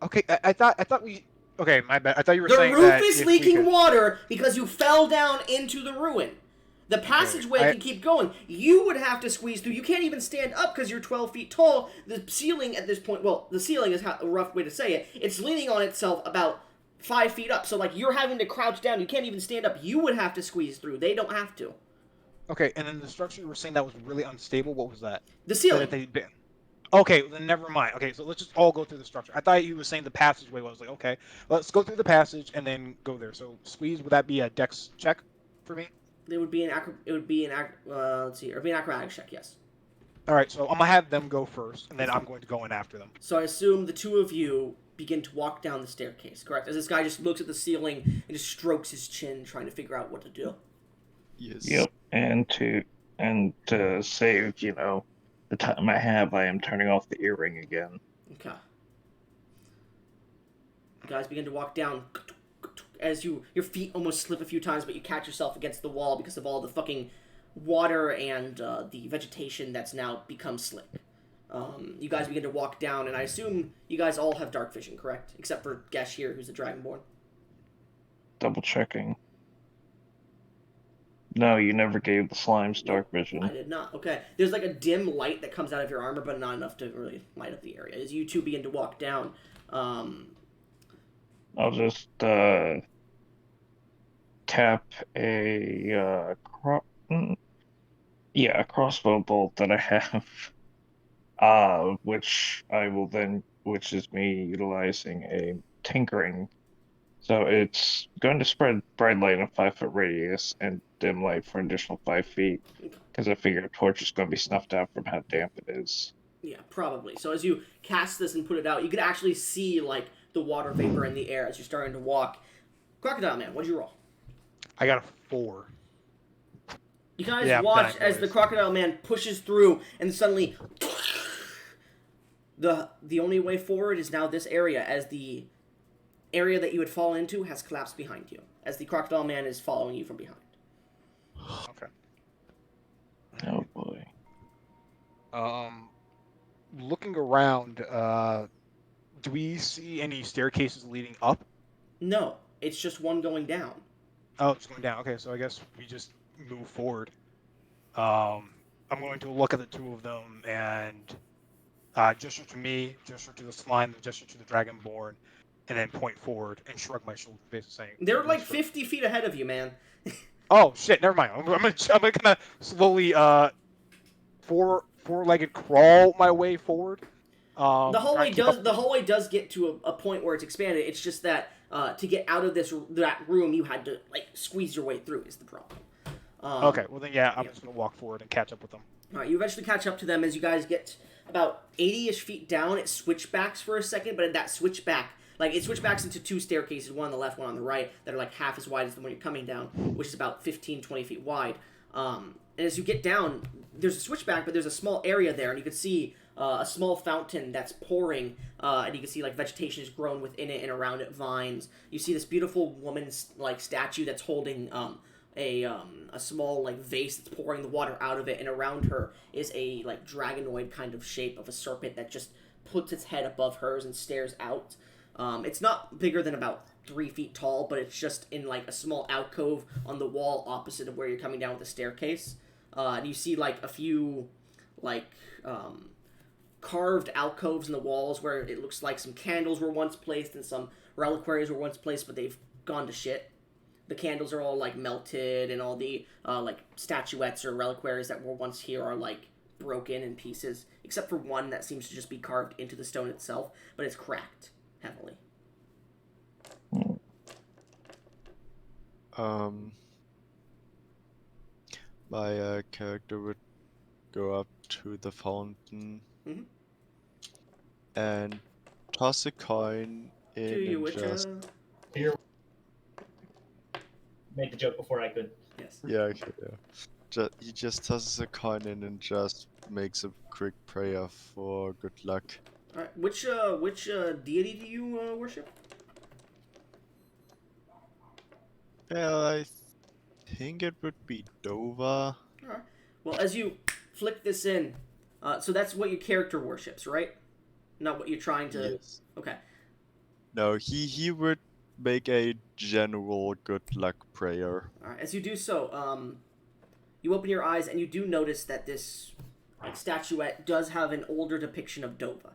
Okay, I thought we. Okay, my bad. I thought you were
The
saying
roof
that
is
if we
leaking
could-
water because you fell down into the ruin. The passageway
I-
can keep going. You would have to squeeze through. You can't even stand up because you're 12 feet tall. The ceiling at this point, well, the ceiling is a rough way to say it. It's leaning on itself about 5 feet up. So, like, you're having to crouch down. You can't even stand up. You would have to squeeze through. They don't have to.
Okay, and then the structure you were saying that was really unstable. What was that?
The ceiling.
Okay, then never mind. Okay, so let's just all go through the structure. I thought you were saying the passageway. I was like, okay, let's go through the passage and then go there. So squeeze. Would that be a dex check for me?
It would be an let's see. It would be an acrobatics check, yes.
All right, so I'm gonna have them go first, and then I'm going to go in after them.
So I assume the two of you begin to walk down the staircase, correct? As this guy just looks at the ceiling and just strokes his chin, trying to figure out what to do.
Yes.
Yep. And to save, the time I have, I am turning off the earring again.
Okay. You guys begin to walk down as your feet almost slip a few times, but you catch yourself against the wall because of all the fucking water and the vegetation that's now become slick. You guys begin to walk down, and I assume you guys all have dark vision, correct? Except for Gesh here, who's a Dragonborn.
Double checking. No, you never gave the slimes dark
I
vision.
did not. Okay. There's like a dim light that comes out of your armor, but not enough to really light up the area. As you two begin to walk down,
I'll just tap a a crossbow bolt that I have, which is me utilizing a tinkering. So it's going to spread bright light in a 5-foot radius and dim light for an additional 5 feet, because I figure a torch is going to be snuffed out from how damp it is.
yeah, probably. So as you cast this and put it out, you can actually see like the water vapor in the air as you're starting to walk. Crocodile Man, what'd you roll?
I got a 4.
You guys
Yeah, I'm
watch
dying,
as the
boys.
Crocodile Man pushes through and suddenly The only way forward is now this area, as the area that you would fall into has collapsed behind you, as the crocodile man is following you from behind.
Okay.
Oh boy.
Looking around, do we see any staircases leading up?
No, it's just one going down.
Oh, it's going down. Okay, so I guess we just move forward. I'm going to look at the two of them and gesture to me, gesture to the slime, gesture to the dragonborn, and then point forward and shrug my shoulders, basically saying.
They're like 50 feet ahead of you, man.
Oh shit! Never mind. I'm gonna kind of slowly four-legged crawl my way forward.
The hallway
Up...
does get to a point where it's expanded. It's just that to get out of that room, you had to like squeeze your way through. Is the problem?
Okay, well then I'm just gonna walk forward and catch up with them.
All right, you eventually catch up to them as you guys get about 80-ish feet down. It switchbacks for a second, but in that switchback, like it switchbacks into two staircases, one on the left, one on the right, that are like half as wide as the one you're coming down, which is about 15, 20 feet wide. And as you get down, there's a switchback, but there's a small area there, and you can see a small fountain that's pouring, and you can see like vegetation is grown within it and around it, vines. You see this beautiful woman's like statue that's holding a small like vase that's pouring the water out of it, and around her is a like dragonoid kind of shape of a serpent that just puts its head above hers and stares out. It's not bigger than about 3 feet tall, but it's just in like a small alcove on the wall opposite of where you're coming down with the staircase. And you see like a few like carved alcoves in the walls where it looks like some candles were once placed and some reliquaries were once placed, but they've gone to shit. The candles are all like melted, and all the like statuettes or reliquaries that were once here are like broken in pieces, except for one that seems to just be carved into the stone itself, but it's cracked heavily.
My character would go up to the fountain and toss a coin in.
Do you,
and just...
Made the joke before I could.
Yes.
Yeah, okay, yeah. He just tosses a coin in and just makes a quick prayer for good luck.
All right. Which deity do you worship?
Well, I think it would be Dova.
All right. Well, as you flick this in, so that's what your character worships, right? Not what you're trying to.
Yes.
Okay.
No, he would make a general good luck prayer.
All right. As you do so, you open your eyes and you do notice that this like statuette does have an older depiction of Dova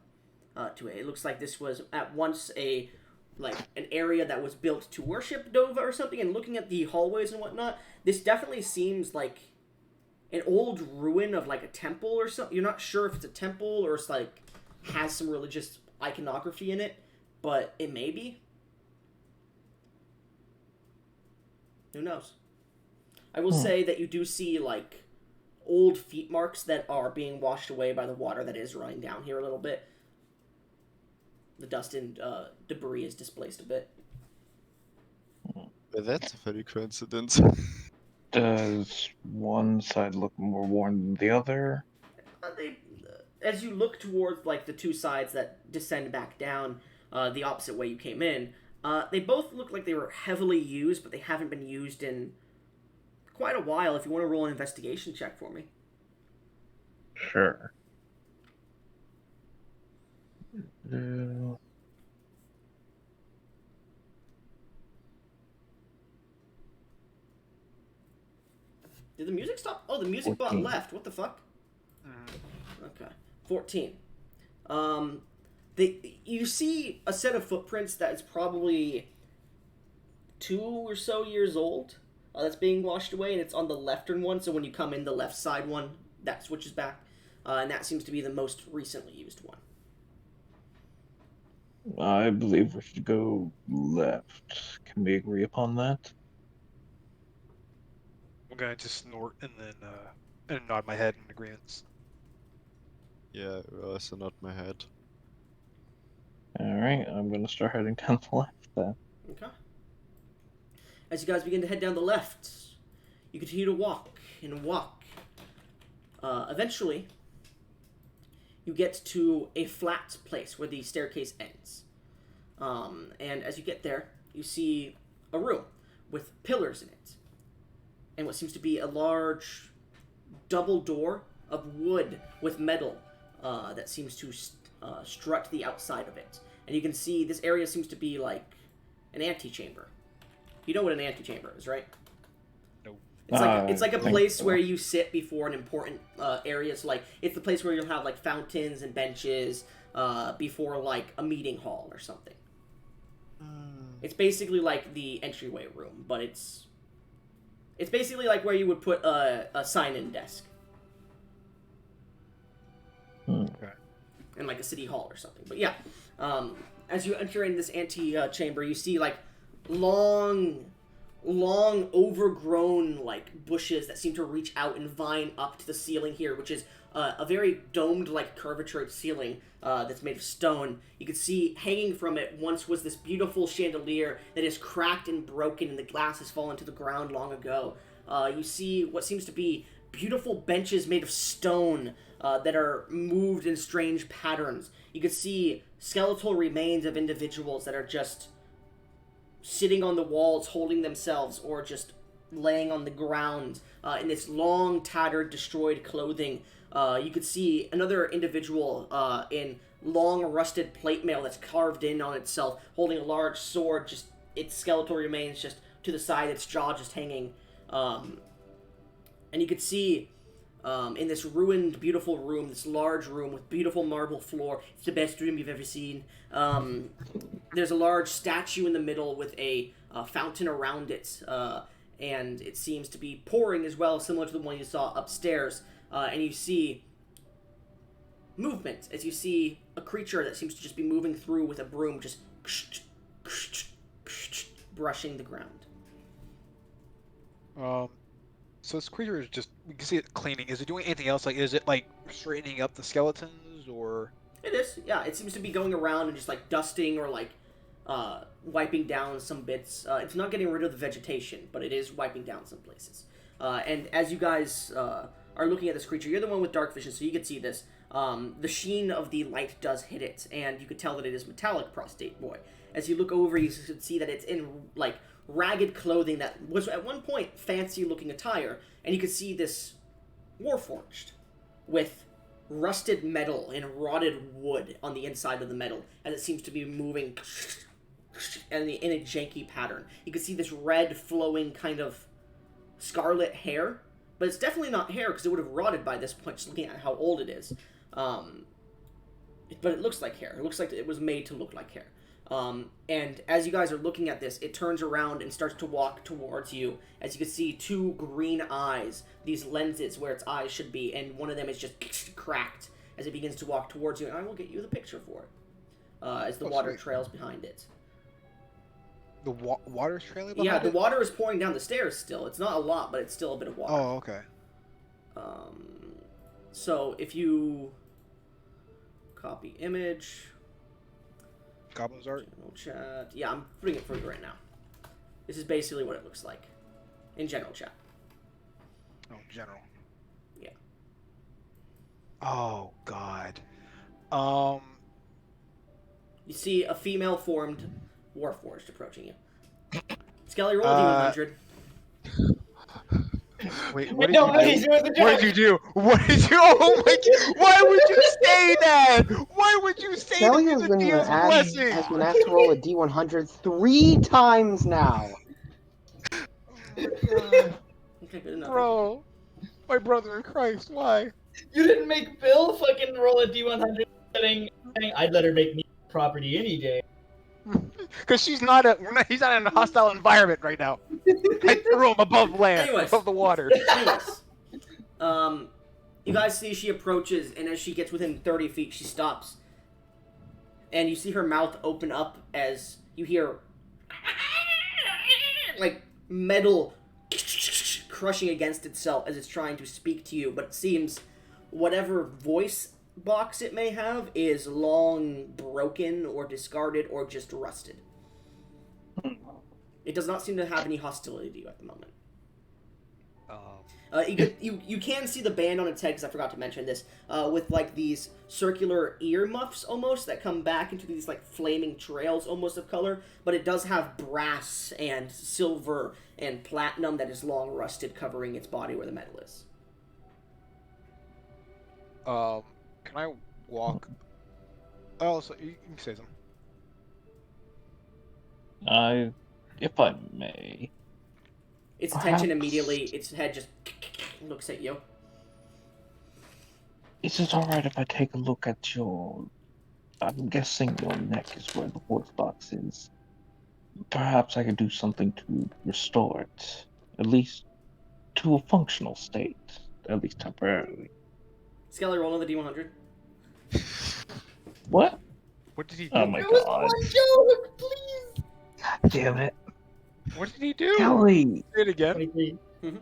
to it. It looks like this was at once an area that was built to worship Dova or something. And looking at the hallways and whatnot, this definitely seems like an old ruin of like a temple or something. You're not sure if it's a temple or it's like has some religious iconography in it, but it may be. Who knows? I will say that you do see like old feet marks that are being washed away by the water that is running down here a little bit. The dust and debris is displaced a bit.
Well, that's a funny coincidence.
Does one side look more worn than the other?
As you look towards like the two sides that descend back down the opposite way you came in, they both look like they were heavily used, but they haven't been used in quite a while. If you want to roll an investigation check for me.
Sure. Did
the music stop? Oh, the music button left. What the fuck? Okay. 14. You see a set of footprints that is probably 2 or so years old. That's being washed away, and it's on the leftern one. So when you come in, the left side one that switches back, and that seems to be the most recently used one.
I believe we should go left. Can we agree upon that?
I'm gonna just snort and then nod my head in agreement.
Yeah, also not my head.
Alright, I'm gonna start heading down the left then.
Okay. As you guys begin to head down the left, you continue to walk and walk. Eventually, you get to a flat place where the staircase ends. And as you get there, you see a room with pillars in it, and what seems to be a large double door of wood with metal that seems to strut the outside of it. And you can see this area seems to be like an antechamber. You know what an antechamber is, right?
No.
It's like a place where you sit before an important area. So like it's the place where you'll have like fountains and benches before like a meeting hall or something. It's basically like the entryway room, but it's basically like where you would put a sign-in desk.
Okay.
In like a city hall or something. But yeah, as you enter in this ante-chamber, you see like long overgrown like bushes that seem to reach out and vine up to the ceiling here, which is a very domed like curvatured ceiling that's made of stone. You can see hanging from it once was this beautiful chandelier that is cracked and broken, and the glass has fallen to the ground long ago. You see what seems to be beautiful benches made of stone that are moved in strange patterns. You can see skeletal remains of individuals that are just sitting on the walls holding themselves, or just laying on the ground in this long, tattered, destroyed clothing. You could see another individual in long, rusted plate mail that's carved in on itself, holding a large sword, just its skeletal remains just to the side, its jaw just hanging. And you could see in this ruined, beautiful room, this large room with beautiful marble floor. It's the best room you've ever seen. There's a large statue in the middle with a fountain around it, and it seems to be pouring as well, similar to the one you saw upstairs. And you see movement as you see a creature that seems to just be moving through with a broom, just brushing the ground.
So this creature is just, we can see it cleaning. Is it doing anything else? Like, is it like straightening up the skeletons, or?
It is, yeah. It seems to be going around and just like dusting or like wiping down some bits. It's not getting rid of the vegetation, but it is wiping down some places. And as you guys are looking at this creature, you're the one with dark vision, so you can see this. The sheen of the light does hit it, and you could tell that it is metallic, prostate boy. As you look over, you can see that it's in like ragged clothing that was at one point fancy-looking attire, and you could see this warforged with rusted metal and rotted wood on the inside of the metal, as it seems to be moving in a janky pattern. You can see this red, flowing kind of scarlet hair, but it's definitely not hair because it would have rotted by this point, just looking at how old it is. But it looks like hair. It looks like it was made to look like hair. And as you guys are looking at this, it turns around and starts to walk towards you. As you can see, two green eyes, these lenses where its eyes should be, and one of them is just cracked as it begins to walk towards you. And I will get you the picture for it, as the water trails behind it.
The water's trailing behind
Yeah, the
it?
water is pouring down the stairs still. It's not a lot, but it's still a bit of water.
Oh, okay.
So if you copy image...
Goblin's art?
General chat. Yeah, I'm putting it for you right now. This is basically what it looks like in general chat.
Oh, general.
Yeah.
Oh, God.
You see a female-formed warforged approaching you. Skelly, roll a D100.
Wait, what did
No,
you
he's
do?
doing the
What
joke.
did you do? What did you? Oh my God! Why would you say that? Why would you say
Shelly
that
has
to
been
Thea's
asked to roll a D100 3 times now.
Oh my God.
Okay, good enough.
Bro, my brother in Christ, why?
You didn't make Bill fucking roll a D100 saying I'd let her make me property any day.
Because he's not in a hostile environment right now. I threw him above land,
Anyways.
above the water.
Anyways, you guys see she approaches, and as she gets within 30 feet, she stops. And you see her mouth open up as you hear like metal crushing against itself as it's trying to speak to you, but it seems whatever voice box it may have is long broken or discarded or just rusted. It does not seem to have any hostility to you at the moment. You can see the band on its head, because I forgot to mention this, with like these circular ear muffs almost that come back into these like flaming trails almost of color, but it does have brass and silver and platinum that is long rusted covering its body where the metal is.
Can I walk? Oh, so you can say something.
If I may.
Its attention
Perhaps-
immediately, its head just looks at you.
Is it alright if I take a look at your... I'm guessing your neck is where the horse box is. Perhaps I could do something to restore it, at least to a functional state, at least temporarily.
Skelly, roll on the D100.
What?
What did he do?
Oh my
It was
god.
one joke, please.
God damn it.
What did he do?
Kelly!
Say it again.
23.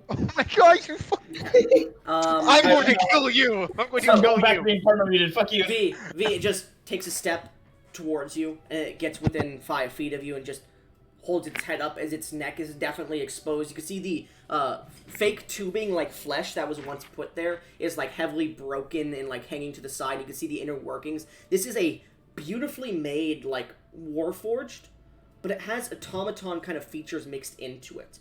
Oh my god, you fucking... I'm going to kill you! I'm going to
I'm
kill
going back to
you!
being partner muted. Fuck you.
V, it just takes a step towards you, and it gets within 5 feet of you and just holds its head up as its neck is definitely exposed. You can see the fake tubing, like flesh that was once put there, is like heavily broken and like hanging to the side. You can see the inner workings. This is a beautifully made, like, warforged, but it has automaton kind of features mixed into it.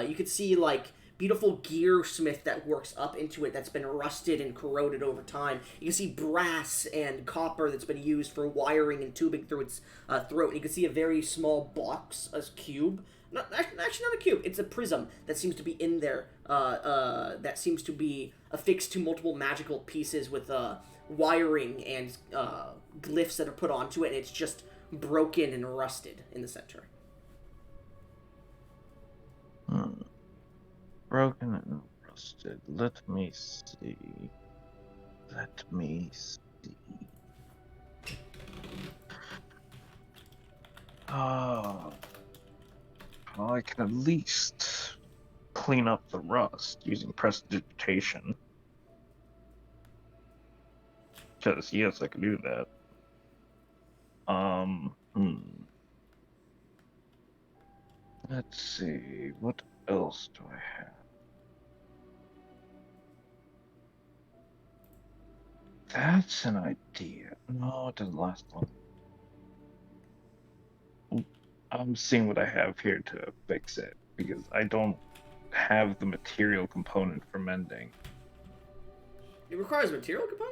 You could see, like, beautiful gearsmith that works up into it that's been rusted and corroded over time. You can see brass and copper that's been used for wiring and tubing through its throat. And you can see a very small box, a cube. Actually not a cube, it's a prism that seems to be in there, that seems to be affixed to multiple magical pieces with wiring and glyphs that are put onto it, and it's just broken and rusted in the center.
Broken and rusted. Let me see. Let me see. I can at least clean up the rust using prestidigitation. Because, yes, I can do that. Let's see, what else do I have? That's an idea. No, it doesn't last long. I'm seeing what I have here to fix it, because I don't have the material component for mending.
It requires a material component?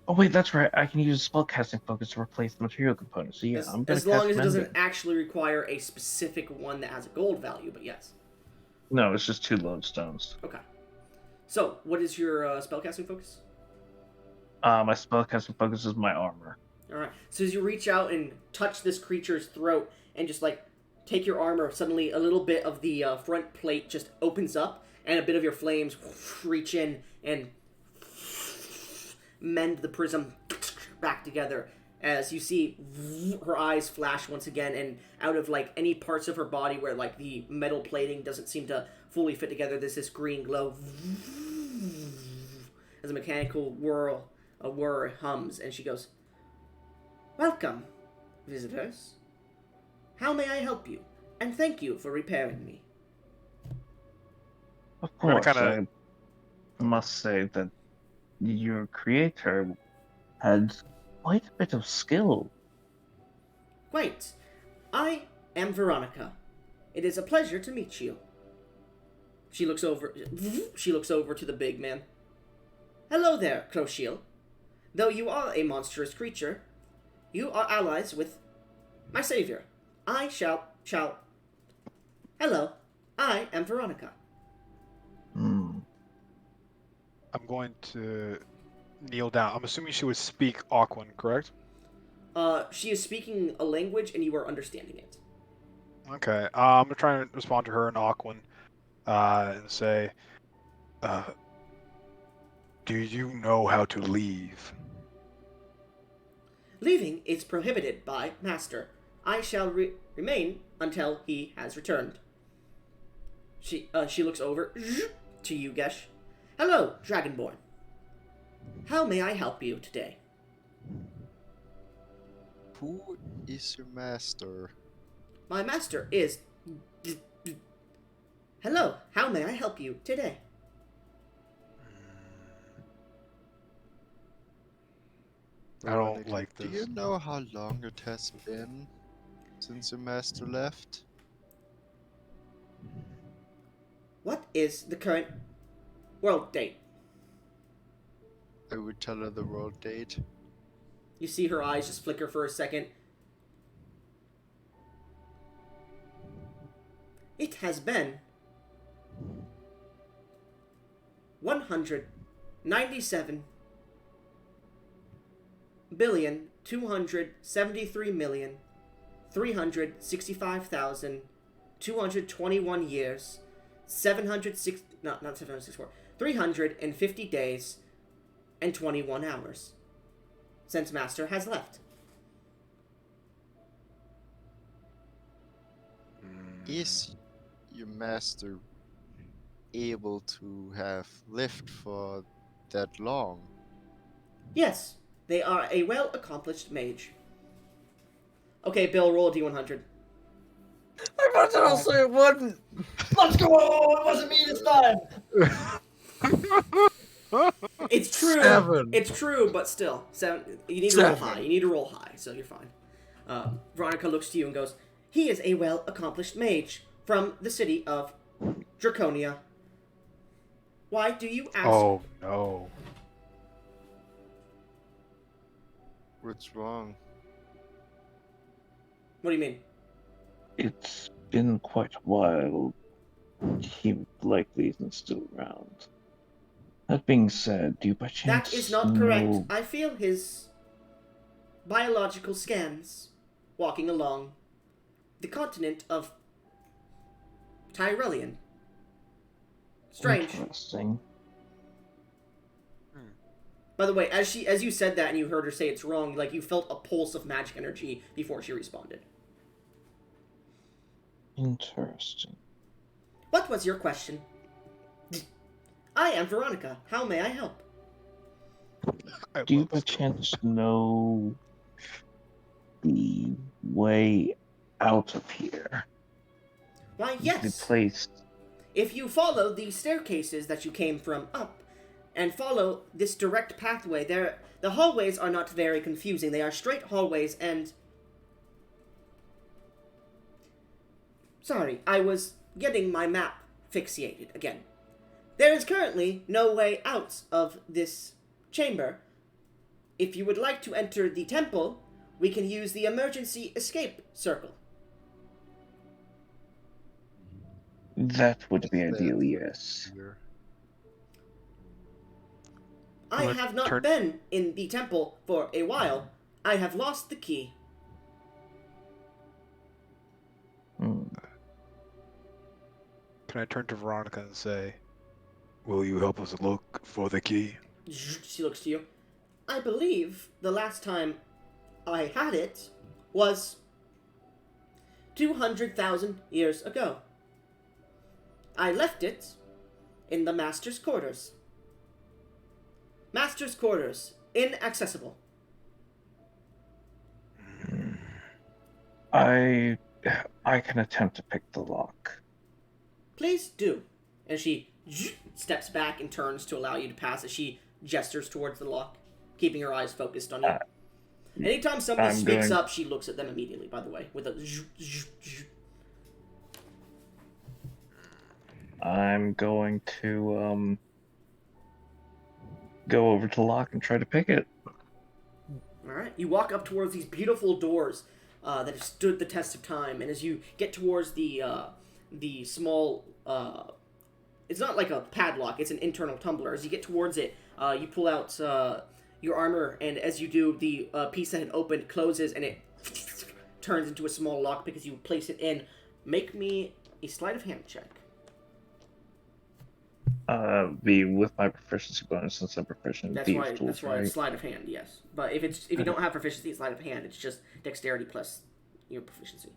Oh wait, that's right. I can use spellcasting focus to replace the material component. So yeah, I'm gonna
as long
cast
as it
mending.
doesn't actually require a specific one that has a gold value, but yes.
No, it's just 2 lodestones.
Okay. So, what is your spellcasting focus?
My spellcasting focus is my armor.
Alright. So as you reach out and touch this creature's throat and just like take your armor, suddenly a little bit of the front plate just opens up and a bit of your flames reach in and mend the prism back together as you see her eyes flash once again, and out of like any parts of her body where like the metal plating doesn't seem to fully fit together, there's this green glow as a mechanical whir hums, and she goes, "Welcome, visitors. How may I help you? And thank you for repairing me."
Of
I'm gonna
course,
kinda-
I must say that your creator had quite a bit of skill.
Quite. I am Veronica. It is a pleasure to meet you. She looks over to the big man. "Hello there, Croshiel. Though you are a monstrous creature, you are allies with my savior. I shall... Hello, I am Veronica."
I'm going to kneel down. I'm assuming she would speak Aquan, correct?
She is speaking a language and you are understanding it.
Okay. I'm gonna try and respond to her in Aquan, and say, "Do you know how to leave?"
"Leaving is prohibited by Master. I shall remain until he has returned." She looks over to you, Gesh. "Hello, Dragonborn. How may I help you today?"
Who is your master?
"My master is... Hello, how may I help you today?
I don't
Veronica,
like
do
this.
you know how long it has been since your master left?
What is the current world date?
I would tell her the world date.
You see her eyes just flicker for a second. It has been 197,273,365,221 years, 706 no, not 764, 350 days and 21 hours since Master has left.
Is your master able to have lived for that long?
Yes, they are a well-accomplished mage. Okay, Bill, roll a d100.
I thought I'll say it wouldn't.
Let's go! It wasn't me this time.
It's true.
7.
It's true, but still, you need to roll
7.
high. You need to roll high, so you're fine. Veronica looks to you and goes, "He is a well-accomplished mage from the city of Draconia. Why do you ask?"
Oh no.
What's wrong?
What do you mean?
It's been quite a while. He likely isn't still around. That being said, do you by chance
That is not correct.
know...
I feel his biological scans walking along the continent of Tyrellian. Strange.
Interesting.
By the way, as you said that and you heard her say it's wrong, like you felt a pulse of magic energy before she responded.
Interesting.
What was your question? I am Veronica. How may I help?
Do you by chance know the way out of here?
Why,
The
yes.
place...
If you follow the staircases that you came from up, and follow this direct pathway, the hallways are not very confusing. They are straight hallways, and... Sorry, I was getting my map fixated again. There is currently no way out of this chamber. If you would like to enter the temple, we can use the emergency escape circle.
That would be
What's that
ideal,
for
yes.
here?
I
Look,
have not
turn-
been in the temple for a while. I have lost the key.
Hmm.
Can I turn to Veronica and say, "Will you help us look for the key?"
She looks to you. I believe the last time I had it was 200,000 years ago. I left it in the Master's quarters. Master's quarters, inaccessible.
I can attempt to pick the lock.
Please do. And she steps back and turns to allow you to pass as she gestures towards the lock, keeping her eyes focused on you. Anytime somebody
I'm
speaks
going-
up, she looks at them immediately, by the way, with a...
I'm going to go over to the lock and try to pick it.
Alright, you walk up towards these beautiful doors that have stood the test of time, and as you get towards the small, it's not like a padlock, it's an internal tumbler. As you get towards it, you pull out your armor, and as you do, the piece that had opened closes, and it turns into a small lock because you place it in. Make me a sleight of hand check.
Be with my proficiency bonus since I'm proficient in
That's
thieves'
why.
tools,
That's why
right?
it's sleight of hand. Yes, but if you don't have proficiency in sleight of hand, it's just dexterity plus your proficiency.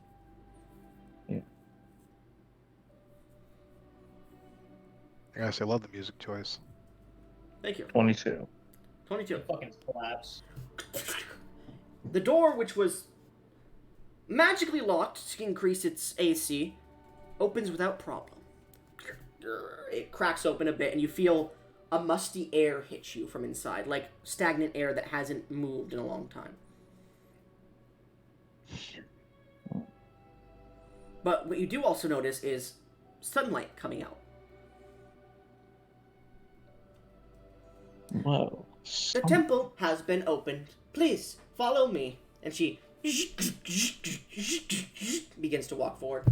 I gotta say, I love the music choice.
Thank you.
22.
22.
Fucking collapse.
The door, which was magically locked to increase its AC, opens without problem. it cracks open a bit, and you feel a musty air hit you from inside, like stagnant air that hasn't moved in a long time. But what you do also notice is sunlight coming out.
Whoa.
The temple has been opened. Please, follow me. And she begins to walk forward.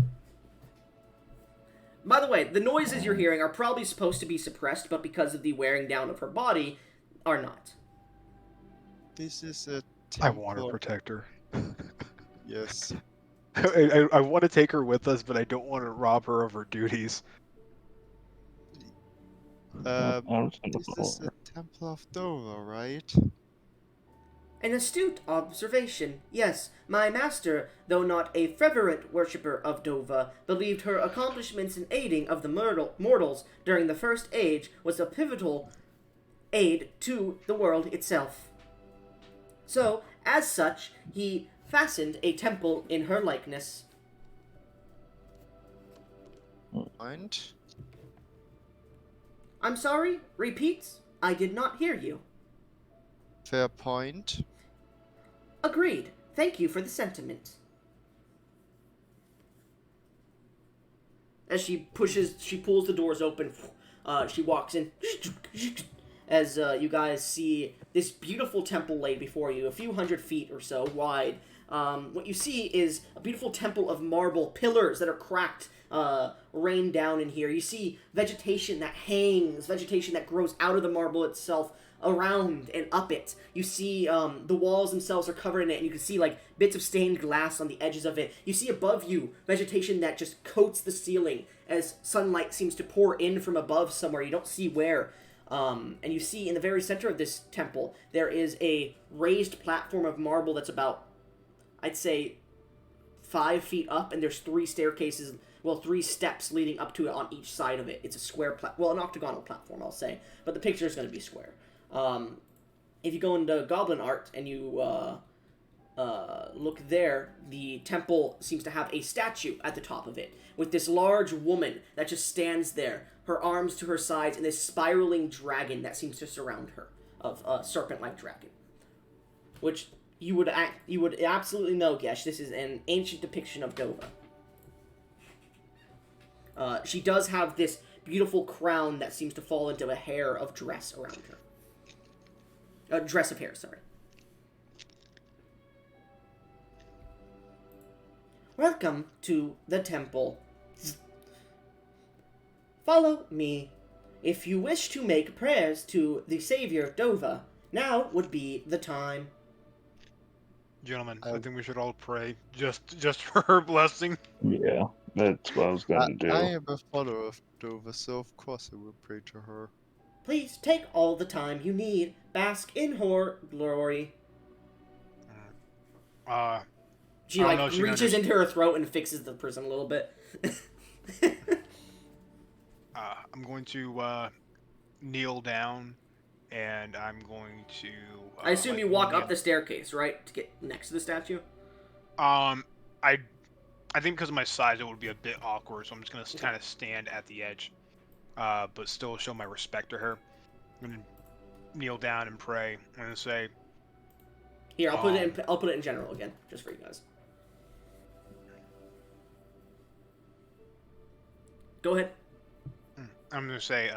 By the way, the noises you're hearing are probably supposed to be suppressed, but because of the wearing down of her body, are not.
This is a
I
temple.
want to protect her.
Yes.
I want to take her with us, but I don't want to rob her of her duties.
I'm just gonna
This
follow
is
her.
a temple of Dora, right?
An astute observation. Yes, my master, though not a fervent worshipper of Dova, believed her accomplishments in aiding of the mortals during the First Age was a pivotal aid to the world itself. So, as such, he fastened a temple in her likeness.
And
I'm sorry? Repeat? I did not hear you.
fair point.
Agreed. Thank you for the sentiment. As she pulls the doors open, she walks in. As you guys see this beautiful temple laid before you, a few hundred feet or so wide. What you see is a beautiful temple of marble pillars that are cracked, rain down in here. You see vegetation that hangs, vegetation that grows out of the marble itself, around and up it. You see the walls themselves are covered in it, and you can see like bits of stained glass on the edges of it. You see above you vegetation that just coats the ceiling as sunlight seems to pour in from above somewhere. You don't see where. And you see in the very center of this temple, there is a raised platform of marble that's about, I'd say, 5 feet up, and there's 3 staircases, well, 3 steps leading up to it on each side of it. It's a square, an octagonal platform, I'll say, but the picture is going to be square. If you go into Goblin Art and you look there, the temple seems to have a statue at the top of it, with this large woman that just stands there, her arms to her sides, and this spiraling dragon that seems to surround her, of a serpent-like dragon. Which you would absolutely know, Gesh, this is an ancient depiction of Dova. She does have this beautiful crown that seems to fall into a hair of dress around her. A dress of hair, sorry. Welcome to the temple. Follow me. If you wish to make prayers to the Savior Dova, now would be the time.
Gentlemen, I think we should all pray just for her blessing.
Yeah, that's what I was gonna do.
I am a follower of Dova, so of course I will pray to her.
Please take all the time you need. Bask in her glory. She
I don't know if she
reaches into her throat and fixes the person a little bit.
I'm going to kneel down, and I'm going to.
I assume you walk up the staircase, right, to get next to the statue.
I think because of my size, it would be a bit awkward, so I'm just gonna kind of stand at the edge, but still show my respect to her. I'm gonna kneel down and pray. I'm gonna say.
Here, I'll put it in general again, just for you guys. Go ahead.
I'm gonna say,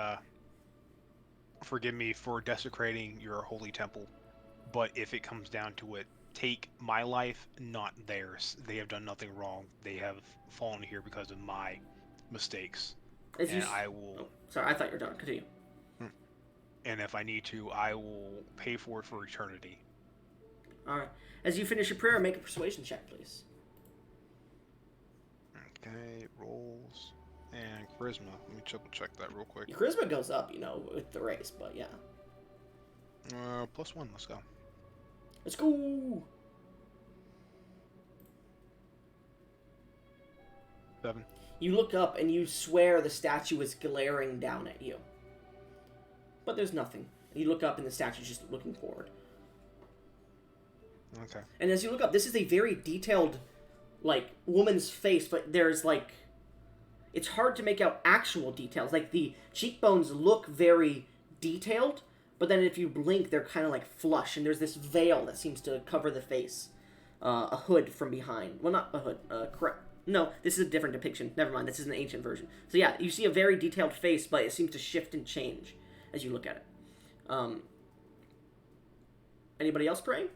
forgive me for desecrating your holy temple, but if it comes down to it, take my life, not theirs. They have done nothing wrong. They have fallen here because of my mistakes. I will.
Oh, sorry, I thought you were done. Continue.
And if I need to, I will pay for it for eternity.
Alright. As you finish your prayer, make a persuasion check, please.
Okay, rolls. And charisma. Let me triple check that real quick.
Your charisma goes up, with the race, but yeah.
+1, let's go.
Let's go!
7.
You look up and you swear the statue is glaring down at you. But there's nothing. You look up and the statue's just looking forward.
Okay.
And as you look up, this is a very detailed, woman's face, but there's, it's hard to make out actual details. Like, the cheekbones look very detailed, but then if you blink, they're kind of like flush, and there's this veil that seems to cover the face. A hood from behind. Well, not a hood. No, this is a different depiction. Never mind, this is an ancient version. So yeah, you see a very detailed face, but it seems to shift and change as you look at it. Anybody else praying?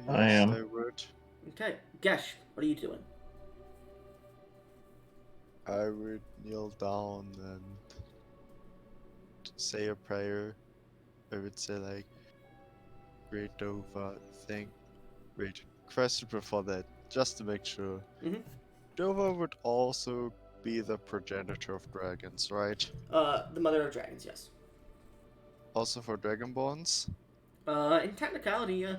I
Yes,
am.
I would.
Okay. Gesh, what are you doing?
I would kneel down and say a prayer. I would say like, Great Dova, wait, question before that, just to make sure.
Mhm.
Dova would also be the progenitor of dragons, right?
The Mother of Dragons, yes.
Also for Dragonborns?
In technicality, yeah.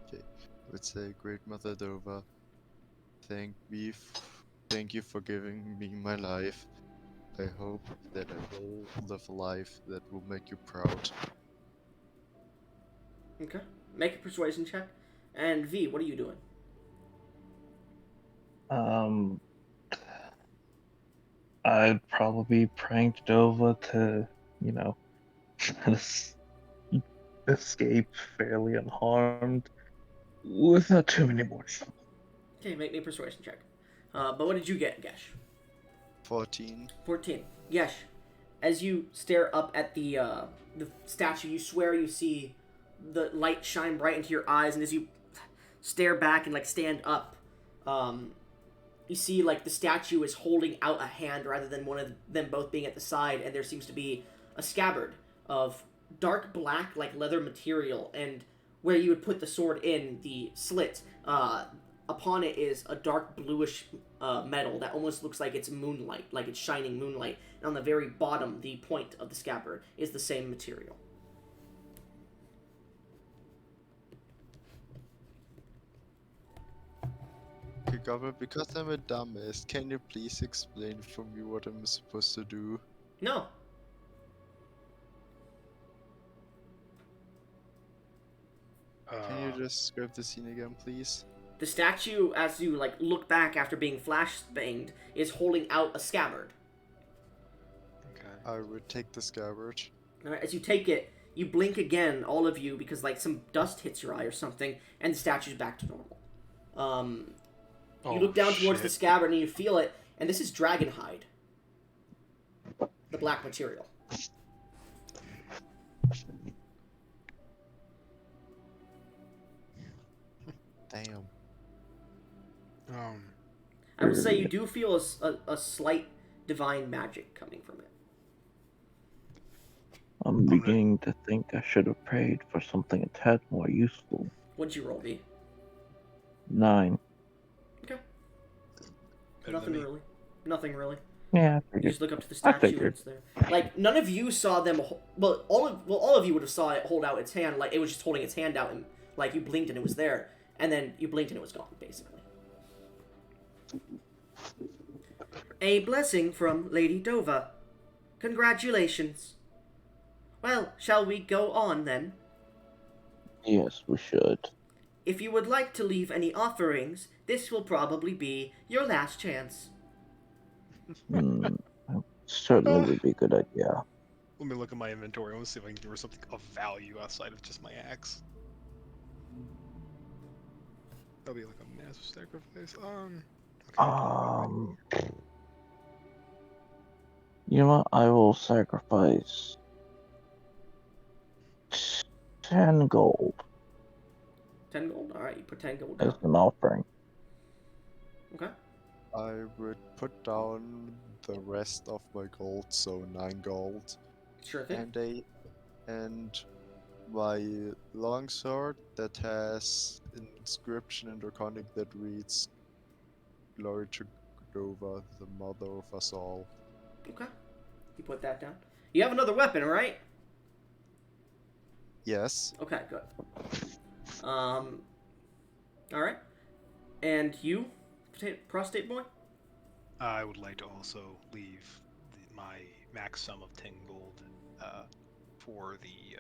Okay, I would say, Great Mother Dova, thank you for giving me my life. I hope that I will live a life that will make you proud.
Okay. Make a persuasion check. And V, what are you doing?
I'd probably be praying to Dova to, escape fairly unharmed without too many more trouble.
Okay, make me a persuasion check. But what did you get, Gesh?
14.
14. Yes. As you stare up at the statue, you swear you see the light shine bright into your eyes, and as you stare back and like stand up, you see like the statue is holding out a hand rather than one of them both being at the side, and there seems to be a scabbard of dark black like leather material, and where you would put the sword in the slit, upon it is a dark bluish metal that almost looks like it's moonlight, like it's shining moonlight. And on the very bottom, the point of the scabbard is the same material.
Okay, Governor, because I'm a dumbass, can you please explain for me what I'm supposed to do?
No.
Can you just describe the scene again, please?
The statue, as you like look back after being flashbanged, is holding out a scabbard.
Okay.
I would take the scabbard.
All right, as you take it, you blink again, all of you, because like some dust hits your eye or something, and the statue's back to normal. You look down towards the scabbard and you feel it, and this is dragon hide. The black material.
Damn.
I would say you do feel a slight divine magic coming from it.
I'm beginning to think I should have prayed for something a tad more useful.
What'd you roll, V?
9.
Okay.
Better
Nothing
than me.
really. Nothing really.
Yeah, I
You
figured.
just look up to the
I
statue and
figured.
it's there. Like none of you saw them. All of you would have saw it hold out its hand. Like it was just holding its hand out, and like you blinked and it was there, and then you blinked and it was gone, basically. A blessing from Lady Dova. Congratulations. Well, shall we go on then?
Yes, we should.
If you would like to leave any offerings, this will probably be your last chance.
Certainly would be a good idea.
Let me look at my inventory. I want to see if I can give her something of value outside of just my axe. That'll be like a massive sacrifice. Okay.
You know what? I will sacrifice 10 gold
10 gold? Alright, you put 10 gold
as
down.
an offering.
Okay.
I would put down the rest of my gold, so 9 gold.
Sure thing.
And my longsword that has an inscription in Draconic that reads, "Glory to Dova, the mother of us all."
Okay. You put that down. You have another weapon, right?
Yes.
Okay, good. Alright. And you, prostate boy?
I would like to also leave my max sum of 10 gold for the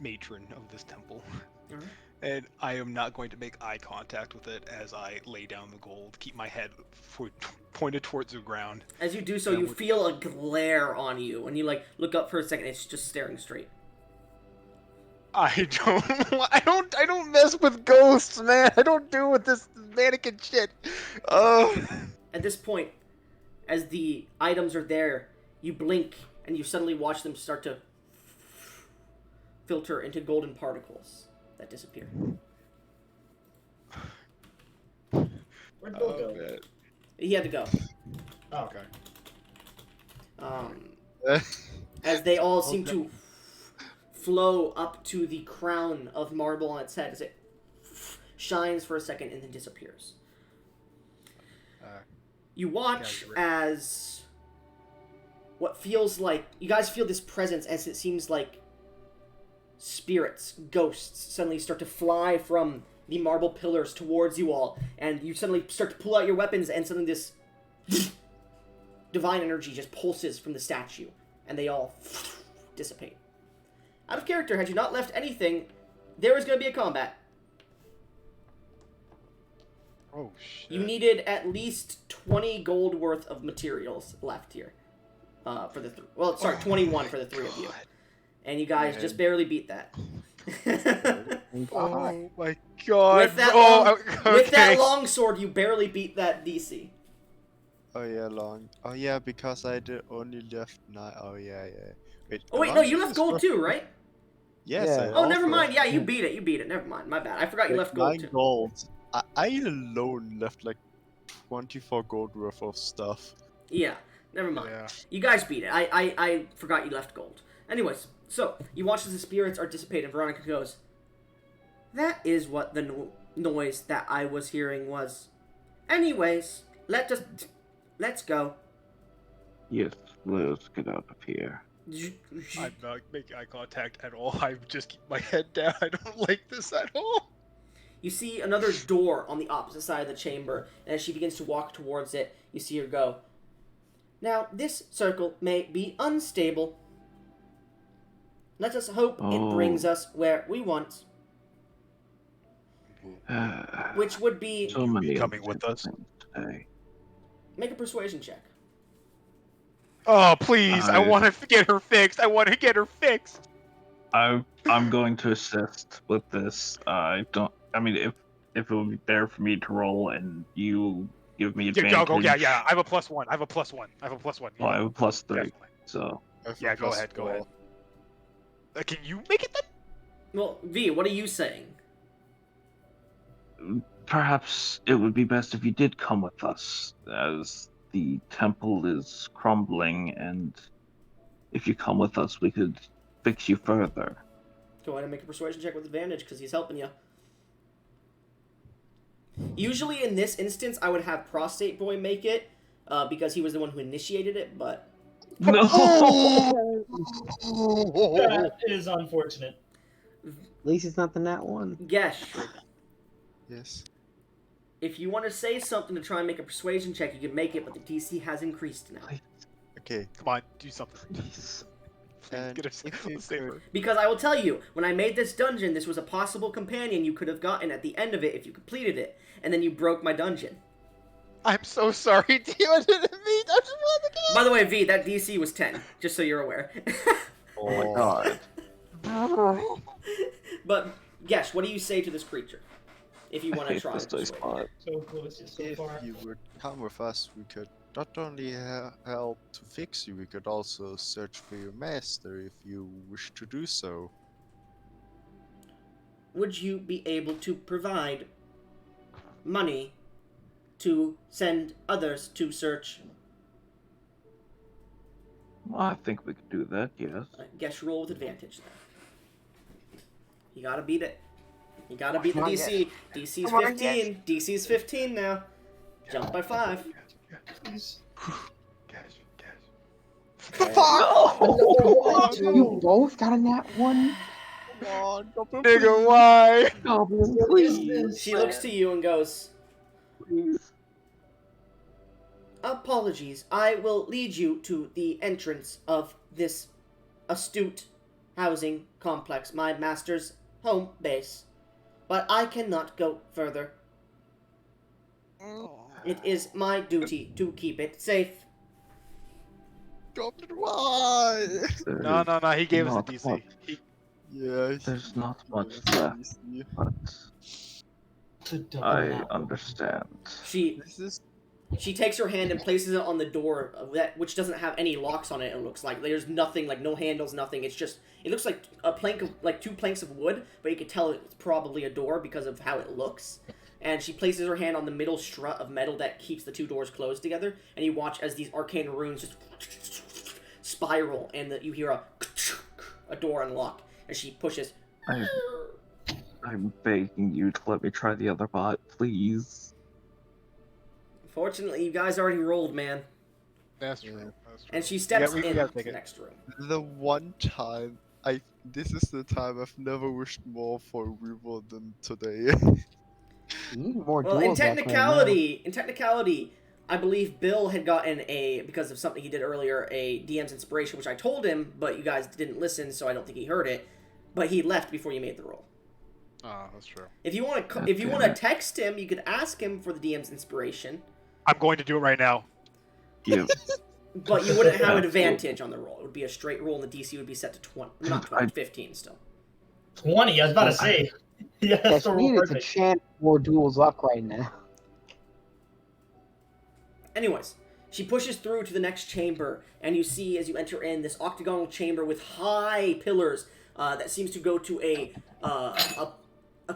matron of this temple.
Alright.
And I am not going to make eye contact with it as I lay down the gold, keep my head pointed towards the ground.
As you do so,
And
you
would-
feel a glare on you, and you like look up for a second. It's just staring straight.
I don't mess with ghosts, man. I don't do with this mannequin shit.
At this point, as the items are there, you blink and you suddenly watch them start to filter into golden particles that disappear.
Where'd Bill go?
Man.
He had to go.
Oh.
Okay.
As they all seem to flow up to the crown of marble on its head as it shines for a second and then disappears. You watch as what feels like you guys feel this presence as it seems like spirits, ghosts suddenly start to fly from the marble pillars towards you all, and you suddenly start to pull out your weapons, and suddenly this divine energy just pulses from the statue, and they all dissipate. Out of character, had you not left anything, there is going to be a combat.
Oh shit.
You needed at least 20 gold worth of materials left here. For the 21 for the three of you. And you guys just barely beat that.
Oh my god.
With that,
okay.
with that long sword, you barely beat that DC.
Oh yeah, long. Oh yeah, because I did only left 9. Oh yeah. Wait.
Oh wait, no, you left gold too, right?
Yes.
Yeah.
I
Oh, never
also
mind. Yeah, you beat it. You beat it. Never mind. My bad. I forgot you left gold
9
too.
gold. I alone left like 24 gold worth of stuff.
Yeah, never mind.
Yeah.
You guys beat it. I forgot you left gold. Anyways, so you watch as the spirits are dissipated. Veronica goes, "That is what the noise that I was hearing was. Anyways, let's go."
Yes, let us get out of here.
I'm not making eye contact at all. I just keep my head down. I don't like this at all.
You see another door on the opposite side of the chamber, and as she begins to walk towards it, you see her go, "Now, this circle may be unstable. Let us hope it brings us where we want, which would be
So many
coming with us?
things today.
make a persuasion check."
Oh please! I
I-
want to get her fixed. I want to get her fixed.
I'm going to assist with this. I mean, if it would be fair for me to roll and you give me advantage.
Yeah. I have a +1. I have a +1. I have a +1.
Well, I have a +3,
Definitely.
so
Yeah, go ahead. Can you make it then?
Well, V, what are you saying?
perhaps it would be best if you did come with us, as the temple is crumbling, and if you come with us, we could fix you further.
Go ahead and make a persuasion check with advantage, because he's helping you. Usually in this instance, I would have Prostate Boy make it, because he was the one who initiated it, but...
No!
That is unfortunate.
At least it's not the nat one.
Gesh,
Yes.
if you want to say something to try and make a persuasion check, you can make it, but the DC has increased now.
Okay.
Come on, do something.
And
Get us
if you
save her.
could,
Because I will tell you, when I made this dungeon, this was a possible companion you could have gotten at the end of it if you completed it, and then you broke my dungeon.
I'm so sorry, Dio. I didn't mean. I just wanted to
By the way, V, that DC was 10, just so you're aware.
Oh my god.
But, Gesh, what do you say to this creature? If you want
I
to
hate
try
this
and
dice
persuade.
pot.
So close, yet so
if
far.
you would come with us, we could not only help to fix you, we could also search for your master if you wish to do so.
Would you be able to provide money to send others to search?
Well, I think we could do that, yes.
Gesh, roll with advantage then. You gotta beat it. You gotta beat the
Come on,
DC. DC's
Come on,
15. DC's 15 now. Jump by 5.
Please.
You both got a nat one?
Come on, Goblin,
Nigga, why?
Goblin,
What is
please.
this?
She looks to you and goes,
Please.
"Apologies. I will lead you to the entrance of this astute housing complex, my master's home base. But I cannot go further. It is my duty to keep it safe.
Goblin, why?
No, no, no. He gave us a DC.
Yeah,
There's not much
gave us a
left,
DC.
but
To double
I
that.
understand.
This is
She takes her hand and places it on the door of that, which doesn't have any locks on it. It looks like there's nothing, like no handles, nothing. It's just, it looks like a plank of, like 2 planks of wood, but you can tell it's probably a door because of how it looks. And she places her hand on the middle strut of metal that keeps the 2 doors closed together, and you watch as these arcane runes just spiral, and you hear a door unlock as she pushes.
I'm begging you to let me try the other bot, please.
Fortunately, you guys already rolled, man.
That's true.
Yeah.
That's true.
And she steps
we
in
gotta
the
take it.
next room.
the one time this is the time I've never wished more for Revo than today.
You need more
Well, in
duels back right
technicality, I believe Bill had gotten because of something he did earlier, a DM's inspiration, which I told him, but you guys didn't listen, so I don't think he heard it. But he left before you made the roll.
Oh, that's true.
If you want to,
God
if you
damn
want to
it.
text him, you could ask him for the DM's inspiration,
I'm going to do it right now.
now.
but you wouldn't have an
Absolutely.
advantage on the roll. It would be a straight roll, and the DC would be set to 20, not 20, 15 still.
20. I was about to say. Yeah,
Yeah,
that's
she
the roll
needed to
perfect.
chant more duels luck right now.
Anyways, she pushes through to the next chamber, and you see as you enter in this octagonal chamber with high pillars that seems to go to a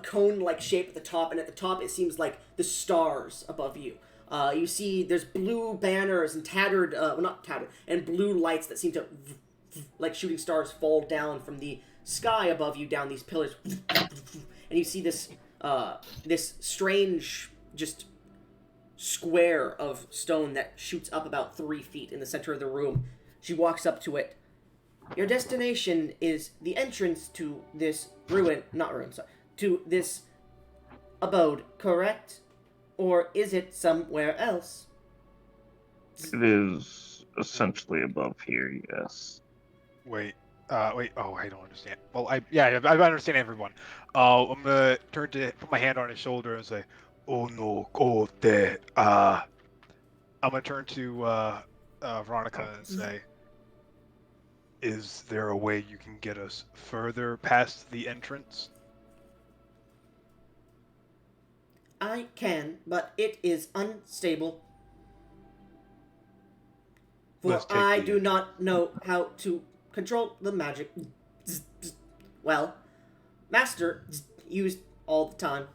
cone-like shape at the top, and at the top it seems like the stars above you. You see there's blue banners and tattered, well not tattered, and blue lights that seem to, like shooting stars, fall down from the sky above you down these pillars. And you see this strange, just square of stone that shoots up about 3 feet in the center of the room. She walks up to it. Your destination is the entrance to this to this abode, correct? Or is it somewhere else?
It is essentially above here, yes.
Wait. Wait. Oh, I don't understand. Well, I understand everyone. I'm gonna put my hand on his shoulder and say, "Oh no, go there." I'm gonna turn to Veronica and say, "Is there a way you can get us further past the entrance?"
I can, but it is unstable. For
Let's take
I
the
do not know how to control the magic. Well, Master used all the time.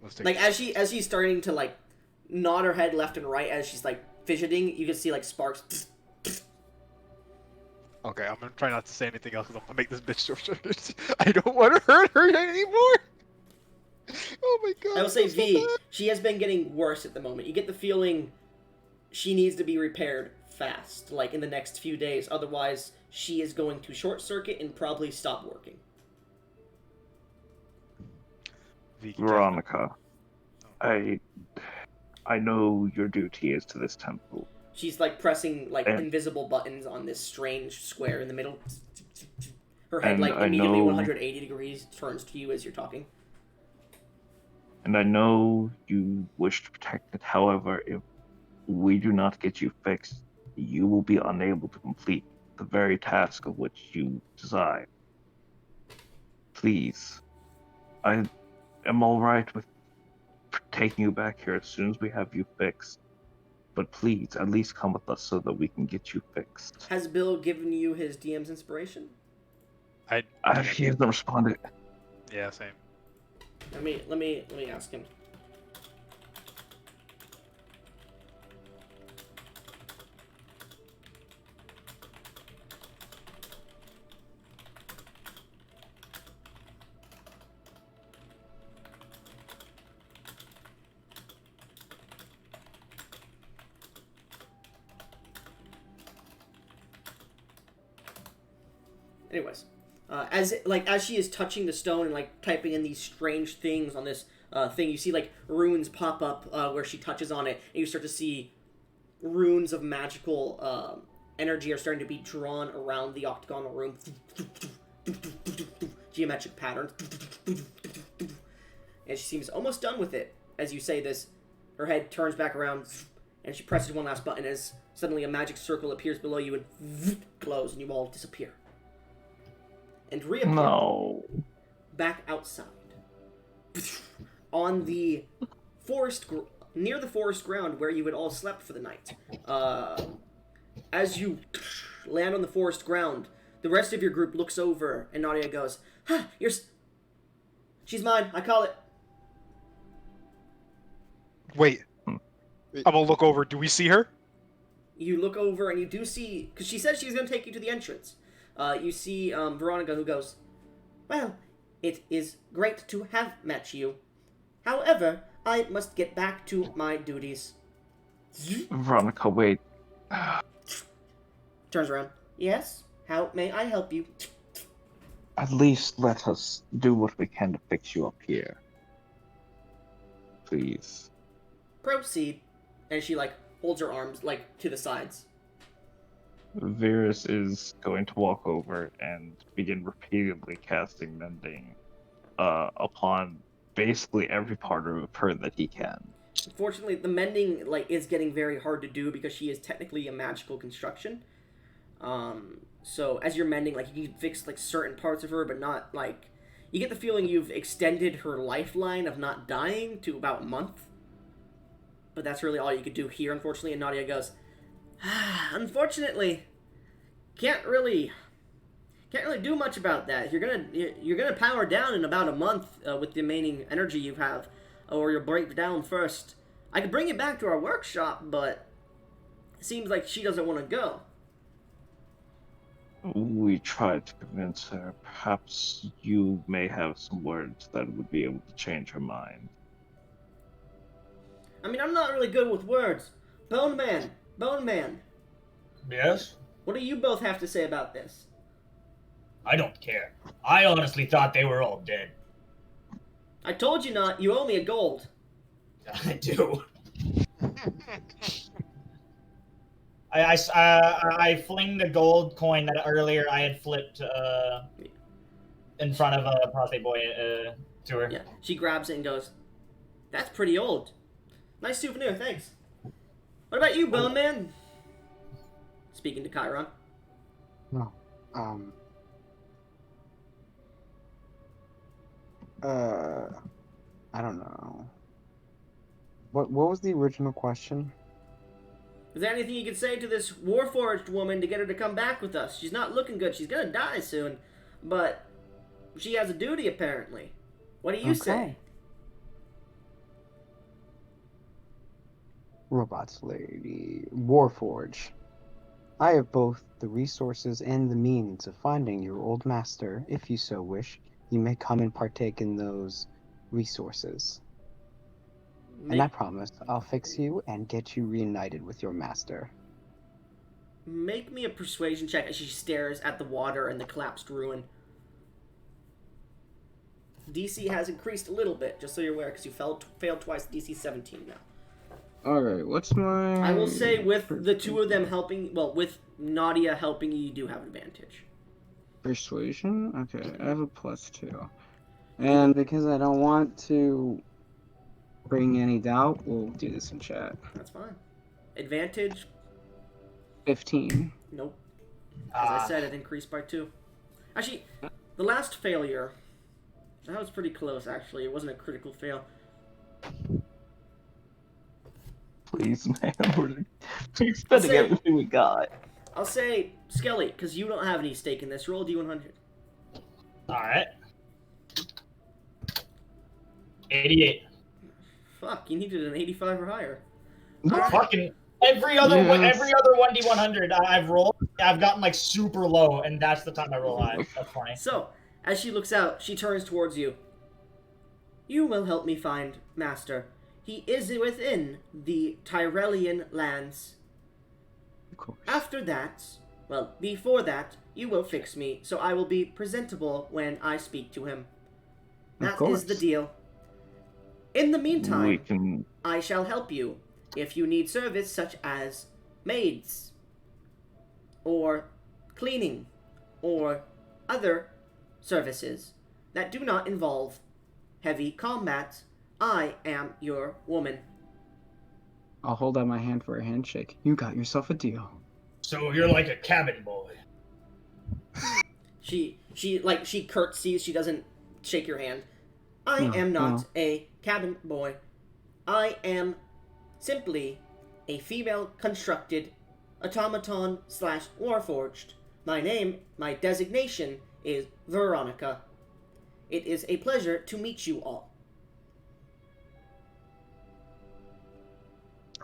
Let's take
Like as she's starting to like nod her head left and right as she's like fidgeting, you can see like sparks.
Okay, I'm gonna try not to say anything else because I'm gonna make this bitch so I don't want to hurt her anymore. Oh my god.
I will say
that's so
V,
bad.
she has been getting worse at the moment. You get the feeling she needs to be repaired fast, like in the next few days. Otherwise, she is going to short circuit and probably stop working.
V, can
Veronica, I know your duty is to this temple.
She's like pressing like
And-
invisible buttons on this strange square in the middle. Her head
And
like
I
immediately
know-
180 degrees turns to you as you're talking.
And I know you wish to protect it. However, if we do not get you fixed, you will be unable to complete the very task of which you desire. Please, I am all right with taking you back here as soon as we have you fixed. But please, at least come with us so that we can get you fixed.
Has Bill given you his DM's inspiration?
He hasn't responded.
Yeah, same.
Let me ask him. Anyways, as she is touching the stone and like typing in these strange things on this thing, you see like runes pop up where she touches on it, and you start to see runes of magical energy are starting to be drawn around the octagonal room. Geometric patterns. And she seems almost done with it. As you say this, her head turns back around, and she presses one last button as suddenly a magic circle appears below you and glows, and you all disappear. And reappear
No.
back outside. On the forest, near the forest ground where you had all slept for the night. As you land on the forest ground, the rest of your group looks over, and Nadia goes, "Ha, she's mine, I call it."
Wait.
Wait.
I'm gonna look over. Do we see her?
You look over and you do see, because she said she was going to take you to the entrance. You see Veronica, who goes, "Well, it is great to have met you. However, I must get back to my duties."
Veronica, wait.
Turns around. "Yes? How may I help you?"
At least let us do what we can to fix you up here. Please.
"Proceed." And she, holds her arms, to the sides.
Virus is going to walk over and begin repeatedly casting mending upon basically every part of her that he can.
Unfortunately, the mending, is getting very hard to do because she is technically a magical construction. So as you're mending, you can fix, certain parts of her, but not, you get the feeling you've extended her lifeline of not dying to about a month. But that's really all you could do here, unfortunately. And Nadia goes, "Unfortunately, can't really do much about that. You're gonna power down in about a month with the remaining energy you have, or you'll break down first. I could bring you back to our workshop, but it seems like she doesn't want to go."
We tried to convince her. Perhaps you may have some words that would be able to change her mind.
I mean, I'm not really good with words. Bone Man.
Yes?
What do you both have to say about this?
I don't care. I honestly thought they were all dead.
I told you not. You owe me a gold.
I do. I fling the gold coin that earlier I had flipped in front of Prostate Boy to her.
Yeah. She grabs it and goes, "That's pretty old. Nice souvenir, thanks. What about you, Bone Man?" Speaking to Chiron.
No. I don't know. What was the original question?
Is there anything you can say to this Warforged woman to get her to come back with us? She's not looking good. She's gonna die soon. But she has a duty, apparently. What do you say?
Robots lady, Warforge. I have both the resources and the means of finding your old master. If you so wish, you may come and partake in those resources. And I promise, I'll fix you and get you reunited with your master.
Make me a persuasion check as she stares at the water and the collapsed ruin. DC has increased a little bit, just so you're aware, because you failed twice. DC 17 now.
Alright, what's my...
I will say with the two of them helping, well, with Nadia helping you, you do have advantage.
Persuasion? Okay, I have a +2. And because I don't want to bring any doubt, we'll do this in chat.
That's fine. Advantage?
15.
Nope. As I said, it increased by 2. Actually, the last failure, that was pretty close, actually. It wasn't a critical fail.
Please, man. We're spending everything we got.
I'll say Skelly, because you don't have any stake in this. Roll D100.
Alright. 88.
Fuck, you needed an 85 or higher.
Fucking every other 1D100 I've rolled, I've gotten like super low, and that's the time I roll high. That's funny.
So, as she looks out, she turns towards you. "You will help me find Master. He is within the Tyrellian lands.
Of course.
After that, well, before that, you will fix me, so I will be presentable when I speak to him. That is the deal. In the meantime, I shall help you if you need service such as maids. or cleaning, or other services that do not involve heavy combat, I am your woman.
I'll hold out my hand for a handshake. You got yourself a deal.
So you're like a cabin boy.
She curtsies, she doesn't shake your hand. I
No,
am not
no.
a cabin boy. I am simply a female constructed automaton / warforged. My designation is Veronica. It is a pleasure to meet you all.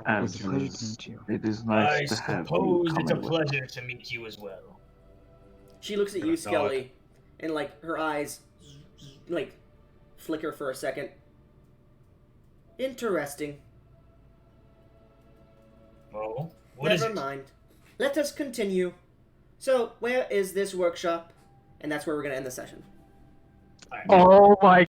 It's a pleasure to meet you.
It is
I
nice to have you
suppose it's a
coming with
pleasure to meet you as well.
She looks at
Gonna
you,
nod.
Skelly, and her eyes flicker for a second. Interesting.
Oh, what is
Never
it?
mind. Let us continue. So, where is this workshop? And that's where we're going to end the session.
Alright.
Oh my